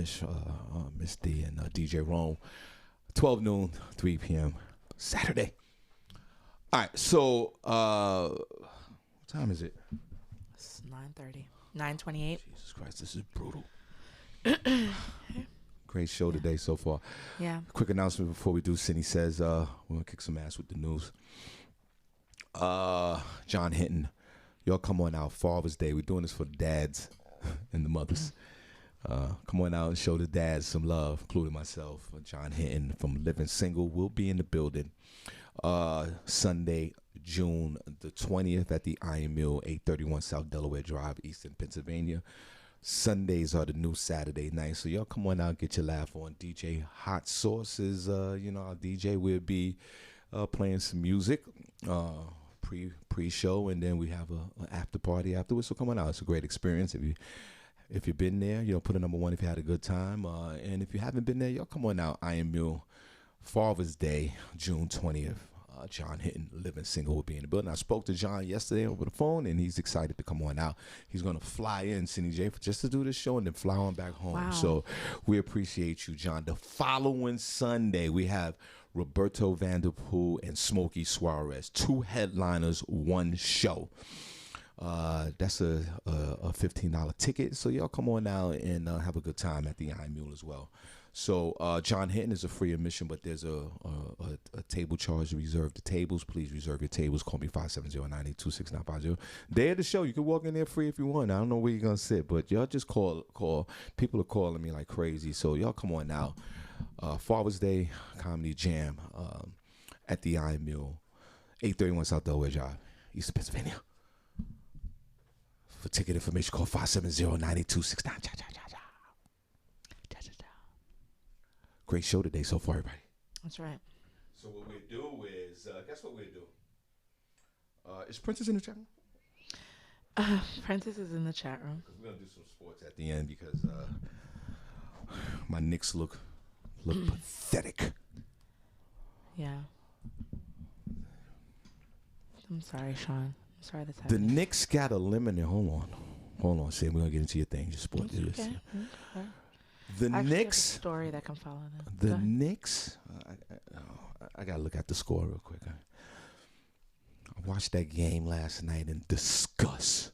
DJ Rome. 12 noon, 3 p.m. Saturday. All right, so what time is it? It's 9:30. 9:28. Jesus Christ, this is brutal. Great show today so far. Yeah. Quick announcement before we do. Senny says we're gonna kick some ass with the news. John Hinton, y'all come on out. Father's Day. We're doing this for the dads and the mothers. Come on out and show the dads some love, including myself. John Hinton from Living Single will be in the building. Sunday, June the 20th at the Iron Mill, 831 South Delaware Drive, Eastern Pennsylvania. Sundays are the new Saturday night, so y'all come on out and get your laugh on. DJ Hot Sauce is, our DJ will be playing some music pre-show, and then we have an after party afterwards. So come on out; it's a great experience. If you've been there, put a number one if you had a good time, and if you haven't been there, y'all come on out. Iron Mill, Father's Day, June 20th. John Hinton, Living Single, will be in the building. I spoke to John yesterday over the phone, and he's excited to come on out. He's going to fly in, Senny J, just to do this show and then fly on back home. Wow. So we appreciate you, John. The following Sunday, we have Roberto Vanderpool and Smokey Suarez, 2 headliners, 1 show. That's a $15 ticket. So y'all come on out and have a good time at the Iron Mule as well. So John Hinton is a free admission, but there's a table charge to reserve the tables. Please reserve your tables. Call me 570-982-6950. Day of the show, you can walk in there free if you want. I don't know where you're going to sit, but y'all just call. People are calling me like crazy. So y'all come on out. Father's Day Comedy Jam at the Iron Mule, 831 South Delaware Drive, Eastern Pennsylvania. For ticket information, call 570-982-6950. Great show today so far, everybody. That's right. So what we do is, guess what we do? Is Princess in the chat room? Princess is in the chat room. We're gonna do some sports at the end because my Knicks look pathetic. Yeah. I'm sorry, Sean. I'm sorry that's The happening. Knicks got eliminated. Hold on, Sam. We're gonna get into your thing. Just sports. It's okay. The Actually, Knicks. there's a story that can follow them. The Knicks. I gotta look at the score real quick. I watched that game last night in disgust.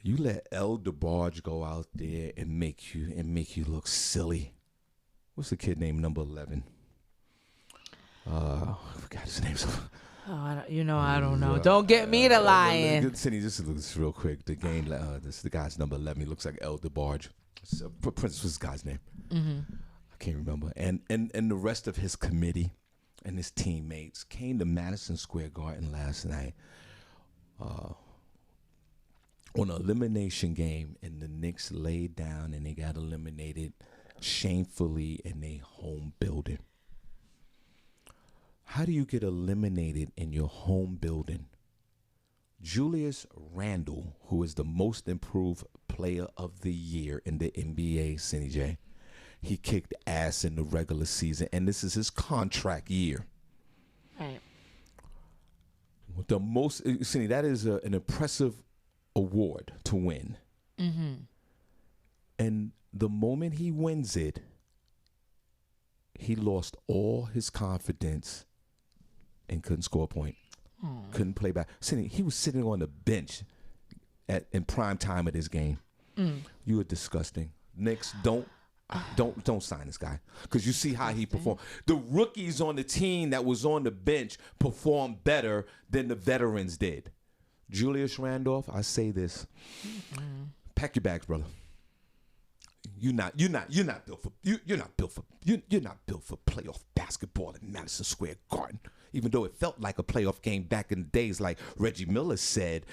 You let El DeBarge go out there and make you look silly. What's the kid named number 11? I forgot his name. I don't know. Don't get me to lying. Senny, just looks real quick. The game. The guy's number 11. He looks like El DeBarge. Prince was his guy's name. Mm-hmm. I can't remember. And the rest of his committee and his teammates came to Madison Square Garden last night on an elimination game, and the Knicks laid down and they got eliminated shamefully in their home building. How do you get eliminated in your home building? Julius Randle, who is the most improved player of the year in the NBA, Senny J, he kicked ass in the regular season, and this is his contract year. Right. Senny, that is an impressive award to win. Mm-hmm. And the moment he wins it, he lost all his confidence and couldn't score a point. Couldn't play back. Senny, he was sitting on the bench in prime time of this game. You are disgusting. Knicks, don't sign this guy, because you see how he performed. The rookies on the team that was on the bench performed better than the veterans did. Julius Randolph, I say this: pack your bags, brother. You're not built for playoff basketball in Madison Square Garden. Even though it felt like a playoff game back in the days, like Reggie Miller said,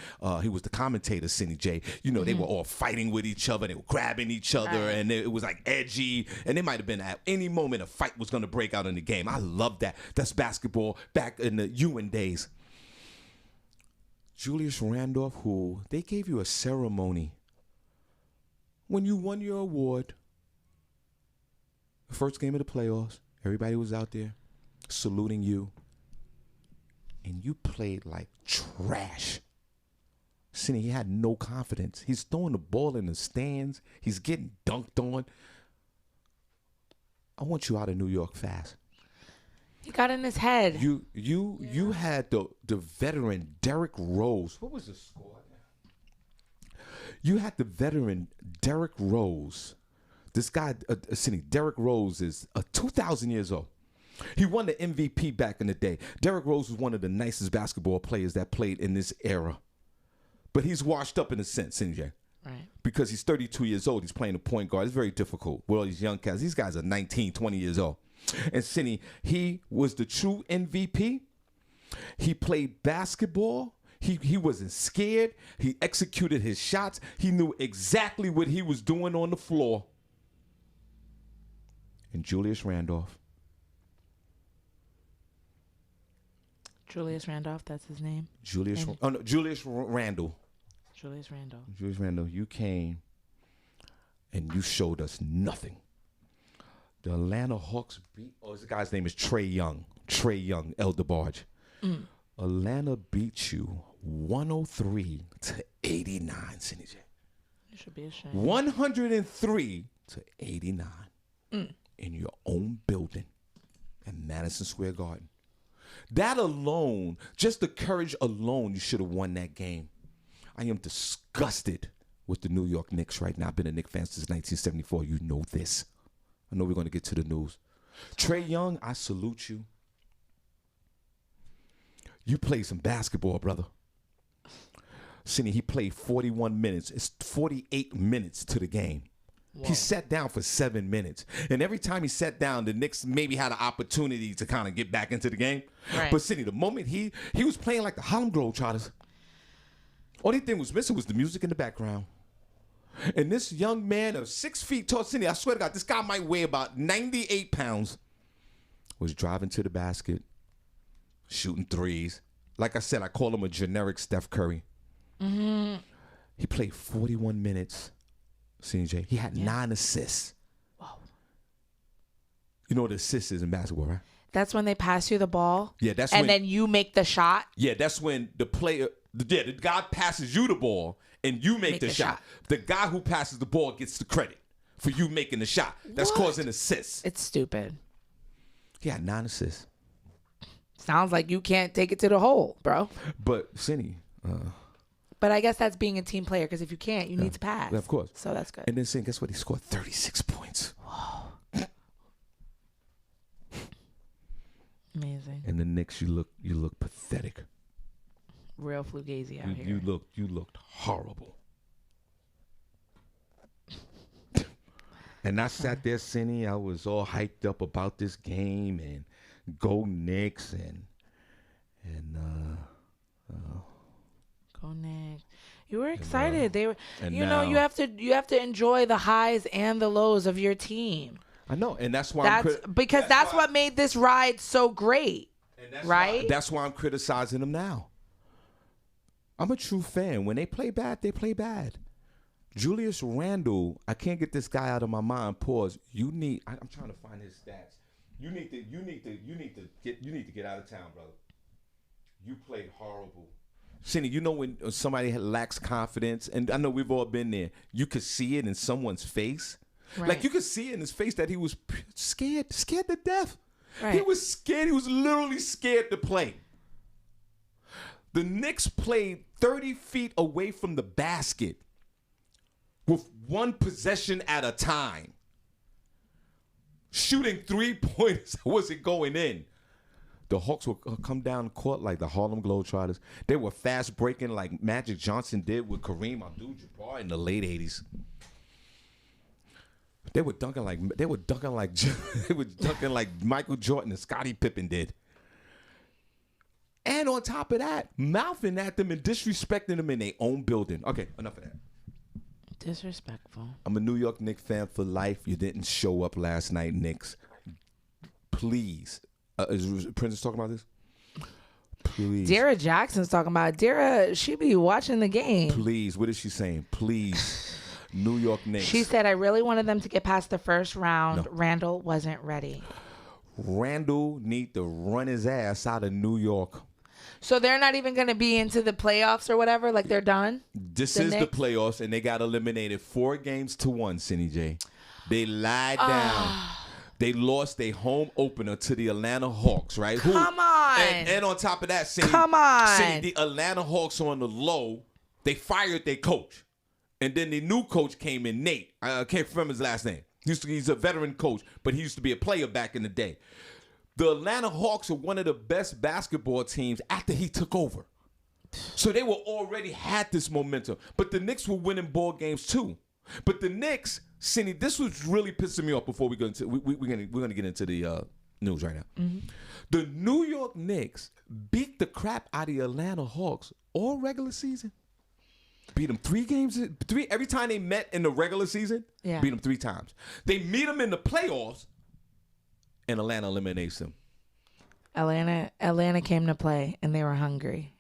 he was the commentator, Senny J. They were all fighting with each other, they were grabbing each other, and it was like edgy. And they might have been at any moment a fight was going to break out in the game. I love that. That's basketball back in the Ewan days. Julius Randolph, who they gave you a ceremony when you won your award, the first game of the playoffs, everybody was out there saluting you, and you played like trash Senny, he had no confidence. He's throwing the ball in the stands. He's getting dunked on. I want you out of New York fast. He got in his head. You had the veteran Derrick Rose. What was the score now? You had the veteran Derrick Rose. This guy, Senny, Derrick Rose is 2,000 years old. He won the MVP back in the day. Derrick Rose was one of the nicest basketball players that played in this era. But he's washed up in a sense, CJ. Right. Because he's 32 years old. He's playing a point guard. It's very difficult. Well, these young cats, these guys are 19, 20 years old. And Senny, he was the true MVP. He played basketball. He wasn't scared. He executed his shots. He knew exactly what he was doing on the floor. And Julius Randolph. Julius Randolph, that's his name. Julius Randle. Julius Randle. Julius Randle, you came and you showed us nothing. The Atlanta Hawks beat, this guy's name is Trey Young, El DeBarge. Atlanta beat you 103 to 89, Senny J. You should be ashamed. 103 to 89 in your own building at Madison Square Garden. That alone, just the courage alone, you should have won that game. I am disgusted with the New York Knicks right now. I've been a Knicks fan since 1974. You know this. I know we're going to get to the news. Trey Young, I salute you. You played some basketball, brother. Senny, he played 41 minutes. It's 48 minutes to the game. Whoa. He sat down for 7 minutes. And every time he sat down, the Knicks maybe had an opportunity to kind of get back into the game. Right. But Senny, the moment he was playing like the Harlem Globetrotters, only thing was missing was the music in the background. And this young man of 6 feet tall, Senny, I swear to God, this guy might weigh about 98 pounds, was driving to the basket, shooting threes. Like I said, I call him a generic Steph Curry. Mm-hmm. He played 41 minutes. CJ, he had 9 assists. Whoa. You know what assist is in basketball, right? That's when they pass you the ball. Yeah, that's and when, then you make the shot. Yeah, that's when the player, the guy passes you the ball and you make the shot. The guy who passes the ball gets the credit for you making the shot. That's called an assist. It's stupid. He had 9 assists. Sounds like you can't take it to the hole, bro. But Senny. But I guess that's being a team player, because if you can't, you need to pass. Yeah, of course. So that's good. And then Senny, guess what? He scored 36 points. Whoa. Amazing. And the Knicks, you look pathetic. Real fugazi out here. You looked horrible. And I sat there, Senny. I was all hyped up about this game and go Knicks and go Knicks. You were excited. They were. Now, you have to enjoy the highs and the lows of your team. I know, and that's why that's what made this ride so great. Right? That's why I'm criticizing them now. I'm a true fan. When they play bad, they play bad. Julius Randle, I can't get this guy out of my mind. Pause. I'm trying to find his stats. You need to get out of town, brother. You played horrible. Senny, you know when somebody lacks confidence, and I know we've all been there, you could see it in someone's face. Right. Like you could see in his face that he was scared to death. Right. He was scared. He was literally scared to play. The Knicks played 30 feet away from the basket with one possession at a time. Shooting 3-pointers wasn't going in. The Hawks would come down court like the Harlem Globetrotters. They were fast breaking like Magic Johnson did with Kareem Abdul-Jabbar in the late 80s. They were dunking like Michael Jordan and Scottie Pippen did. And on top of that, mouthing at them and disrespecting them in their own building. Okay, enough of that. Disrespectful. I'm a New York Knicks fan for life. You didn't show up last night, Knicks. Please. Is Princess talking about this? Please. Dara Jackson's talking about it. Dara, she be watching the game. Please. What is she saying? Please. New York Knicks. She said, I really wanted them to get past the first round. No. Randall wasn't ready. Randall need to run his ass out of New York. So they're not even going to be into the playoffs or whatever? Like they're done? This The is the Knicks? playoffs, and they got eliminated 4-1, Senny J. They lied down. They lost their home opener to the Atlanta Hawks, right? Come on. And on top of that, Senny, Come on. Senny, the Atlanta Hawks on the low, they fired their coach. And then the new coach came in, Nate. I can't remember his last name. He's a veteran coach, but he used to be a player back in the day. The Atlanta Hawks are one of the best basketball teams after he took over. So they were already had this momentum. But the Knicks were winning ball games too. But the Knicks, Cindy, this was really pissing me off before we go into we're gonna get into the news right now. Mm-hmm. The New York Knicks beat the crap out of the Atlanta Hawks all regular season. Beat them 3 games. Every time they met in the regular season, beat them 3 times. They meet them in the playoffs, and Atlanta eliminates them. Atlanta came to play, and they were hungry.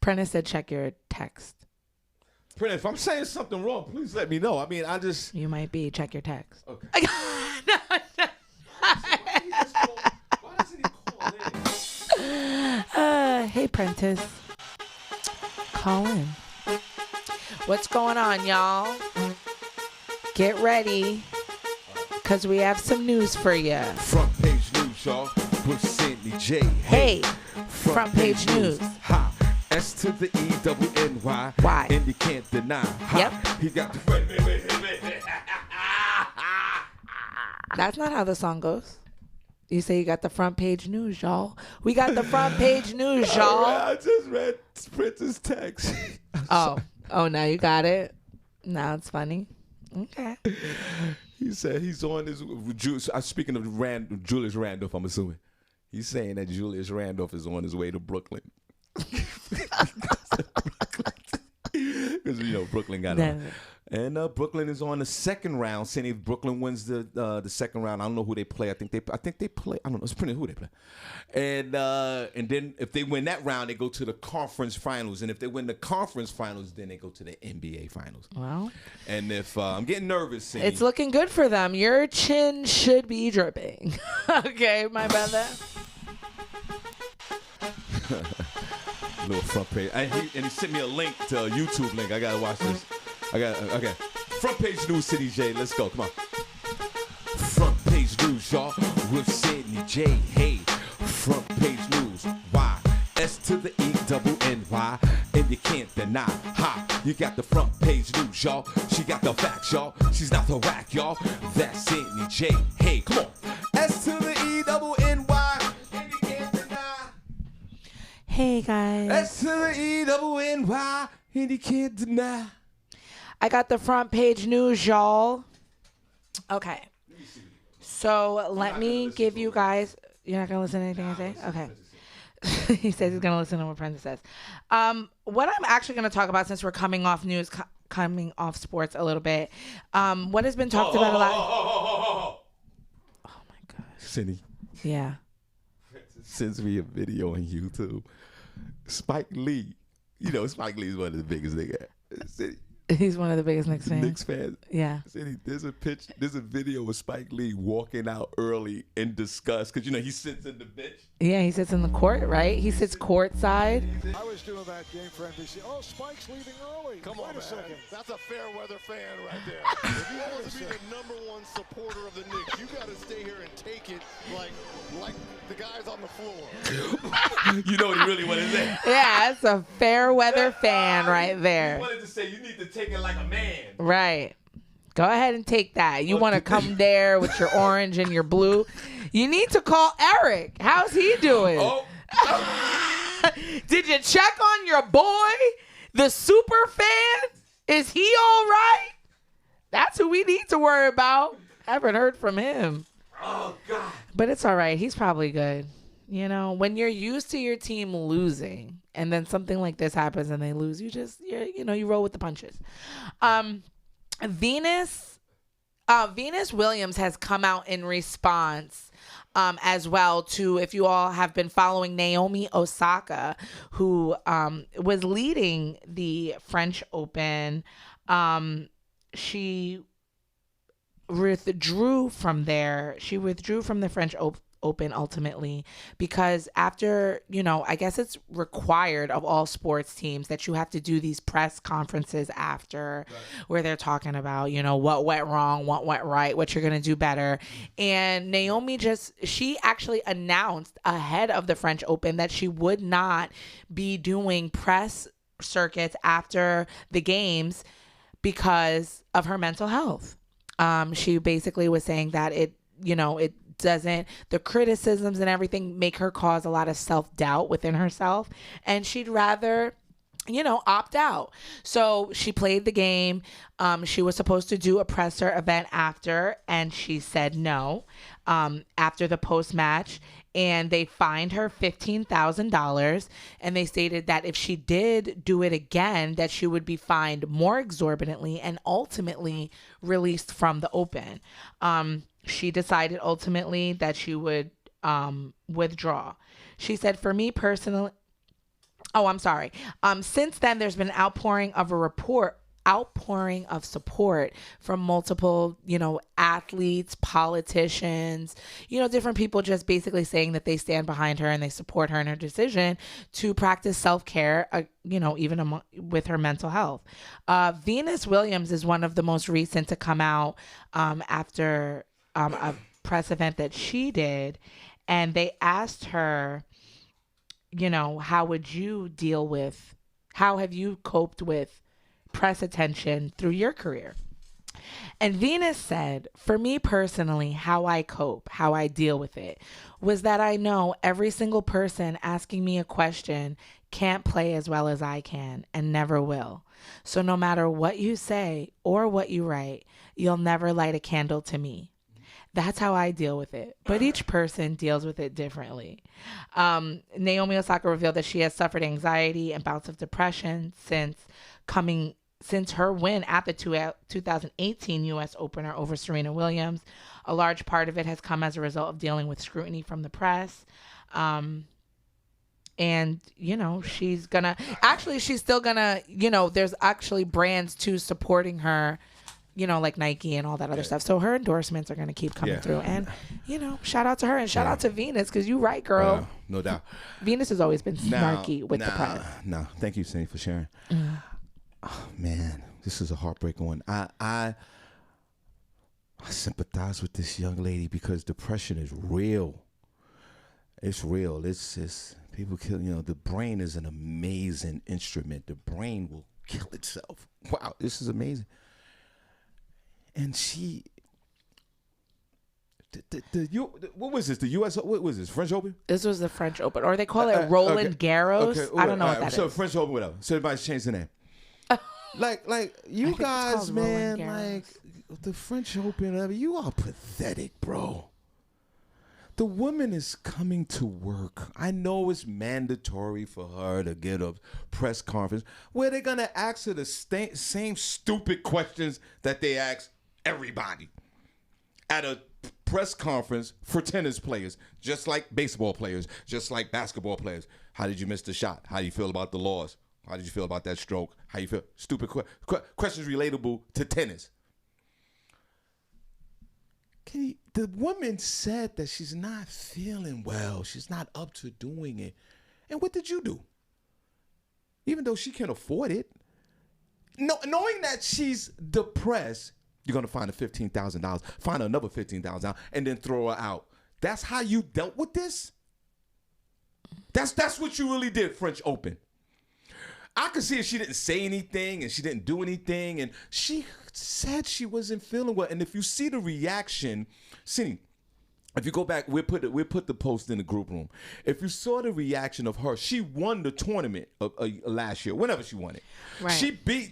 Prentice said, check your text. Prentice, if I'm saying something wrong, please let me know. I mean, You might be. Check your text. Okay. Why doesn't he call in? Hey, Prentice. Call in. What's going on, y'all? Get ready, because we have some news for you. Front page news, y'all, with Senny J. Hey, front page news. Ha. S to the E-double-N-Y. Why? And you can't deny. Ha. Yep. He got the... Wait. That's not how the song goes. You say you got the front page news, y'all. We got the front page news, y'all. I just read Prince's text. Oh, now you got it. Now it's funny. Okay. He said he's on his... Speaking of Julius Randolph, I'm assuming. He's saying that Julius Randolph is on his way to Brooklyn. Because, Brooklyn got on. And Brooklyn is on the second round. Saying if Brooklyn wins the second round, I don't know who they play. I think they play. I don't know. It's pretty who they play. And then if they win that round, they go to the conference finals. And if they win the conference finals, then they go to the NBA finals. Well. And if I'm getting nervous, Cindy, It's looking good for them. Your chin should be dripping. Okay, my brother. little front page. And he sent me a link to a YouTube link. I gotta watch this. Okay. Front page news, City J. Let's go. Come on. Front page news, y'all, with Senny J. Hey, front page news. Why? S to the E-double-N-Y, and you can't deny. Ha! You got the front page news, y'all. She got the facts, y'all. She's not the whack, y'all. That's Senny J. Hey, come on. S to the E-double-N-Y, and you can't deny. Hey, guys. S to the E-double-N-Y, and you can't deny. I got the front page news, y'all. Okay. So let me give you guys. You're not gonna listen to anything I say? Okay. He says he's gonna listen to what Prentice says. What I'm actually gonna talk about, since we're coming off news, coming off sports a little bit. What has been talked about a lot. Oh my gosh. Cindy. Yeah. Sends me a video on YouTube. Spike Lee. Spike Lee is one of the biggest niggas. He's one of the biggest Knicks fans. Knicks fans. Yeah. There's a video of Spike Lee walking out early in disgust because he sits in the bench. Yeah, he sits in the court, right? He sits courtside. I was doing that game for NBC. Oh, Spike's leaving early. Come on, Wait a second. That's a fair weather fan right there. If you want to be the #1 supporter of the Knicks, you got to stay here and take it like the guys on the floor. You know what he really wanted to say? Yeah, that's a fair weather fan right there. He wanted to say you need to take it like a man. Right. Go ahead and take that. You want to come there with your orange and your blue. You need to call Eric. How's he doing? Oh. Did you check on your boy, the super fan? Is he all right? That's who we need to worry about. Haven't heard from him. Oh, God. But it's all right. He's probably good. When you're used to your team losing and then something like this happens and they lose, you roll with the punches. Venus Williams has come out in response as well to, if you all have been following Naomi Osaka, who was leading the French Open. She withdrew from there. She withdrew from the French Open ultimately, because after, I guess it's required of all sports teams that you have to do these press conferences after where they're talking about, what went wrong, what went right, what you're going to do better. And Naomi she actually announced ahead of the French Open that she would not be doing press circuits after the games because of her mental health. She basically was saying that it doesn't, the criticisms and everything make her cause a lot of self-doubt within herself, and she'd rather opt out. So she played the game. She was supposed to do a presser event after, and she said no after the post-match, and they fined her $15,000, and they stated that if she did do it again, that she would be fined more exorbitantly and ultimately released from the Open. She decided ultimately that she would withdraw. She said, for me personally, since then, there's been an outpouring of support from multiple, athletes, politicians, different people just basically saying that they stand behind her and they support her in her decision to practice self-care, even with her mental health. Venus Williams is one of the most recent to come out after a press event that she did, and they asked her, how have you coped with press attention through your career? And Venus said, for me personally, how I cope, how I deal with it, was that I know every single person asking me a question can't play as well as I can and never will. So no matter what you say or what you write, you'll never light a candle to me. That's how I deal with it. But each person deals with it differently. Naomi Osaka revealed that she has suffered anxiety and bouts of depression since her win at the 2018 U.S. Opener over Serena Williams. A large part of it has come as a result of dealing with scrutiny from the press. And, she's still gonna, there's actually brands too supporting her, like Nike and all that other stuff. So her endorsements are going to keep coming through. And, shout out to her and shout out to Venus, because you're right, girl. No doubt. Venus has always been snarky with the press. No, thank you, Senny, for sharing. Oh, man, this is a heartbreaking one. I sympathize with this young lady because depression is real. It's real. It's people kill. The brain is an amazing instrument. The brain will kill itself. Wow, this is amazing. And she, what was this? The U.S. What was this? French Open? This was the French Open, or they call it Roland Garros. Okay. I don't know what that so is. French Open, whatever. So everybody's changed the name. like you guys, man, like the French Open, whatever. You are pathetic, bro. The woman is coming to work. I know it's mandatory for her to get a press conference where they're gonna ask her the same stupid questions that they ask everybody at a press conference for tennis players, just like baseball players, just like basketball players. How did you miss the shot? How do you feel about the loss? How did you feel about that stroke? How you feel? Stupid questions relatable to tennis. The woman said that she's not feeling well. She's not up to doing it. And what did you do? Even though she can afford it, knowing that she's depressed, you're going to find her $15,000, find her another $15,000, and then throw her out. That's how you dealt with this? That's what you really did, French Open. I could see if she didn't say anything and she didn't do anything, and she said she wasn't feeling well. And if you see the reaction, Senny, if you go back, we'll put the post in the group room. If you saw the reaction of her, she won the tournament last year, whenever she won it. Right. She beat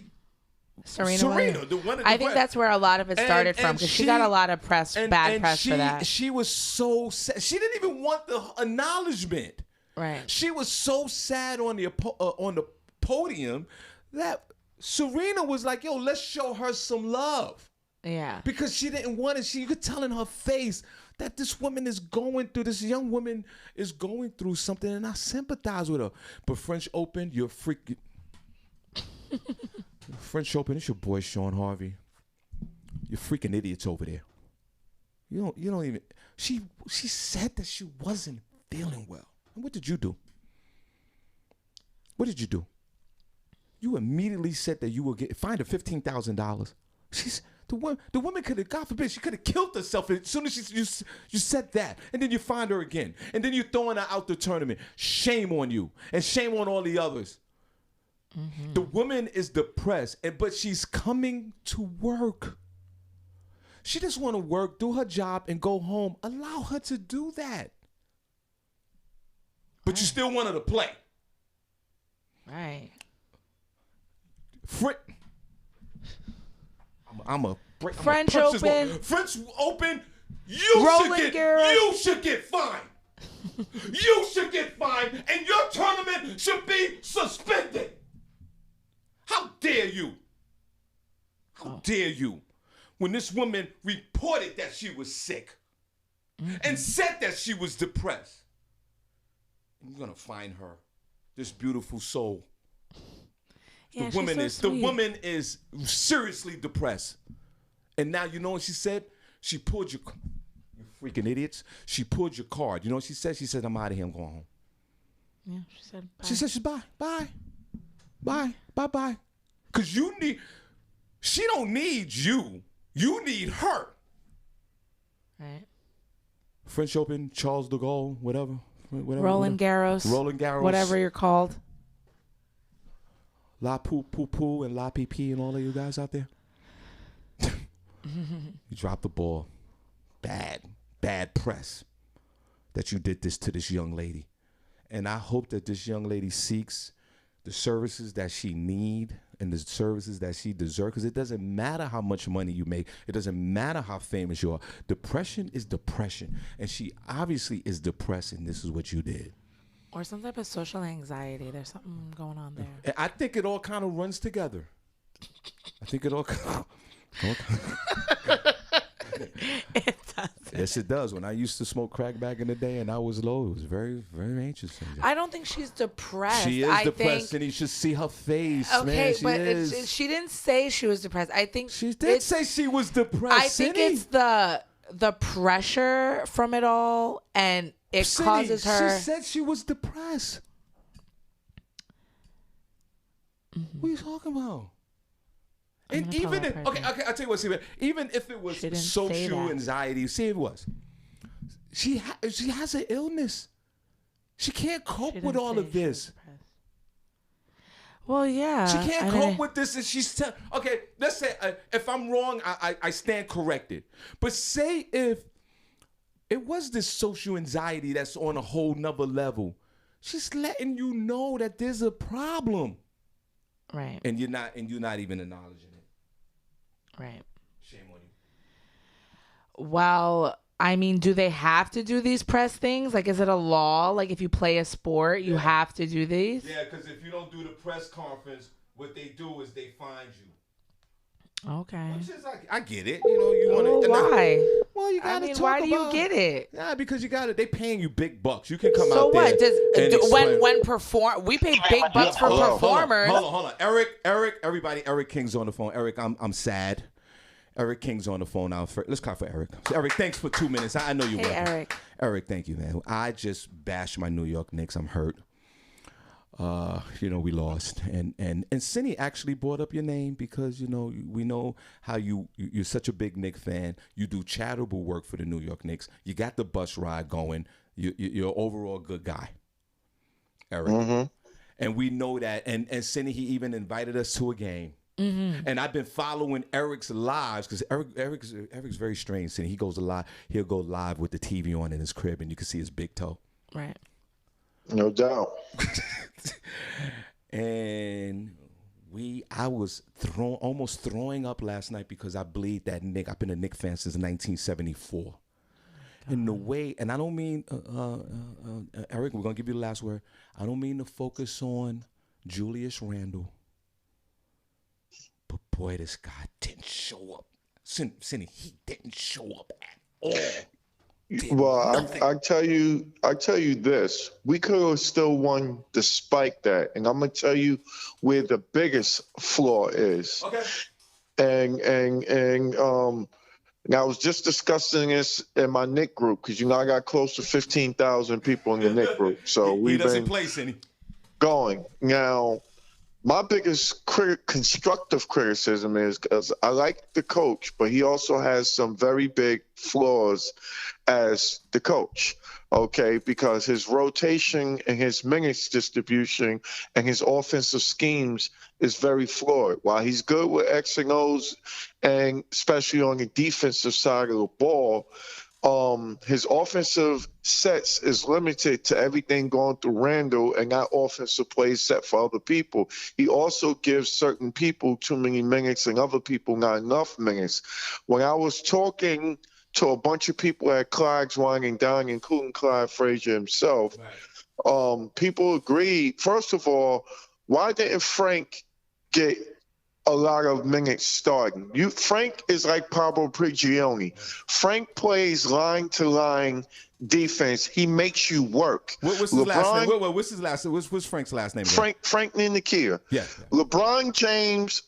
Serena. The one. I think that's where a lot of it started from, because she got a lot of press, bad press for that. She was so sad. She didn't even want the acknowledgement. Right. She was so sad on the podium that Serena was like, yo, let's show her some love. Yeah. Because she didn't want it. You could tell in her face that this young woman is going through something, and I sympathize with her. But French Open, you're freaking. French Open, it's your boy Shawn Harvey. You're freaking idiots over there. You don't even. She said that she wasn't feeling well. And what did you do? What did you do? You immediately said that you will find her $15,000. The woman could have, God forbid, she could have killed herself as soon as you said that. And then you find her again. And then you're throwing her out the tournament. Shame on you. And shame on all the others. Mm-hmm. The woman is depressed, but she's coming to work. She just want to work, do her job, and go home. Allow her to do that. But you still want her to play. Right. I'm a break. French Open. French Open. You should get fined. You should get fined, and your tournament should be suspended. How dare you? How dare you? When this woman reported that she was sick and said that she was depressed, and you're gonna find her, this beautiful soul. Yeah, the woman is seriously depressed. And now you know what she said? She pulled you freaking idiots. She pulled your card. You know what she said? She said, I'm out of here, I'm going home. Yeah, she said bye. She said, bye. Because she don't need you. You need her. Right. French Open, Charles de Gaulle, whatever. Roland Garros. Whatever you're called. La Poo Poo Poo and La Pee Pee and all of you guys out there. You dropped the ball. Bad press that you did this to this young lady. And I hope that this young lady seeks the services that she need and the services that she deserves, because it doesn't matter how much money you make. It doesn't matter how famous you are. Depression is depression. And she obviously is depressed, and this is what you did. Or some type of social anxiety. There's something going on there. And I think it all kind of runs together. I think it all It does. Yes, it does. When I used to smoke crack back in the day and I was low, it was very, very anxious. I don't think she's depressed. She is depressed, and you should see her face. Okay, man. she didn't say she was depressed. I think she did say she was depressed. I think it's the pressure from it all, and it causes her. She said she was depressed. What are you talking about? And even if, I'll tell you what, even if it was social anxiety, see, it was. She has an illness. She can't cope with all of this. Well, yeah. She can't cope with this, and she's okay. Let's say if I'm wrong, I stand corrected. But say if it was this social anxiety that's on a whole nother level, she's letting you know that there's a problem. Right. And you're not even acknowledging it. Right. Shame on you. Well, I mean, do they have to do these press things? Like, is it a law? Like, if you play a sport, you have to do these? Yeah, because if you don't do the press conference, what they do is they find you. Okay. Which is, I get it. You know, you want to. Why? Well, you got to talk why do you about, get it? Yeah, because you got to. They paying you big bucks. You can come so out there. So what? When perform, we pay big bucks for performers. Hold on. Eric, everybody. Eric King's on the phone. Eric, I'm sad. Eric King's on the phone now. Let's clap for Eric. Eric, thanks for 2 minutes. I know you will. Eric. Eric, thank you, man. I just bashed my New York Knicks. I'm hurt. We lost. And Senny actually brought up your name because, we know how you're such a big Knicks fan. You do charitable work for the New York Knicks. You got the bus ride going. You're an overall good guy, Eric. Mm-hmm. And we know that. And Senny, he even invited us to a game. Mm-hmm. And I've been following Eric's lives because Eric's very strange. Senny, he goes live. He'll go live with the TV on in his crib, and you can see his big toe. Right. No doubt. And I was almost throwing up last night because I bleed that Knick. I've been a Knick fan since 1974. In the way, and I don't mean, Eric, we're going to give you the last word. I don't mean to focus on Julius Randle. But boy, this guy didn't show up. Senny, he didn't show up at all. Well, I tell you this. We could have still won despite that. And I'm going to tell you where the biggest flaw is. Okay. And And I was just discussing this in my Nick group because, I got close to 15,000 people in the Nick group. So he we've doesn't been play, Senny. going. Now, my biggest constructive criticism is because I like the coach, but he also has some very big flaws as the coach, okay? Because his rotation and his minutes distribution and his offensive schemes is very flawed. While he's good with X and O's, and especially on the defensive side of the ball, his offensive sets is limited to everything going through Randall and not offensive plays set for other people. He also gives certain people too many minutes and other people not enough minutes. When I was talking to a bunch of people at Clyde's Wine and Dine, including Clyde Frazier himself, people agreed. First of all, why didn't Frank get a lot of minutes starting? Frank is like Pablo Prigioni. Frank plays line-to-line defense. He makes you work. What's his last name? What's his last name? What's Frank's last name? Frank Ninekia. Yeah. LeBron James,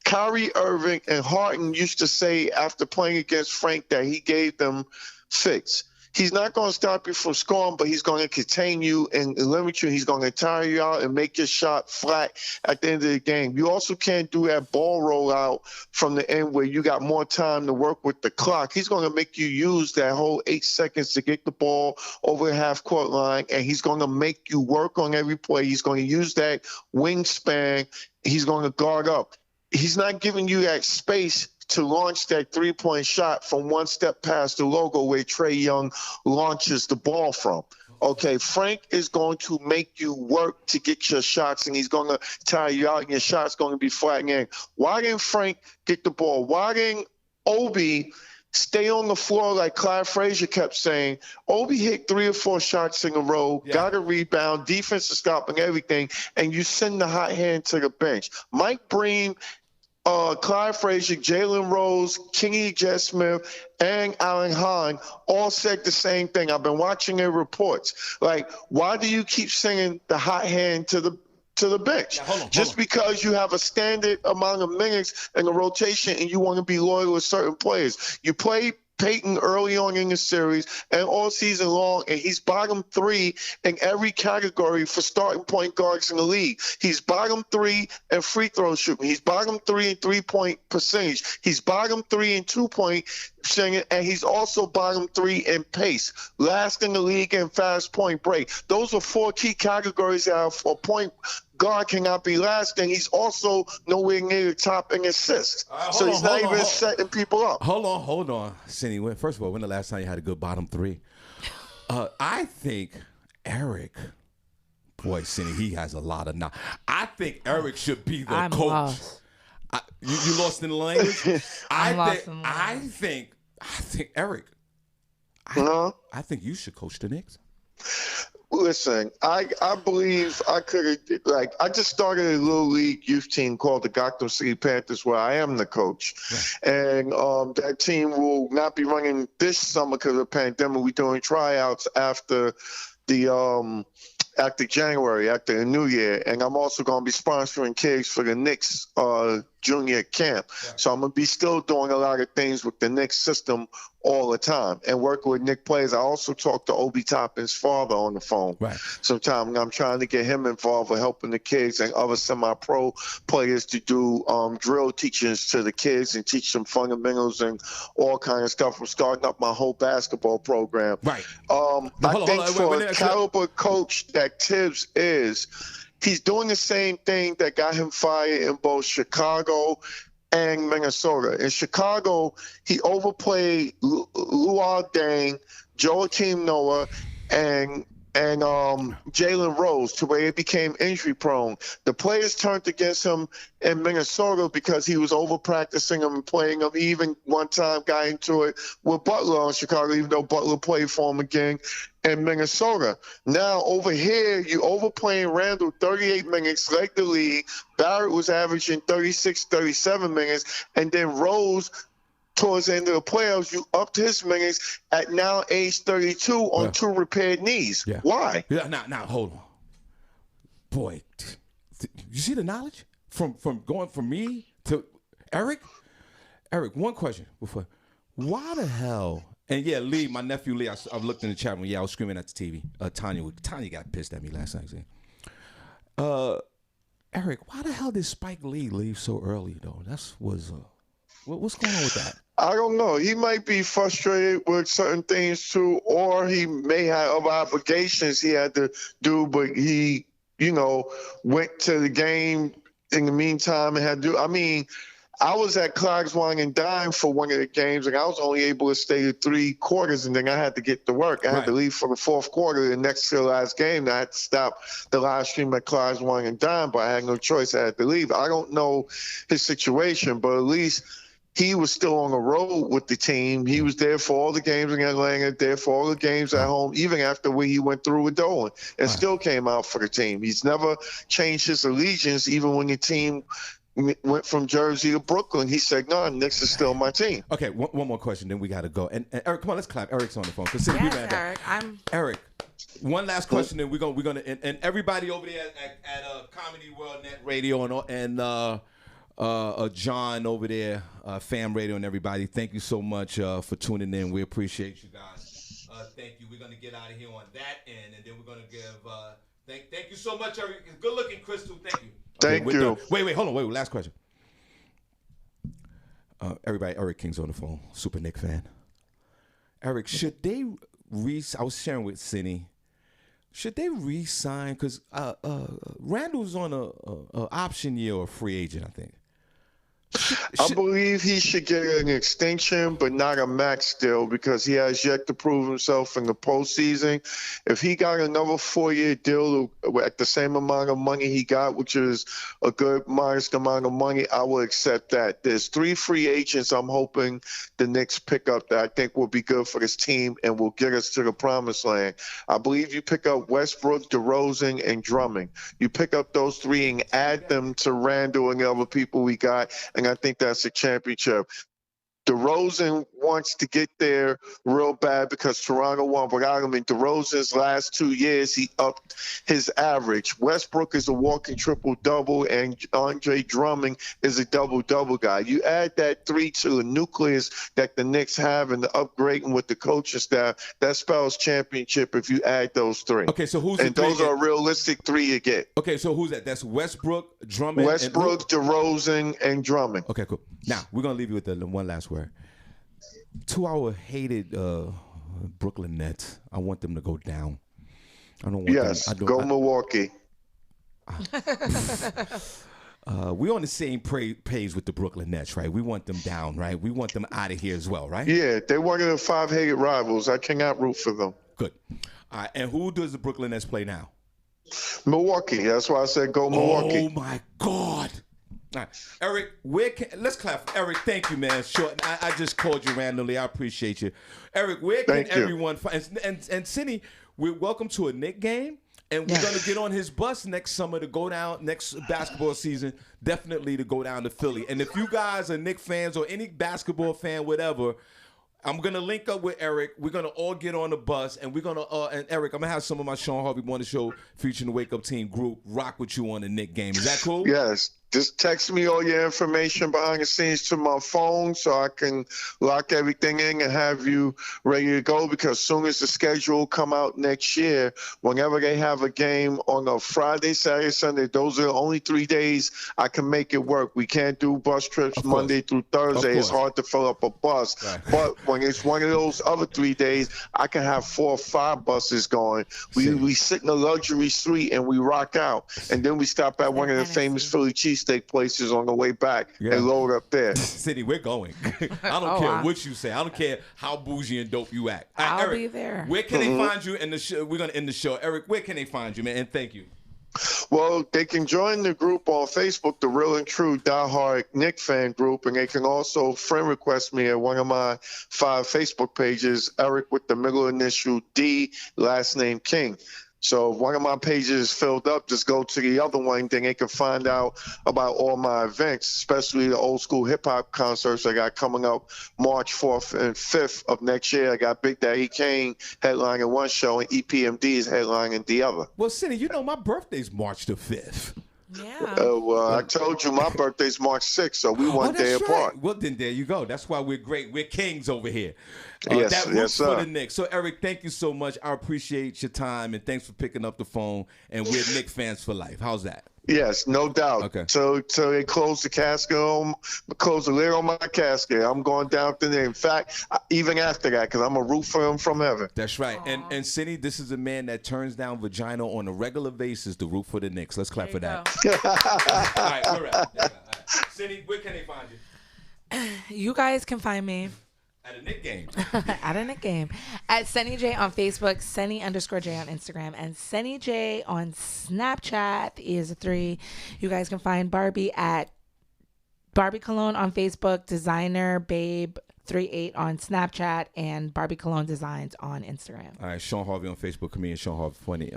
Kyrie Irving, and Harden used to say after playing against Frank that he gave them fits. He's not going to stop you from scoring, but he's going to contain you and limit you. He's going to tire you out and make your shot flat at the end of the game. You also can't do that ball rollout from the end where you got more time to work with the clock. He's going to make you use that whole 8 seconds to get the ball over the half-court line, and he's going to make you work on every play. He's going to use that wingspan. He's going to guard up. He's not giving you that space to launch that three-point shot from one step past the logo where Trae Young launches the ball from. Okay, Frank is going to make you work to get your shots, and he's going to tire you out, and your shot's going to be flat in. Why didn't Frank get the ball? Why didn't Obi stay on the floor like Clyde Frazier kept saying? Obi hit 3 or 4 shots in a row, got a rebound, defense is stopping everything, and you send the hot hand to the bench. Mike Breen, Clyde Frazier, Jalen Rose, Kenny J-Smith, and Alan Hahn all said the same thing. I've been watching their reports. Like, why do you keep sending the hot hand to the bench? Just because you have a standard amount of minutes in the rotation and you want to be loyal to certain players. You play Peyton early on in the series and all season long, and he's bottom 3 in every category for starting point guards in the league. He's bottom 3 in free throw shooting. He's bottom 3 in three-point percentage. He's bottom 3 in two-point shooting, and he's also bottom 3 in pace. Last in the league in fast point break. Those are 4 key categories that for point guard cannot be last, and he's also nowhere near the top in assists. So he's not even setting people up. Hold on, Senny. First of all, when the last time you had a good bottom 3? I think Eric, boy, Senny, he has a lot of knowledge. I think Eric should be the coach. Lost. You lost in the language? I think Eric, I think you should coach the Knicks. Listen, I believe I could have, I just started a little league youth team called the Gotham City Panthers where I am the coach. Right. And that team will not be running this summer because of the pandemic. We're doing tryouts after the after January, after the New Year. And I'm also going to be sponsoring kids for the Knicks junior camp. Right. So I'm going to be still doing a lot of things with the Knicks system all the time and working with Knicks players. I also talk to Obi Toppin's father on the phone. Right. Sometimes I'm trying to get him involved with helping the kids and other semi-pro players to do drill teachings to the kids and teach them fundamentals and all kind of stuff. I'm starting up my whole basketball program. Right. I think for a caliber coach that Tibbs is, he's doing the same thing that got him fired in both Chicago and Minnesota. In Chicago, he overplayed Luol Deng, Joakim Noah, and Jalen Rose to where he became injury prone. The players turned against him in Minnesota because he was over practicing him and playing him. He even one time got into it with Butler in Chicago, even though Butler played for him again in Minnesota. Now over here, you overplaying Randall 38 minutes, like the league. Barrett was averaging 36, 37 minutes, and then Rose, towards the end of the playoffs, you upped his minutes at now age 32 on 2 repaired knees. Yeah. Why? Yeah, now hold on. Boy, you see the knowledge from going from me to Eric? Eric, one question before. Why the hell? And yeah, Lee, my nephew Lee, I've looked in the chat room. Yeah, I was screaming at the TV. Tanya got pissed at me last night. Eric, why the hell did Spike Lee leave so early though? What's going on with that? I don't know. He might be frustrated with certain things too, or he may have other obligations he had to do, but he, went to the game in the meantime and had to do. I mean, I was at Clogs Wine and Dime for one of the games, and I was only able to stay 3 quarters, and then I had to get to work. I had to leave for the 4th quarter, the next to the last game. I had to stop the live stream at Clogs Wine and Dime, but I had no choice. I had to leave. I don't know his situation, but at least he was still on the road with the team. He was there for all the games in Atlanta, there for all the games at home, even after what he went through with Dolan, and still came out for the team. He's never changed his allegiance, even when the team went from Jersey to Brooklyn. He said, no, Knicks is still my team. Okay, one more question, then we got to go. And Eric, come on, let's clap. Eric's on the phone. Yes, Eric. Eric, one last question, then we're gonna and everybody over there at Comedy World Net Radio and John over there, Fam Radio, and everybody. Thank you so much for tuning in. We appreciate you guys. Thank you. We're gonna get out of here on that end, and then we're gonna give. Thank you so much, Eric. Good looking, Crystal. Thank you. Thank you. Done. Wait, hold on. Wait, last question. Everybody, Eric King's on the phone. Super Nick fan. Eric, should they I was sharing with Senny. Should they re-sign? Because Randall's on a option year or a free agent, I think. I believe he should get an extension, but not a max deal, because he has yet to prove himself in the postseason. If he got another 4-year deal at the same amount of money he got, which is a good modest amount of money, I will accept that. There's 3 free agents I'm hoping the Knicks pick up that I think will be good for this team and will get us to the promised land. I believe you pick up Westbrook, DeRozan, and Drummond. You pick up those 3 and add them to Randall and the other people we got, and I think that's a championship. DeRozan wants to get there real bad because Toronto won without him. In DeRozan's last 2 years, he upped his average. Westbrook is a walking triple-double, and Andre Drummond is a double-double guy. You add that 3 to the nucleus that the Knicks have and the upgrading with the coaching staff, that spells championship if you add those 3. Okay, so who's and those are realistic 3 you get. Okay, so who's that? That's Westbrook, Drummond, Westbrook, DeRozan, and Drummond. Okay, cool. Now, we're going to leave you with the one last word. To our hated Brooklyn Nets, I want them to go down. I don't want them. Go Milwaukee. We're on the same page with the Brooklyn Nets, right? We want them down, right? We want them out of here as well, right? Yeah, they're one of the 5 hated rivals. I cannot root for them. Good. All right, and who does the Brooklyn Nets play now? Milwaukee. That's why I said go Milwaukee. Oh, my God. All right, Eric, let's clap for Eric. Thank you, man. Sure, I just called you randomly. I appreciate you. Eric, where can everyone find, and Senny, we're welcome to a Knick game, and we're going to get on his bus next summer to go down, next basketball season, definitely to go down to Philly. And if you guys are Knick fans or any basketball fan, whatever, I'm going to link up with Eric. We're going to all get on the bus, and we're going to, and Eric, I'm going to have some of my Shawn Harvey Morning Show featuring the Wake Up Team group rock with you on the Knick game. Is that cool? Yes. Just text me all your information behind the scenes to my phone so I can lock everything in and have you ready to go, because as soon as the schedule come out next year, whenever they have a game on a Friday, Saturday, Sunday, those are the only 3 days I can make it work. We can't do bus trips Monday through Thursday. It's hard to fill up a bus. Right. But when it's one of those other 3 days, I can have 4 or 5 buses going. We sit in a luxury suite and we rock out. And then we stop at one of the famous Philly cheesesteak places on the way back and load up there. City, we're going. I don't care what you say. I don't care how bougie and dope you act. I'll Eric, be there. Where can they find you in the show? We're going to end the show. Eric, where can they find you, man? And thank you. Well, they can join the group on Facebook, the Real and True Diehard Knick Fan Group, and they can also friend request me at one of my 5 Facebook pages, Eric with the middle initial D, last name King. So if one of my pages is filled up, just go to the other one, then they can find out about all my events, especially the old school hip hop concerts I got coming up March 4th and 5th of next year. I got Big Daddy Kane headlining one show and EPMD is headlining the other. Well, Senny, you know my birthday's March the 5th. Yeah. Well, I told you my birthday's March 6th, so we one day that's apart. right. Well, then there you go. That's why we're great. We're kings over here. Yes, That roots for sir. the Knicks. So, Eric, thank you so much. I appreciate your time, and thanks for picking up the phone. And we're Knicks fans for life. How's that? Yes, no doubt. Okay. So they closed the casket closed the lid on my casket. I'm going down to there. In fact, even after that, because I'm a root for him from heaven. That's right. And Senny, this is a man that turns down vagina on a regular basis to root for the Knicks. Let's clap for that. All right, we're at. All right. Senny, where can they find you? You guys can find me At a Knick game. at a Nick game at Senny J on Facebook, Senny_J on Instagram, and Senny J on Snapchat is a 3. You guys can find Barbi at Barbie Cologne on Facebook, Designer Babe 38 on Snapchat, and Barbie Cologne Designs on Instagram. All right, Shawn Harvey on Facebook, comedian Shawn Harvey funny.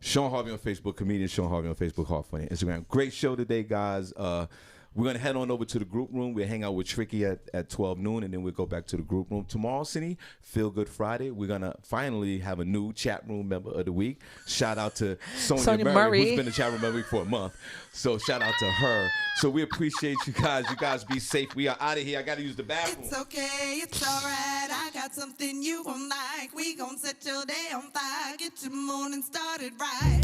Shawn Harvey on Facebook, comedian Shawn Harvey on Facebook, Hard Funny Instagram. Great show today, guys. We're going to head on over to the group room. We'll hang out with Tricky at 12 noon, and then we'll go back to the group room. Tomorrow, Senny, Feel Good Friday. We're going to finally have a new chat room member of the week. Shout out to Sonia Murray, who's been in the chat room every week for a month. So shout out to her. So we appreciate you guys. You guys be safe. We are out of here. I got to use the bathroom. It's okay, it's alright. I got something you won't like. We gon' set your day on fire. Get your morning started right.